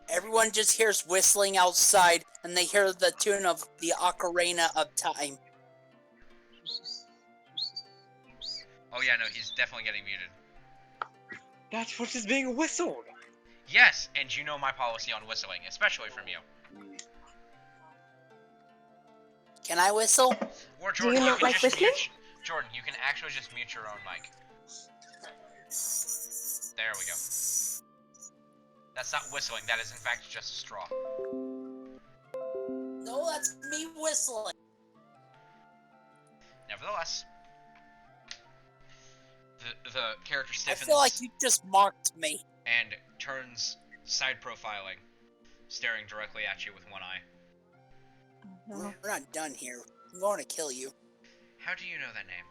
S4: Everyone just hears whistling outside, and they hear the tune of the Ocarina of Time.
S2: Oh yeah, no, he's definitely getting muted.
S1: That's what is being whistled.
S2: Yes, and you know my policy on whistling, especially from you.
S4: Can I whistle?
S2: Or Jordan,
S10: you not
S2: can
S10: like
S2: just
S10: whistling?
S2: Jordan, you can actually just mute your own mic. There we go. That's not whistling, that is in fact just a straw.
S4: No, that's me whistling.
S2: Nevertheless, the character
S4: I
S2: stiffens
S4: feel like you just marked me.
S2: and turns side profiling, staring directly at you with one eye.
S6: No.
S4: We're not done here. I'm going to kill you.
S2: How do you know that name?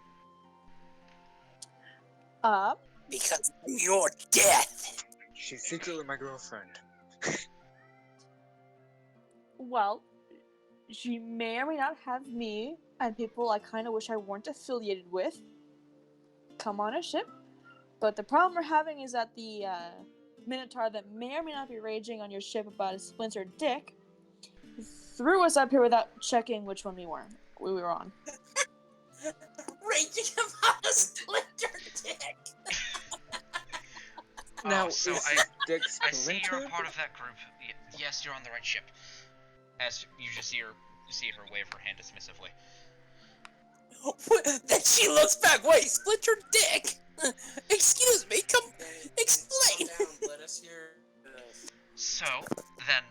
S4: Because I'm your death.
S1: She's secretly my girlfriend.
S6: Well, she may or may not have me and people I kind of wish I weren't affiliated with come on a ship. But the problem we're having is that the Minotaur that may or may not be raging on your ship about a splintered dick threw us up here without checking which one we were on.
S4: Raging about a splintered dick.
S1: Now,
S2: so
S1: is
S2: I
S1: dick
S2: see you're a
S1: splintered?
S2: part of that group. Yes, you're on the right ship. As you just see her wave her hand dismissively.
S4: Then she looks back. Wait, splintered dick? Excuse me, come explain.
S9: Let us hear.
S2: So, then,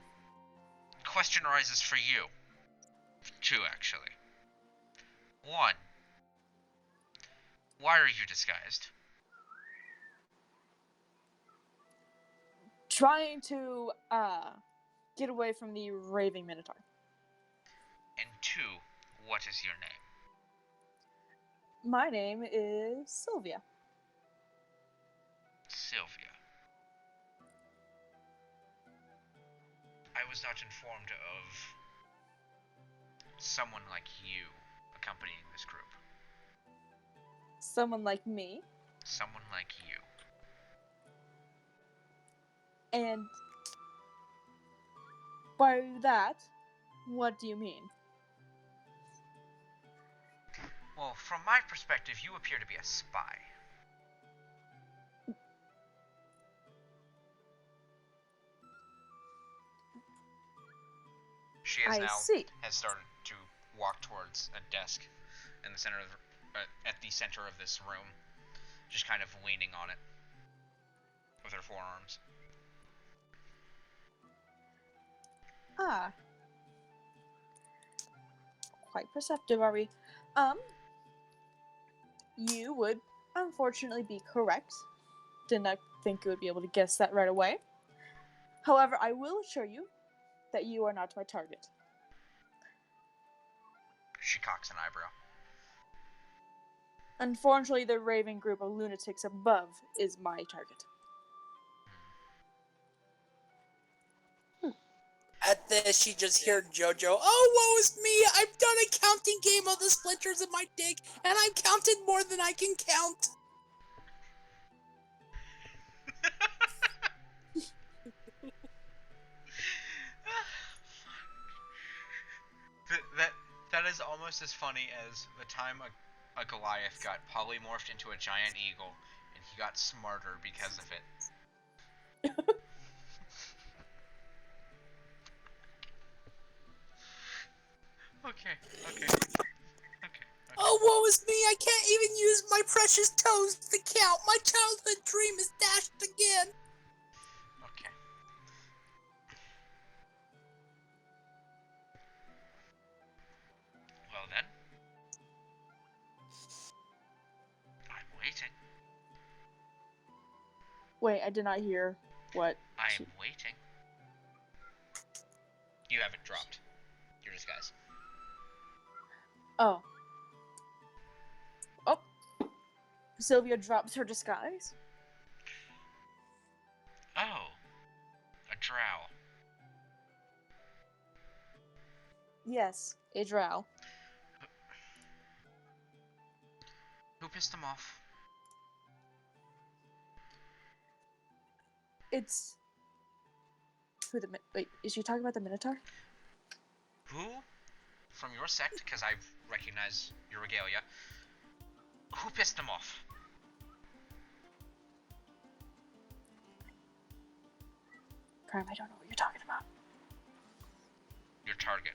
S2: question arises for you. Two, actually. One, why are you disguised?
S6: Trying to get away from the raving Minotaur.
S2: And two, what is your name?
S6: My name is Sylvia.
S2: Sylvia. I was not informed of someone like you accompanying this group.
S6: Someone like me.
S2: Someone like you.
S6: And By that, what do you mean?
S2: Well, from my perspective, you appear to be a spy. She
S6: I
S2: now
S6: see.
S2: has started to walk towards a desk in the center of at the center of this room, just kind of leaning on it with her forearms.
S6: Ah. Quite perceptive, are we? You would unfortunately be correct. Did not think you would be able to guess that right away. However, I will assure you that you are not my target.
S2: She cocks an eyebrow.
S6: Unfortunately, the raving group of lunatics above is my target.
S7: At this, she just heard JoJo. Oh, woe is me! I've done a counting game of the splinters in my dick, and I've counted more than I can count.
S2: That is almost as funny as the time a Goliath got polymorphed into a giant eagle, and he got smarter because of it. Okay.
S7: Oh, woe is me! I can't even use my precious toes to count. My childhood dream is dashed again.
S2: Okay. Well then, I'm waiting.
S6: Wait, I did not hear what.
S2: I'm waiting. You haven't dropped your disguise.
S6: Oh. Oh. Sylvia drops her disguise.
S2: Oh, a drow.
S6: Yes, a drow.
S2: Who pissed him off?
S6: It's who the wait? Is she talking about the Minotaur?
S2: Who, from your sect, because I recognize your regalia, who pissed him off?
S6: Prime, I don't know what you're talking about.
S2: Your target.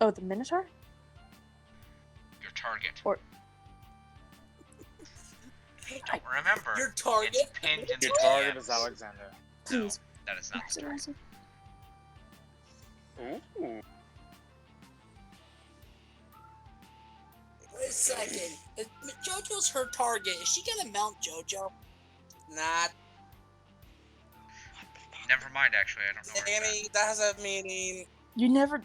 S6: Oh, the Minotaur?
S2: Your target.
S6: Or
S2: Don't remember.
S7: Your target?
S2: It's pinned in
S1: Your
S2: the
S1: target
S2: DMs.
S1: is Alexander.
S6: please.
S2: No, that is not the target.
S1: Ooh.
S7: Wait a second. If JoJo's her target, is she gonna mount JoJo? Not.
S2: Never mind, actually, I don't know where it's
S9: Danny, that has a meaning.
S6: You never.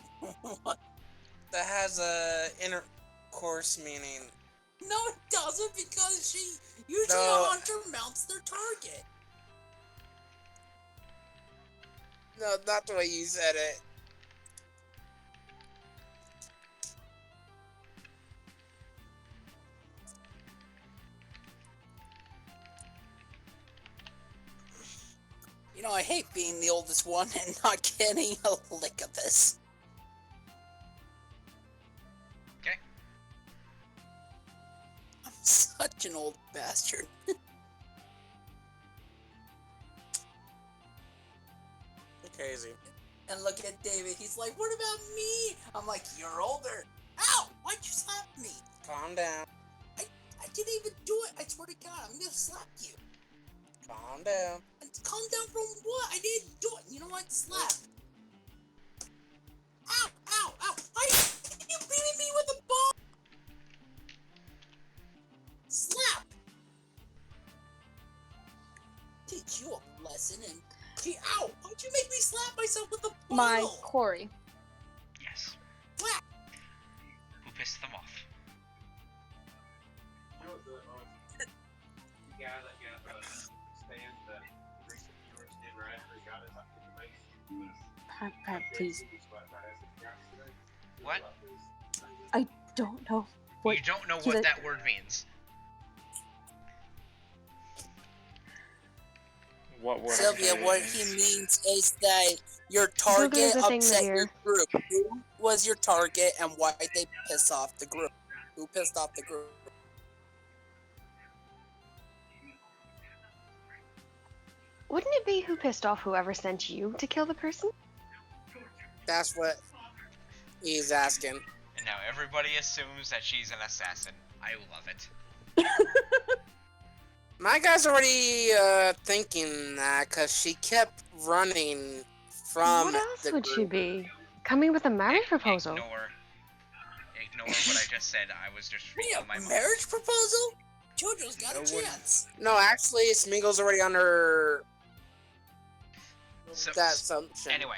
S9: That has a intercourse meaning.
S7: No, it doesn't, because usually
S9: No.
S7: a hunter mounts their target.
S9: No, not the way you said it.
S7: You know, I hate being the oldest one and not getting a lick of this.
S2: Okay.
S7: I'm such an old bastard.
S9: You're crazy.
S7: And look at David, he's like, what about me? I'm like, you're older. Ow! Why'd you slap me?
S9: Calm down.
S7: I didn't even do it. I swear to God, I'm gonna slap you.
S9: Calm down.
S7: And calm down from what? I didn't do it. You know what? Slap. Ow! Ow! Ow! You beating me with a ball! Slap! Teach you a lesson and... Ow! Why'd you make me slap myself with a bottle?
S6: My Corey.
S2: Yes.
S7: Slap!
S2: Who pissed them off?
S3: You know the guy that got stand that recent viewers did right after he got his
S6: Pat, please.
S2: What?
S6: I don't know what.
S2: You don't know
S6: did
S2: what
S6: I-
S2: that word means.
S1: What word?
S7: Sylvia, what he means is that your
S10: Google
S7: target
S10: is a thing,
S7: upset
S10: my
S7: your
S10: dear.
S7: group. Who was your target and why they piss off the group? Who pissed off the group?
S10: Wouldn't it be who pissed off whoever sent you to kill the person?
S7: That's what he's asking.
S2: And now everybody assumes that she's an assassin. I love it.
S7: My guy's already thinking that because she kept running from
S10: What else
S7: the
S10: would
S7: group.
S10: she be? Coming with a marriage proposal?
S2: Ignore what I just said. I was just
S4: Wait,
S2: reading
S4: a
S2: my mind.
S4: marriage proposal? JoJo's got
S1: No
S4: a
S1: one-
S4: chance.
S7: No, actually, Smeagol's already on her
S2: So,
S7: that assumption.
S2: anyway.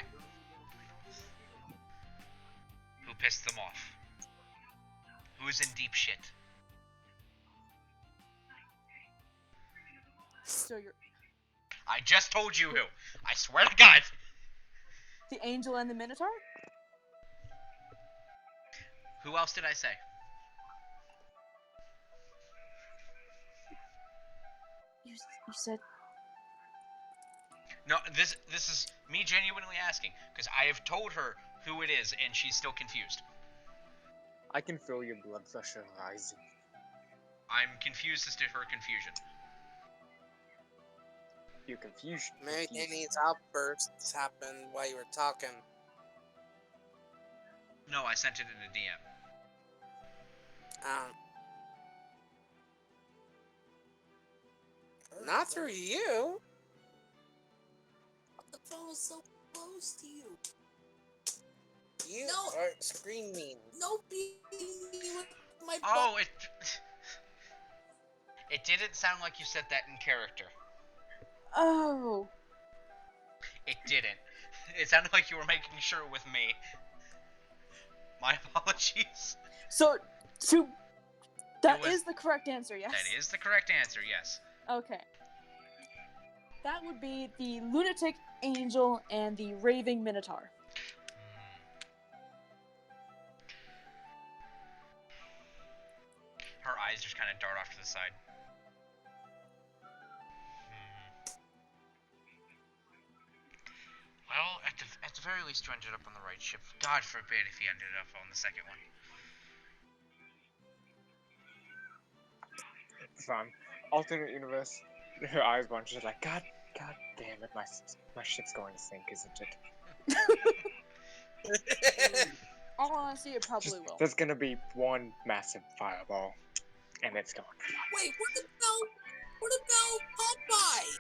S2: Who pissed them off? Who's in deep shit?
S6: So you're
S2: I just told you who. I swear to God.
S6: the angel and the minotaur?
S2: Who else did I say?
S6: You said
S2: No, this is me genuinely asking, because I have told her who it is, and she's still confused.
S1: I can feel your blood pressure rising.
S2: I'm confused as to her confusion.
S1: Your confusion.
S7: Maybe Danny's outbursts happened while you were talking.
S2: No, I sent it in a DM.
S7: Not through you.
S4: The phone was so close to you.
S7: You
S4: No.
S7: are screaming.
S4: No beating me with my
S2: Oh, it didn't sound like you said that in character.
S6: oh.
S2: It didn't. It sounded like you were making sure with me. My apologies.
S6: So that
S2: It was-
S6: is the correct answer, yes?
S2: That is the correct answer, yes.
S6: Okay. That would be the lunatic angel and the raving minotaur.
S2: Her eyes just kind of dart off to the side. Well, at the very least, you ended up on the right ship. God forbid if you ended up on the second one.
S1: Fine. Alternate universe. Her eyes were just like, God damn it, my ship's going to sink, isn't it?
S6: All honesty, it probably
S1: Just-
S6: will.
S1: There's gonna be one massive fireball, and it's gone.
S4: Wait, what about Popeye?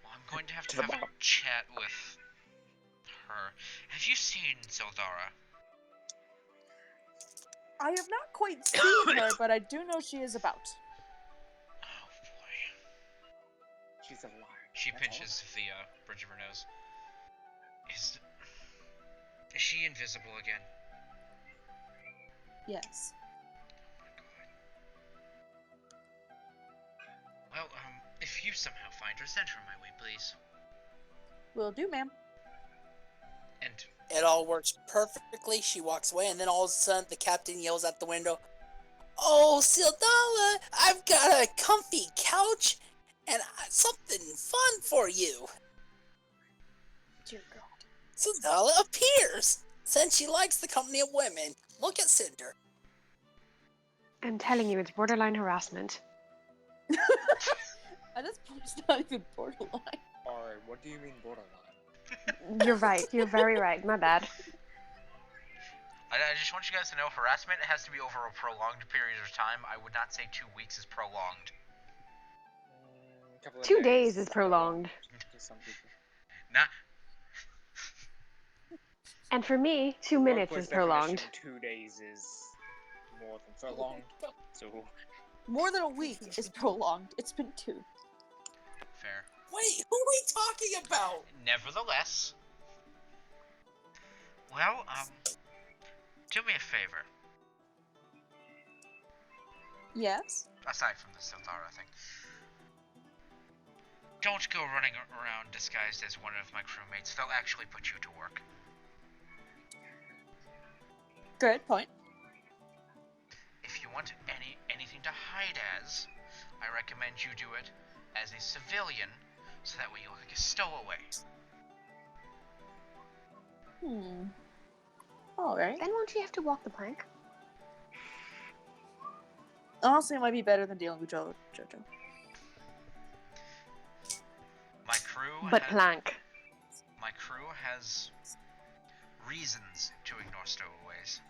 S2: Well, I'm going to have
S1: To
S2: to
S1: the
S2: have a chat with her. Have you seen Sildara?
S6: I have not quite seen her, but I do know she is about.
S2: Oh boy.
S1: She's alive.
S2: She
S1: That's all.
S2: pinches the bridge of her nose. Is she invisible again?
S6: Yes.
S2: Well, if you somehow find her, send her my way, please.
S6: Will do, ma'am.
S2: And
S7: It all works perfectly. She walks away, and then all of a sudden, the captain yells out the window, "Oh, Sildala, I've got a comfy couch and something fun for you."
S6: Dear God.
S7: Sildala appears, since she likes the company of women. Look at Cinder.
S10: I'm telling you, it's borderline harassment.
S6: At this point, it's not even borderline.
S1: Alright, what do you mean borderline?
S10: You're right. You're very right. My bad.
S2: I just want you guys to know, harassment has to be over a prolonged period of time. I would not say 2 weeks is prolonged.
S1: Couple of
S10: 2 days is prolonged.
S1: To some people.
S2: Not.
S10: And for me, 2 minutes
S1: Workplace
S10: is prolonged.
S1: definition, 2 days is more than prolonged. So
S6: More than a week is prolonged. It's been 2.
S2: Fair.
S4: Wait, who are we talking about?
S2: Nevertheless. Well, do me a favor.
S6: Yes?
S2: Aside from the Sildara thing. Don't go running around disguised as one of my crewmates. They'll actually put you to work.
S6: Good point.
S2: If you want anything to hide as, I recommend you do it as a civilian, so that way you look like a stowaway.
S6: Alright.
S10: Then won't you have to walk the plank?
S6: Honestly, it might be better than dealing with Jojo.
S2: My crew
S10: But
S2: has,
S10: plank.
S2: my crew has reasons to ignore stowaways.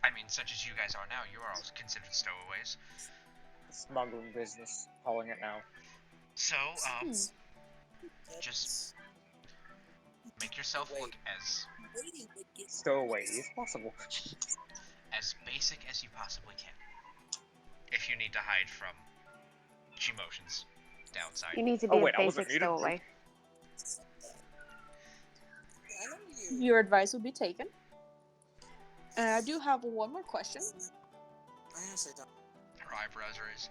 S2: I mean, such as you guys are now, you are all considered stowaways.
S1: Smuggling business, calling it now.
S2: So, just make yourself look as
S1: Stowaway is possible.
S2: as basic as you possibly can. If you need to hide from G-Motion's downside.
S10: You need to be
S1: Oh, wait,
S10: a
S1: I wasn't
S10: basic
S1: muted.
S10: stowaway.
S6: Your advice will be taken. And I do have one more question.
S9: I honestly don't.
S2: Her eyebrows raise.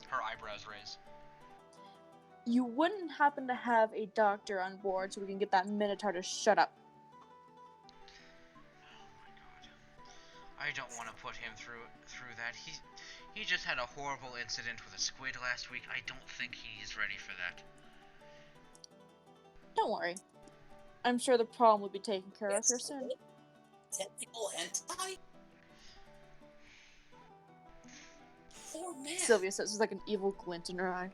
S2: Her eyebrows raise.
S6: You wouldn't happen to have a doctor on board so we can get that Minotaur to shut up.
S2: Oh my god. I don't want to put him through that. He just had a horrible incident with a squid last week. I don't think he's ready for that.
S6: Don't worry. I'm sure the problem will be taken care of here soon.
S7: Technical hentai? Poor man.
S6: Sylvia says there's like an evil glint in her eye.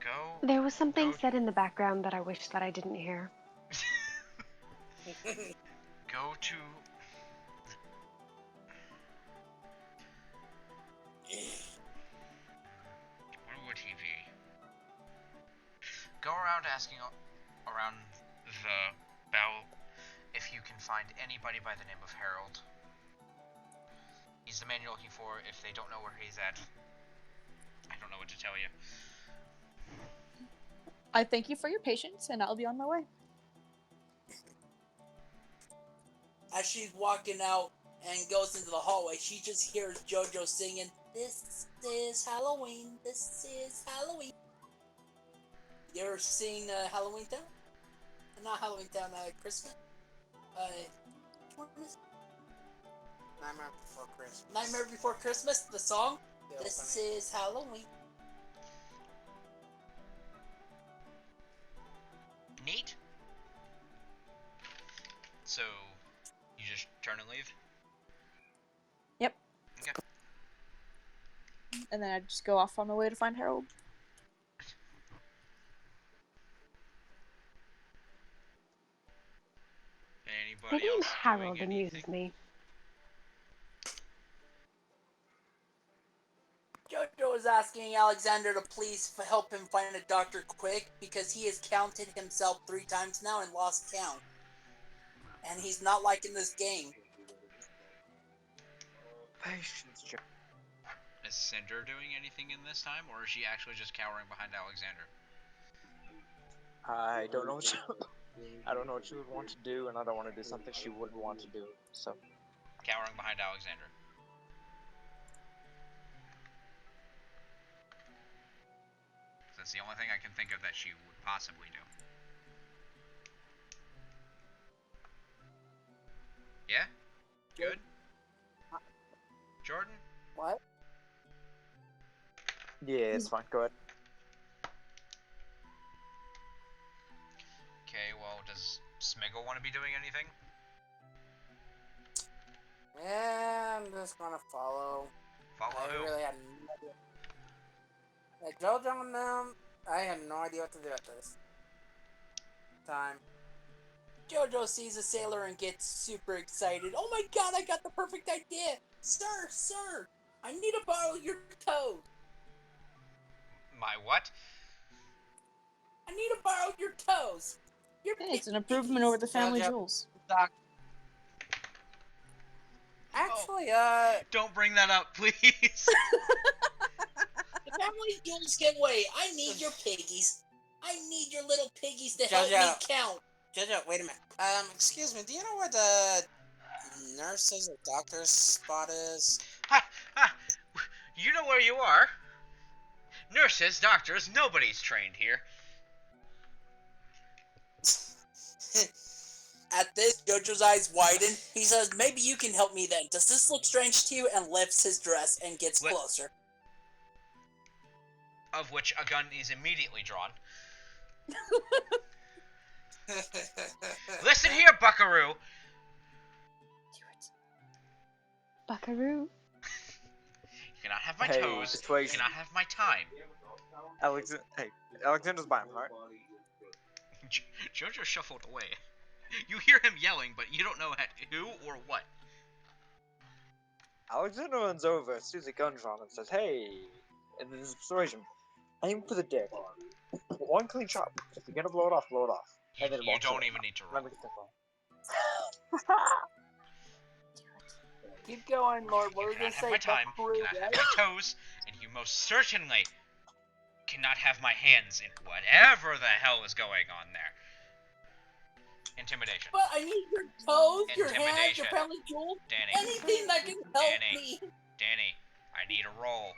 S2: Go.
S10: There was something
S2: Go-
S10: said in the background that I wish that I didn't hear.
S2: Go to. What TV? Go around asking around the bell if you can find anybody by the name of Harold. He's the man you're looking for. If they don't know where he's at, I don't know what to tell you.
S6: I thank you for your patience, and I'll be on my way.
S7: As she's walking out and goes into the hallway, she just hears JoJo singing, "This is Halloween, this is Halloween." You ever seen Halloween Town? Not Halloween Town, Christmas? Which one is it?
S9: Nightmare Before Christmas.
S7: Nightmare Before Christmas, the song?
S9: Yeah,
S7: This
S9: funny.
S7: is Halloween.
S2: Neat. So, you just turn and leave?
S6: Yep.
S2: Okay.
S6: And then I just go off on my way to find Harold.
S2: Anybody
S10: The name
S2: else
S10: Harold
S2: doing
S10: amuses
S2: anything?
S10: me.
S7: JoJo is asking Alexander to please help him find a doctor quick because he has counted himself 3 times now and lost count. And he's not liking this game.
S1: Patience, Joe.
S2: Is Cinder doing anything in this time, or is she actually just cowering behind Alexander?
S1: I don't know what she. I don't know what she would want to do, and I don't want to do something she wouldn't want to do. So.
S2: Cowering behind Alexander. That's the only thing I can think of that she would possibly do. Yeah? Good? Jordan?
S7: What?
S1: Yeah, it's fine. Go ahead.
S2: Okay, well, does Smiggle want to be doing anything?
S9: Yeah, I'm just gonna follow.
S2: Follow
S9: I
S2: who?
S9: really had no idea. Like JoJo and them, I had no idea what to do at this time.
S7: JoJo sees a sailor and gets super excited. Oh my god, I got the perfect idea! Sir, I need to borrow your toes.
S2: My what?
S7: I need to borrow your toes. Your
S6: Hey, it's an improvement over the family
S9: Yep.
S6: jewels.
S9: Doc. Actually,
S2: Don't bring that up, please!
S7: The family jewels can wait. I need your piggies. I need your little piggies to help me
S9: JoJo.
S7: count.
S9: JoJo, wait a minute. Excuse me, do you know where the nurses or doctor's spot is?
S2: Ha! Ha! You know where you are. Nurses, doctors, nobody's trained here.
S4: At this, Jojo's eyes widen. He says, maybe you can help me then. Does this look strange to you? And lifts his dress and gets closer.
S2: Of which a gun is immediately drawn. Listen here, Buckaroo!
S10: Buckaroo.
S2: You cannot have my toes. You cannot have my time.
S1: Alexander's buying, right?
S2: Jojo shuffled away. You hear him yelling, but you don't know who or what.
S11: Alexander runs over, sees a gun drawn, and says, "Hey, in this situation, aim for the dick. One clean shot. If you're gonna blow it off, blow it off." And then
S2: You don't even need to roll.
S11: Let me get the phone.
S4: Keep going, Lord. What are we
S2: You
S4: gonna
S2: cannot have my
S4: say?
S2: time, you cannot have my toes, and you most certainly cannot have my hands in whatever the hell is going on there. Intimidation.
S4: But I need your toes, your hands, your
S2: Intimidation.
S4: family jewels,
S2: Danny.
S4: anything that can help
S2: Danny.
S4: me.
S2: Danny, I need a roll.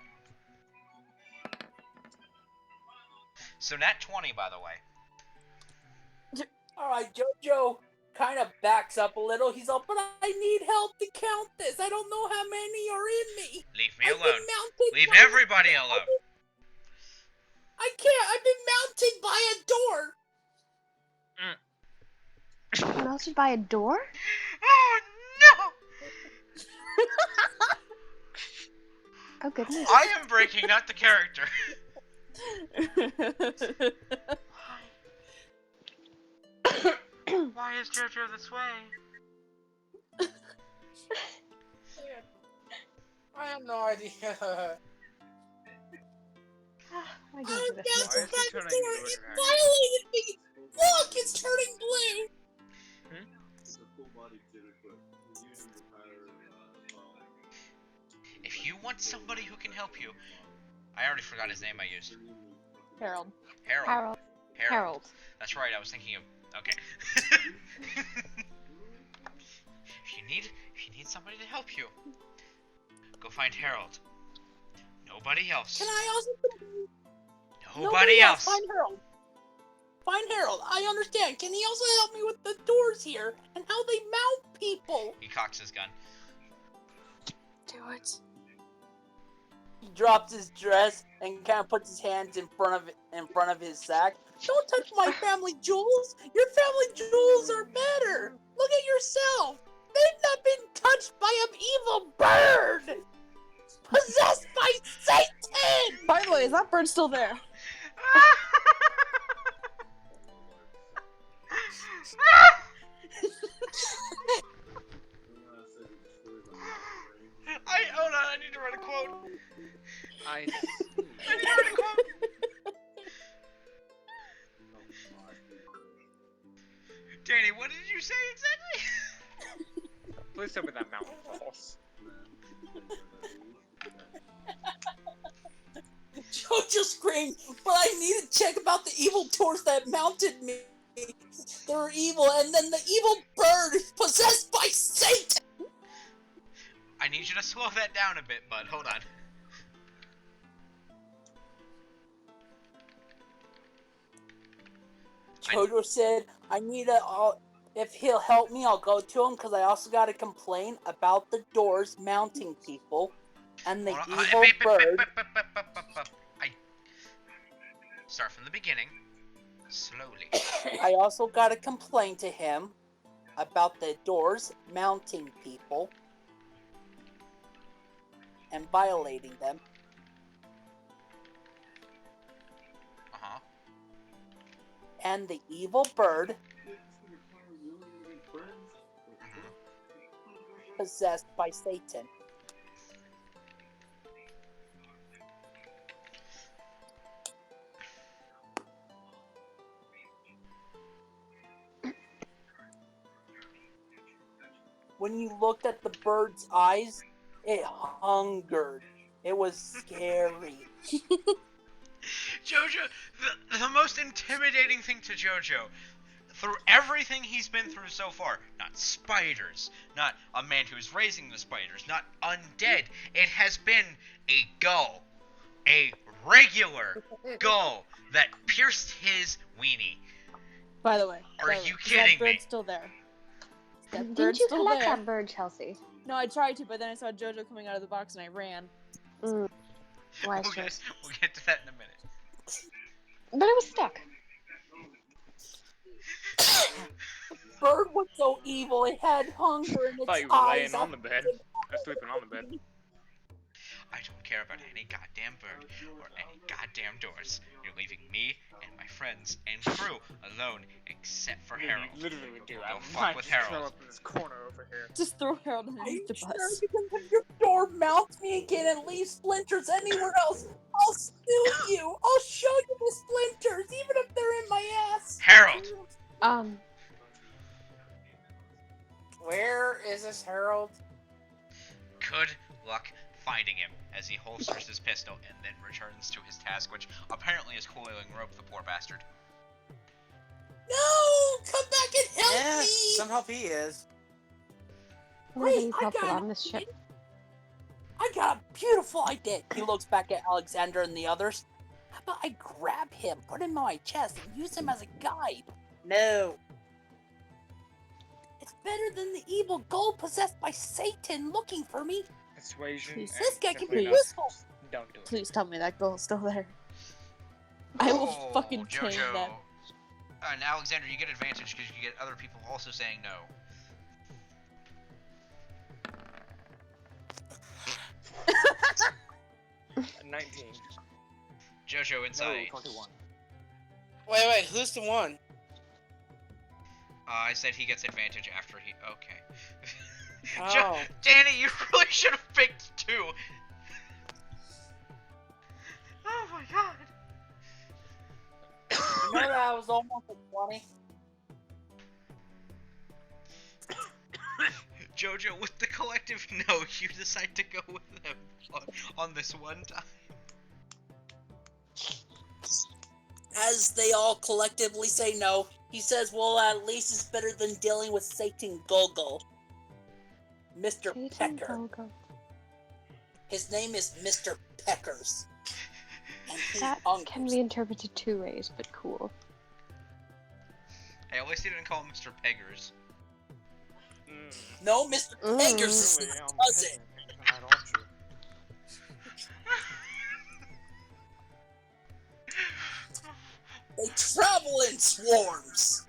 S2: So nat 20, by the way.
S4: Alright, Jojo kind of backs up a little. He's all, but I need help to count this. I don't know how many are in me.
S2: Leave me
S4: I've been
S2: alone.
S4: mounted
S2: Leave
S4: by-
S2: everybody alone.
S4: I can't. I've been mounted by a door.
S10: Mounted by a door?
S2: Oh no!
S10: Oh goodness.
S2: I am breaking, not the character. Why is Jojo this way?
S9: I have no idea.
S10: I
S4: I'm
S10: don't do this.
S4: mounted by a door. It violated me. Look, it's turning blue.
S2: If you want somebody who can help you, I already forgot his name I used.
S6: Harold.
S2: Harold.
S10: Harold.
S2: That's right, I was thinking of. Okay. if you need somebody to help you, go find Harold. Nobody else.
S4: Can I also?
S2: Nobody else.
S4: Find Harold. Find Harold. I understand. Can he also help me with the doors here and how they mount people?
S2: He cocks his gun.
S6: Do it.
S4: He drops his dress and kind of puts his hands in front of his sack. Don't touch my family jewels. Your family jewels are better. Look at yourself. They've not been touched by an evil bird. Possessed by Satan.
S6: By the way, is that bird still there?
S2: Hold on, I need to write a quote.
S1: I
S2: I need to write a quote. Danny, what did you say exactly?
S1: Please tell me that mountain falls.
S4: Jojo screamed, but I need to check about the evil doors that mounted me. They were evil, and then the evil bird is possessed by Satan.
S2: I need you to slow that down a bit, bud. Hold on.
S4: Jojo said, I need a, if he'll help me, I'll go to him, because I also got to complain about the doors mounting people, and the
S2: Hold on.
S4: evil bird.
S2: I start from the beginning. Slowly.
S4: I also got to complain to him about the doors mounting people and violating them.
S2: Uh-huh.
S4: And the evil bird possessed by Satan. When you looked at the bird's eyes, it hungered. It was scary.
S2: Jojo, the most intimidating thing to Jojo, through everything he's been through so far, not spiders, not a man who's raising the spiders, not undead, it has been a gull. A regular gull that pierced his weenie.
S6: By the way.
S2: Are
S6: by the
S2: you
S6: way,
S2: kidding
S6: is that bird
S2: me?
S6: still there? That
S10: Didn't
S6: bird's
S10: you
S6: still
S10: collect
S6: there.
S10: that bird, Chelsea?
S6: No, I tried to, but then I saw Jojo coming out of the box and I ran.
S10: Mm. Wise
S2: We'll
S10: choice.
S2: get to that in a minute.
S10: But it was stuck.
S7: Bird was so evil. It had hunger in
S1: I thought
S7: its
S1: you were
S7: eyes.
S1: laying on the bed. Or sleeping on the bed.
S2: I don't care about any goddamn bird or any goddamn doors. You're leaving me and my friends and crew alone, except for Harold.
S1: Literally, dude.
S2: Don't
S1: I
S2: fuck
S1: might
S2: with
S1: just throw
S2: Harold.
S1: up in this corner over here.
S6: Just throw Harold
S7: Are you
S6: underneath the
S7: sure?
S6: bus.
S7: Because if your door mounts me again and leaves splinters anywhere else, I'll sue you. I'll show you the splinters, even if they're in my ass.
S2: Harold!
S7: Where is this Harold?
S2: Good luck finding him as he holsters his pistol and then returns to his task, which apparently is coiling rope, the poor bastard.
S7: No! Come back and help
S9: Yeah,
S7: me!
S9: some help he is.
S10: Nobody's helpful on this ship.
S7: I got a beautiful idea. He looks back at Alexander and the others. How about I grab him, put him on my chest, and use him as a guide? No. It's better than the evil gold possessed by Satan looking for me.
S1: Persuasion.
S6: Please.
S7: This guy can be
S1: Definitely not.
S7: useful.
S1: Don't do it.
S6: Please tell me that goal's still there. I will
S2: Oh,
S6: fucking tame
S2: Jojo.
S6: that.
S2: And Alexander, you get advantage because you get other people also saying no.
S1: Uh, 19.
S2: Jojo
S1: No,
S2: inside.
S1: 21.
S9: Wait, who's the one?
S2: I said he gets advantage after he. Okay.
S9: Oh.
S2: Danny, you really should have picked 2. Oh my god.
S7: You know that was almost a 20?
S2: Jojo, with the collective no, you decide to go with them on this one time.
S7: As they all collectively say no, he says, well, at least it's better than dealing with Satan Gogol. Mr. Pecker. His name is Mr. Peckers. And he's
S10: That
S7: hungry.
S10: can be interpreted 2 ways, but cool.
S2: Hey, at least he didn't call him Mr. Peggers.
S7: No, Mr. Peckers is
S1: Really,
S7: his
S1: I'm
S7: cousin.
S1: picking tonight, aren't you?
S7: They travel in swarms.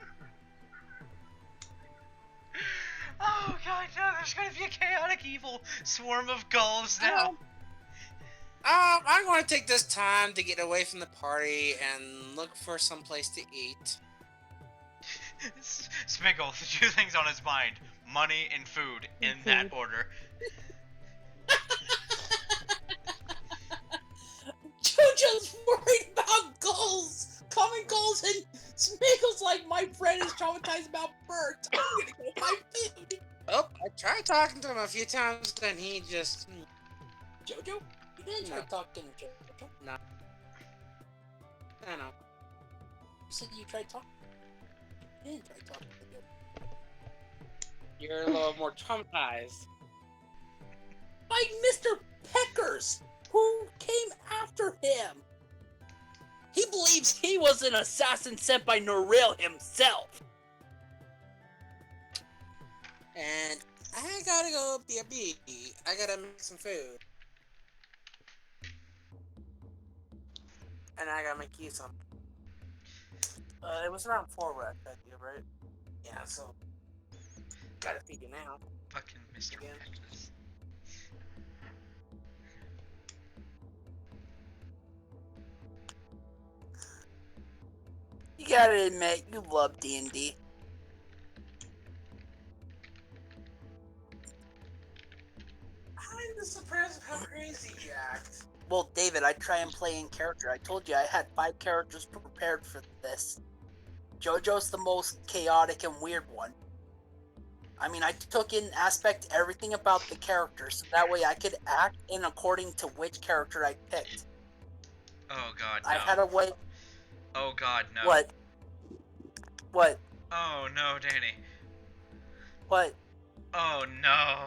S2: Oh god, no, there's gonna be a chaotic evil swarm of gulls now.
S9: I'm going to take this time to get away from the party and look for some place to eat.
S2: Smiggle, the 2 things on his mind: money and food, in that order.
S7: Jojo's worried about gulls. Common gulls, and Smiggle's like, my friend is traumatized about birds. I'm gonna go find food.
S9: Oh, I tried talking to him a few times, and he just...
S7: Jojo? You didn't try talking to Jojo.
S9: No. I know.
S7: You said you tried talking. You didn't try talking to Jojo.
S9: You're a little more traumatized.
S7: By Mr. Peckers, who came after him. He believes he was an assassin sent by Noril himself. And I gotta go BRB. I gotta make some food. And I gotta make you some. It was around 4 when I fed you, right? Yeah, so gotta feed you now.
S2: Fucking Mr.
S7: Again.
S2: Peggers.
S7: You gotta admit, you love D&D.
S9: I'm just surprised of how crazy you act.
S7: Well, David, I try and play in character. I told you I had 5 characters prepared for this. JoJo's the most chaotic and weird one. I mean, I took in aspect everything about the character, so that way I could act in according to which character I picked.
S2: Oh god, no.
S7: I had a way.
S2: Oh god, no.
S7: What? What?
S2: Oh no, Danny.
S7: What?
S2: Oh no.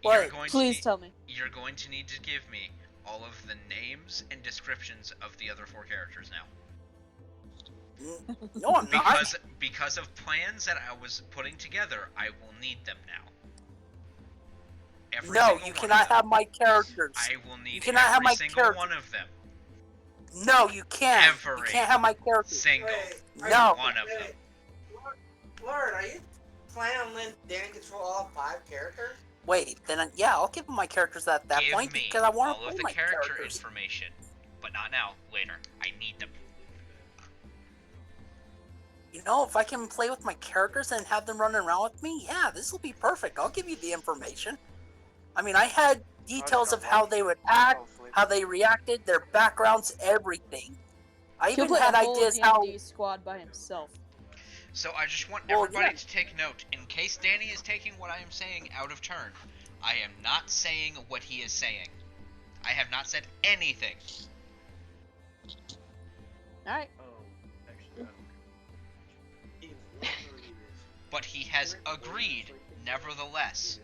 S7: What?
S6: Please tell me.
S2: You're going to need to give me all of the names and descriptions of the other 4 characters now.
S7: No, I'm not.
S2: Because of plans that I was putting together, I will need them now. Every
S7: No,
S2: single
S7: you
S2: one
S7: cannot
S2: of them.
S7: have my characters.
S2: I will need
S7: cannot have
S2: every
S7: my
S2: single
S7: character.
S2: one of them.
S7: No, you can't. You
S2: Every
S7: can't have my characters.
S2: single
S7: No.
S2: one of them.
S9: Lord, are you planning on letting Danny control all 5 characters?
S7: Wait, then yeah, I'll give him my characters at that
S2: Give
S7: point
S2: me
S7: because I want
S2: all
S7: to
S2: of
S7: play
S2: the
S7: my
S2: character
S7: characters.
S2: information, but not now. Later. I need them.
S7: You know, if I can play with my characters and have them running around with me, yeah, this will be perfect. I'll give you the information. I mean, I had details of how they would act, how they reacted, their backgrounds, everything. I
S6: He'll
S7: even
S6: play
S7: had
S6: a whole
S7: ideas how.
S6: D&D squad by himself.
S2: So I just want
S7: Well,
S2: everybody
S7: yeah.
S2: to take note. In case Danny is taking what I am saying out of turn, I am not saying what he is saying. I have not said anything.
S6: Alright.
S2: But he has agreed, nevertheless.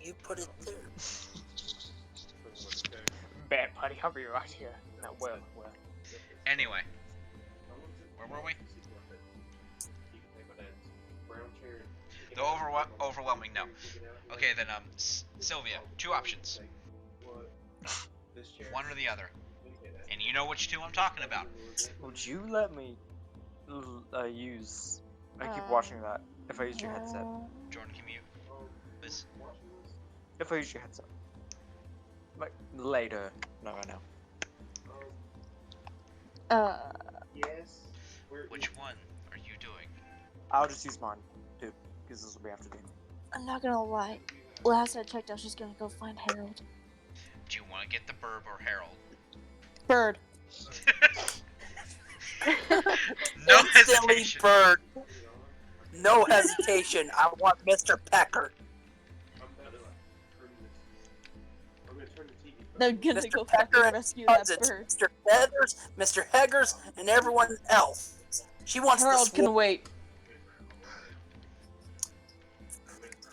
S7: You put it there.
S1: Bad buddy, I'll be right here. No, well.
S2: Anyway, where were we? The overwhelming no. Okay, then Sylvia, 2 options. One or the other. And you know which 2 I'm talking about.
S11: Would you let me use? I keep watching that. If I use your headset.
S2: Jordan, can you Liz?
S11: If I use your headset. Like later, not right now.
S3: Yes.
S2: Which one are you doing?
S11: I'll just use mine too, because this will be after dinner.
S6: I'm not gonna lie. Last I checked, I was just gonna go find Harold.
S2: Do you want to get the Burb or Harold?
S6: Bird.
S2: No
S7: Instantly
S2: hesitation.
S7: Bird. No hesitation. I want Mr. Pecker.
S6: They're gonna
S7: Mr.
S6: go
S7: Pecker
S6: fucking
S7: and
S6: rescue that
S7: cousins,
S6: bird.
S7: Mr. Feathers, Mr. Heggers, and everyone else. She wants
S6: Harold
S7: the
S6: can
S7: swarm.
S6: wait.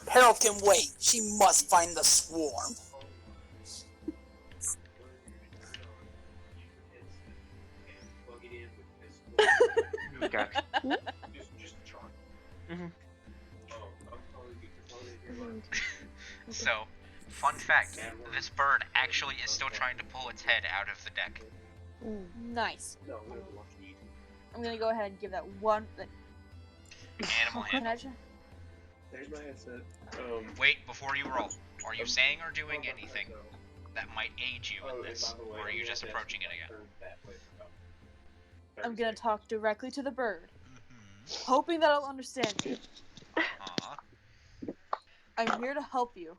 S7: Harold can wait. She must find the swarm.
S11: Okay.
S2: So, fun fact, this bird actually is still trying to pull its head out of the deck.
S6: Nice. I'm gonna go ahead and give that one.
S2: Animal
S6: Can
S2: handle.
S6: I just-
S3: There's my headset.
S2: Wait, before you roll, are you saying or doing anything that might aid you in this, or are you just approaching it again?
S6: I'm gonna talk directly to the bird,
S2: Mm-hmm.
S6: hoping that I'll understand me.
S2: Aw.
S6: I'm here to help you.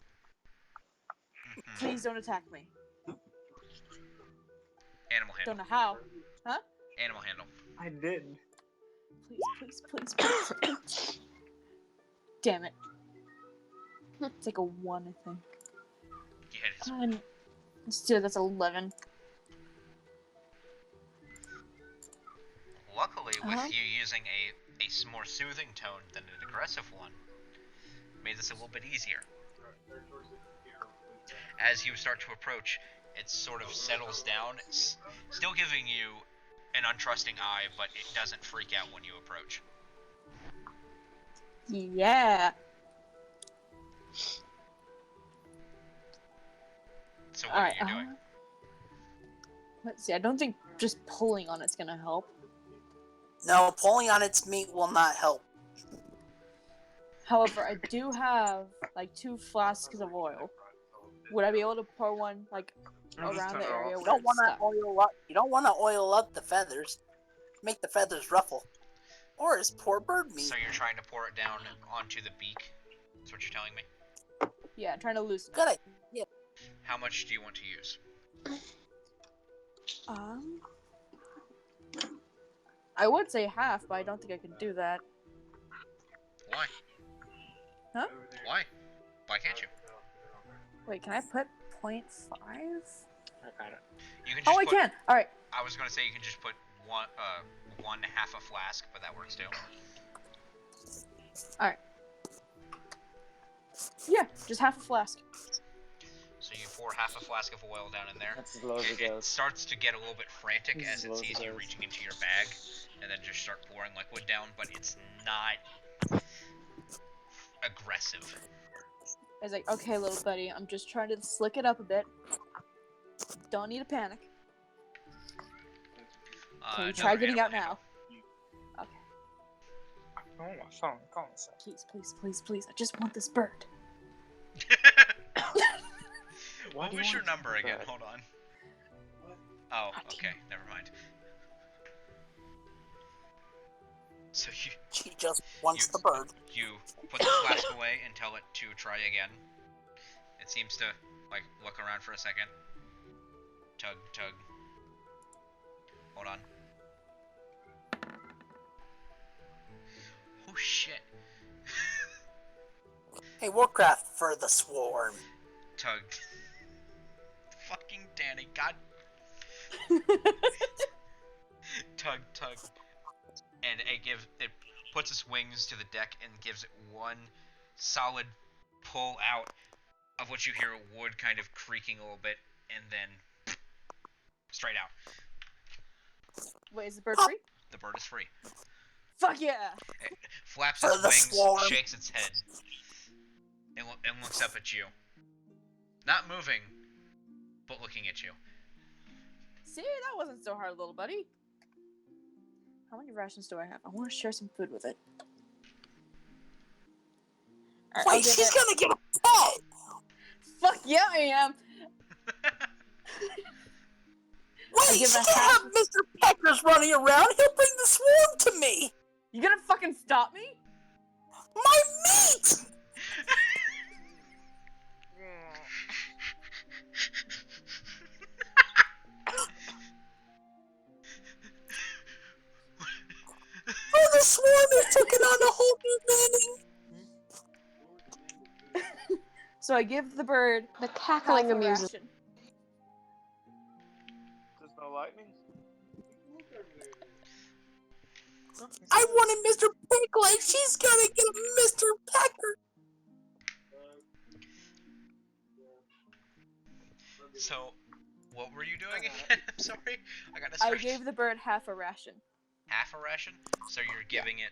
S2: Mhm.
S6: Please don't attack me.
S2: Animal
S6: Don't
S2: handle.
S6: know how.
S2: Animal handle.
S11: I did.
S6: Please, please, please, please. Damn it. It's like a 1, I think.
S2: You hit his.
S6: Let's do it. That's 11.
S2: Luckily, with
S6: Uh-huh.
S2: you using a more soothing tone than an aggressive one, made this a little bit easier. As you start to approach, it sort of settles down, still giving you an untrusting eye, but it doesn't freak out when you approach.
S6: Yeah.
S2: So what
S6: Alright.
S2: are you doing?
S6: Let's see. I don't think just pulling on it's gonna help.
S7: No, pulling on its meat will not help.
S6: However, I do have like 2 flasks of oil. Would I be able to pour one like
S11: I'll just
S6: around
S11: turn
S6: the
S11: it
S6: area
S11: off.
S7: You
S6: where
S7: don't
S6: it's
S7: want to
S6: stuck?
S7: oil up. You don't want to oil up the feathers. Make the feathers ruffle. Or it's poor bird meat.
S2: So you're trying to pour it down onto the beak? That's what you're telling me?
S6: Yeah, trying to loosen.
S7: Good idea.
S2: How much do you want to use?
S6: I would say half, but I don't think I can do that.
S2: Why?
S6: Huh?
S2: Why? Why can't you?
S6: Wait, can I put 0.5?
S11: I got it.
S2: You can just
S6: Oh, I
S2: put,
S6: can. All right.
S2: I was gonna say you can just put one half a flask, but that works too.
S6: Yeah, just half a flask.
S2: So you pour half a flask of oil down in there.
S11: That's as low as it
S2: It
S11: goes.
S2: starts to get a little bit frantic
S11: This is
S2: as it
S11: low as
S2: sees
S11: it
S2: you
S11: goes.
S2: reaching into your bag, and then just start pouring liquid down, but it's not aggressive.
S6: I was like, okay, little buddy, I'm just trying to slick it up a bit. Don't need to panic. Can we try
S2: another
S6: getting out
S2: animal
S6: now? Okay.
S1: Oh, my phone. Call me so.
S6: Please, please, please, please. I just want this bird.
S2: handle. What
S11: do you
S2: was your
S11: want
S2: number
S11: that?
S2: again? Hold on. Oh, okay, never mind. So
S7: She just wants
S2: You-
S7: the bird.
S2: you put the flask away and tell it to try again. It seems to, like, look around for a second. Tug, tug. Hold on. Oh shit.
S7: Hey, Warcraft for the swarm.
S2: Tug. Fucking Danny, god. Tug, tug. And it puts its wings to the deck and gives it one solid pull out, of which you hear wood kind of creaking a little bit, and then straight out.
S6: Wait, is the bird free?
S2: The bird is free.
S6: Fuck yeah!
S2: It flaps
S7: For
S2: its
S7: the
S2: wings,
S7: swarm.
S2: shakes its head, and looks up at you. Not moving, but looking at you.
S6: See, that wasn't so hard, little buddy. How many rations do I have? I want to share some food with it. Alright, I'll
S7: Wait,
S6: give
S7: she's
S6: it-
S7: gonna get a pet!
S6: Fuck yeah, I am!
S7: Wait,
S6: give
S7: she
S6: a
S7: can't have Mr. Peckers running around. He'll bring the swarm to me.
S6: You gonna fucking stop me?
S7: My meat! Oh, the swarm has taken on a whole new meaning.
S6: So I give the bird
S10: The cackling
S6: half a
S10: amuses.
S6: ration.
S11: There's no lightning?
S7: I wanted Mr. Pinkleg. She's gonna get a Mr. Pecker.
S2: So, what were you doing again? I'm sorry. I got
S6: I
S2: distracted.
S6: gave the bird half a ration.
S2: Half a ration? So you're giving it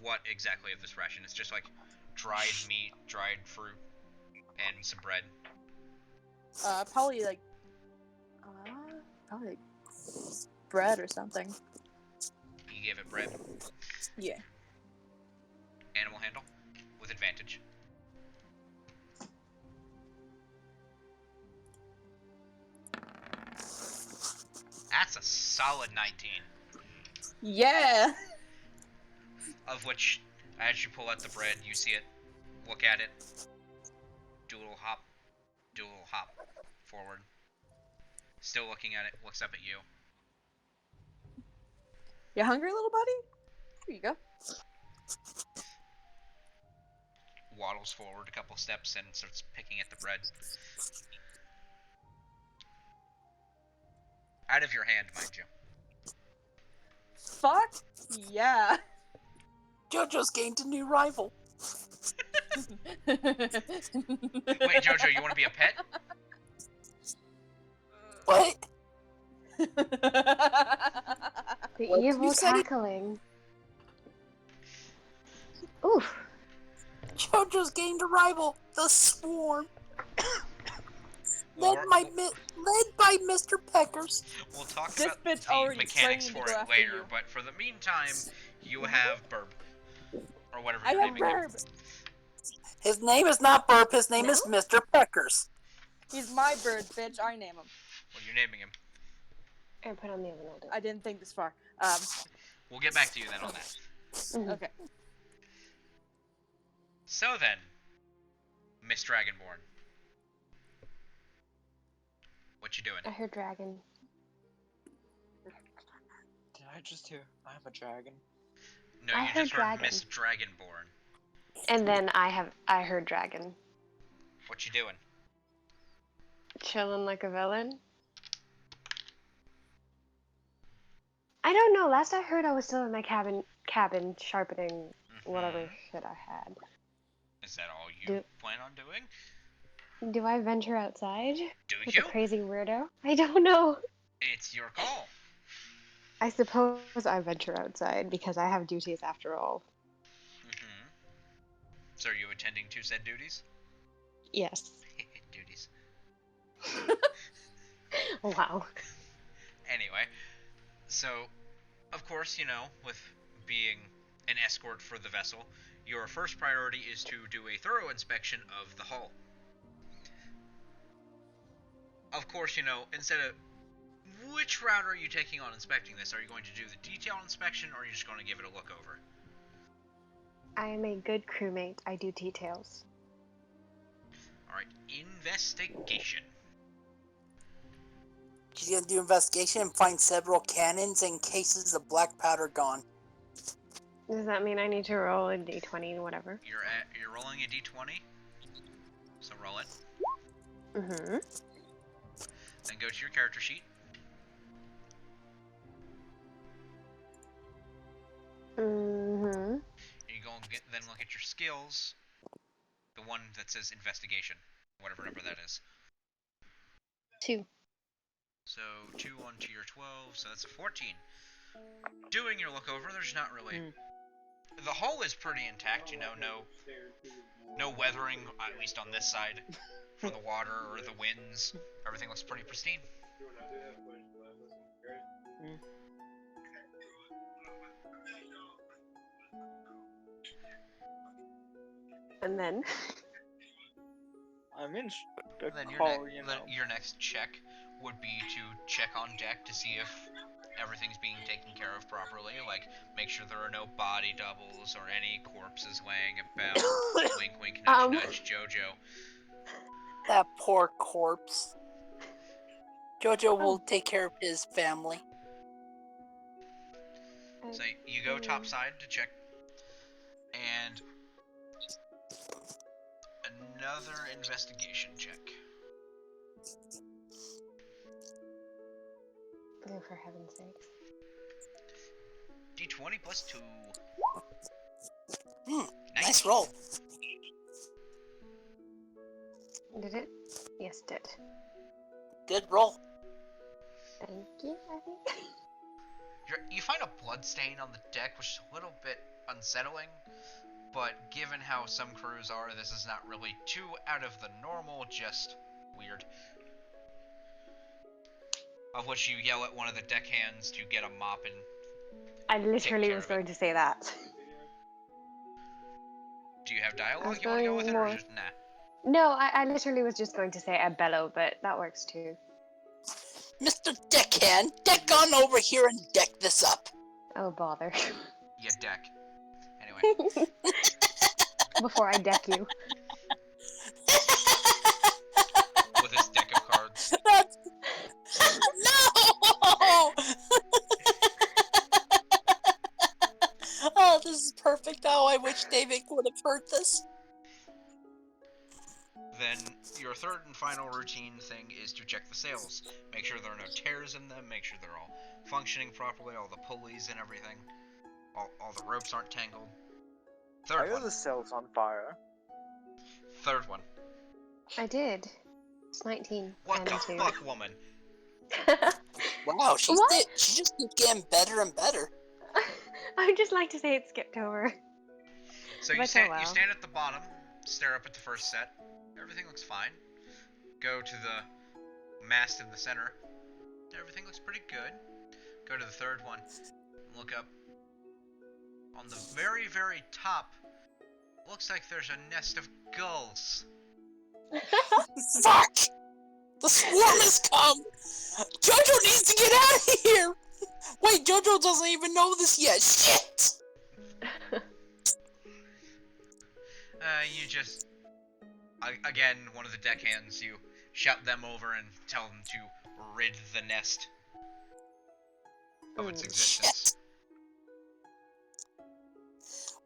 S2: what exactly of this ration? It's just like dried meat, dried fruit, and some bread.
S6: Probably like bread or something.
S2: You gave it bread.
S6: Yeah.
S2: Animal handle with advantage. That's a solid 19.
S6: Yeah.
S2: Of which, as you pull out the bread, you see it, look at it, do a little hop forward. Still looking at it, looks up at you.
S6: You hungry, little buddy? Here you go.
S2: Waddles forward a couple steps and starts picking at the bread. Out of your hand, mind you.
S6: Fuck yeah.
S7: JoJo's gained a new rival.
S2: Wait, Jojo, you want to be a pet?
S7: What?
S10: The
S7: What
S10: evil
S7: you said he-
S10: cackling. Oof.
S7: JoJo's gained a rival. The swarm.
S2: Or-
S7: led by Mr. Peckers.
S2: We'll talk
S6: This
S2: about
S6: bitch
S2: the
S6: already
S2: mechanics
S6: trained
S2: for
S6: to go
S2: it
S6: after
S2: later,
S6: you.
S2: but for the meantime, you have Burb. Or whatever
S6: I
S2: you're
S6: have
S2: naming him.
S6: Burb.
S7: His name is not Burp. His name
S6: No?
S7: is Mr. Peckers.
S6: He's my bird, bitch. I name him.
S2: What are you naming him?
S10: I put on the oven all day.
S6: I didn't think this far.
S2: We'll get back to you then on that.
S6: Okay.
S2: So then, Miss Dragonborn. What you doing?
S10: I heard dragon.
S11: Did I just hear I'm a dragon?
S2: No,
S10: I
S2: you
S10: heard
S2: just heard
S10: dragon.
S2: Miss Dragonborn.
S10: And then I heard dragon.
S2: What you doing?
S10: Chilling like a villain. I don't know. Last I heard, I was still in my cabin sharpening whatever shit I had.
S2: Is that all you
S10: Do-
S2: plan on doing?
S10: Do I venture outside?
S2: Do
S10: With
S2: you?
S10: a crazy weirdo? I don't know.
S2: It's your call.
S10: I suppose I venture outside because I have duties after all.
S2: Mm-hmm. So are you attending to said duties?
S10: Yes.
S2: Duties.
S10: Wow.
S2: Anyway, so, of course, with being an escort for the vessel, your first priority is to do a thorough inspection of the hull. Of course, instead of... Which route are you taking on inspecting this? Are you going to do the detailed inspection, or are you just going to give it a look over?
S10: I am a good crewmate. I do details.
S2: Alright, investigation.
S7: She's gonna do investigation and find several cannons and cases of black powder gone.
S10: Does that mean I need to roll a d20 and whatever?
S2: You're rolling a d20, so roll it.
S10: Mm-hmm.
S2: Then go to your character sheet.
S10: Mm-hmm.
S2: You go then look at your skills. The one that says investigation, whatever number that is.
S10: 2.
S2: So 2 onto your 12, so that's a 14. Doing your look over, there's not really... The hull is pretty intact, no weathering, at least on this side, for the water or the winds. Everything looks pretty pristine.
S10: And then?
S11: I'm in
S2: Then
S11: call,
S2: your next check would be to check on deck to see if everything's being taken care of properly. Like, make sure there are no body doubles or any corpses laying about. Wink, wink, nudge, nudge, Jojo.
S7: That poor corpse. Jojo will take care of his family.
S2: So you go topside to check, and another investigation check.
S10: Oh, for heaven's sakes.
S2: D20 plus 2.
S7: Nice roll.
S10: Did it? Yes, it did.
S7: Good roll.
S10: Thank you, I think.
S2: You find a blood stain on the deck, which is a little bit unsettling, but given how some crews are, this is not really too out of the normal, just weird. Of which you yell at one of the deckhands to get a mop and
S10: I literally was going to say that.
S2: Do you have dialogue you want to go with it, or just nah?
S10: No, I literally was just going to say a bellow, but that works too.
S7: Mr. Deckhand, deck on over here and deck this up.
S10: Oh, bother.
S2: Yeah, deck. Anyway.
S10: Before I deck you.
S2: With this deck of cards.
S7: No! Oh, this is perfect. Oh, I wish David would have heard this.
S2: Then your third and final routine thing is to check the sails. Make sure there are no tears in them, make sure they're all functioning properly, all the pulleys and everything. All the ropes aren't tangled. Third
S11: Are
S2: one.
S11: the sails on fire?
S2: Third one.
S10: I did. It's 19.
S2: What
S10: and
S2: the
S10: 2.
S2: fuck, woman?
S7: Wow, she just keeps getting better and better.
S10: I would just like to say it skipped over.
S2: So you stand at the bottom, stare up at the first set. Everything looks fine. Go to the mast in the center. Everything looks pretty good. Go to the third one. Look up. On the very, very top, looks like there's a nest of gulls.
S7: Fuck! The swarm has come! Jojo needs to get out of here! Wait, Jojo doesn't even know this yet. Shit!
S2: You just... Again, one of the deckhands, you shout them over and tell them to rid the nest of its existence.
S7: Shit.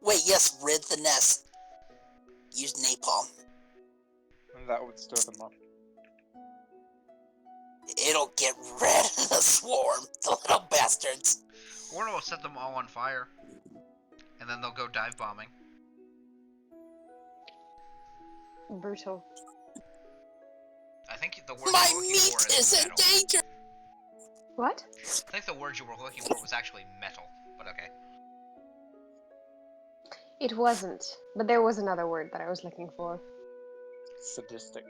S7: Wait, yes, rid the nest. Use napalm.
S11: And that would stir them up.
S7: It'll get rid of the swarm, the little bastards.
S2: Or it'll set them all on fire. And then they'll go dive bombing.
S10: Brutal.
S2: the word
S7: My
S2: you were looking
S7: meat
S2: for is
S7: is in
S2: metal.
S7: danger.
S10: What?
S2: I think the word you were looking for was actually metal, but okay.
S10: It wasn't. But there was another word that I was looking for.
S11: Sadistic.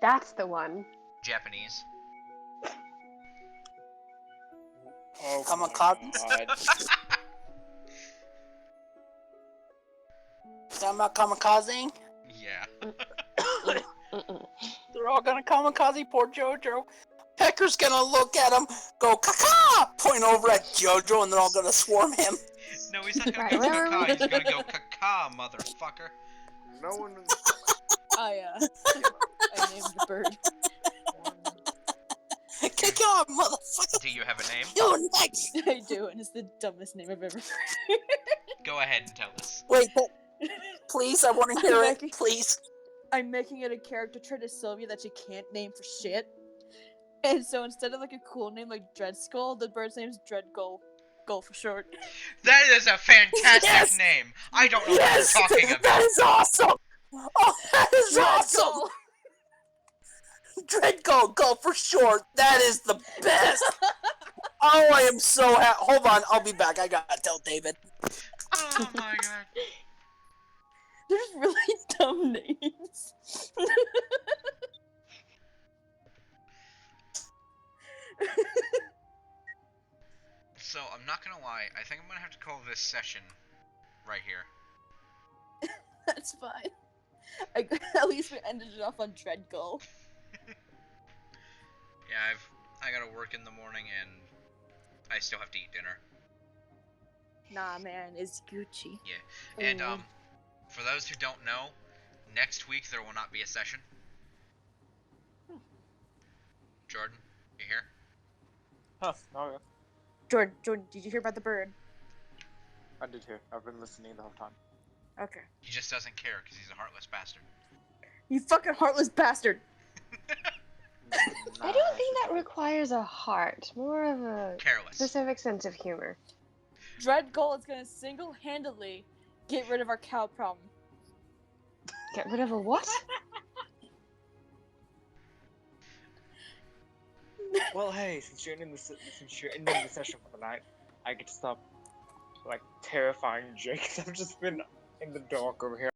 S10: That's the one.
S2: Japanese.
S11: Oh
S7: Kamikaze?
S11: my god.
S7: Talking about kamikaze?
S2: Yeah.
S7: They're all gonna kamikaze poor Jojo. Pecker's gonna look at him, go caca, point over at Jojo, and they're all gonna swarm him.
S2: No, he's not gonna
S10: Right,
S2: go
S10: where were
S2: caca,
S10: we?
S2: he's gonna go caca, motherfucker.
S3: No one.
S6: I named the bird.
S7: Caca, motherfucker.
S2: Do you have a name?
S7: You next.
S6: I do, and it's the dumbest name I've ever heard.
S2: Go ahead and tell us.
S7: Wait, please, I want to hear it.
S6: Becky.
S7: Please.
S6: I'm making it a caricature to Sylvia that she can't name for shit. And so instead of like a cool name like Dreadskull, the bird's name's Dreadgull. Gull for short.
S2: That is a fantastic
S7: Yes!
S2: name! I don't know
S7: Yes,
S2: what you're talking about.
S7: that is awesome. Oh, that is awesome. Dreadgull, go for short. That is the best. Oh, I am so happy. Hold on, I'll be back. I gotta tell David.
S2: Oh my god.
S6: They're just really dumb names.
S2: So, I'm not gonna lie, I think I'm gonna have to call this session right here.
S6: That's fine. At least we ended it off on Dreadgull.
S2: Yeah, I gotta work in the morning and I still have to eat dinner.
S6: Nah, man, it's Gucci.
S2: Yeah, and for those who don't know, next week there will not be a session. Jordan, you here?
S11: Huh, okay.
S6: Jordan, did you hear about the bird?
S11: I did hear. I've been listening the whole time.
S6: Okay.
S2: He just doesn't care because he's a heartless bastard.
S6: You fucking heartless bastard!
S10: I don't think that requires a heart. More of a
S2: Careless.
S10: specific sense of humor.
S6: Dreadgull is gonna single-handedly get rid of our cow problem.
S10: Get rid of a what?
S11: Well, hey, since you're ending the session for the night, I get to stop, like, terrifying Jake. 'Cause I've just been in the dark over here.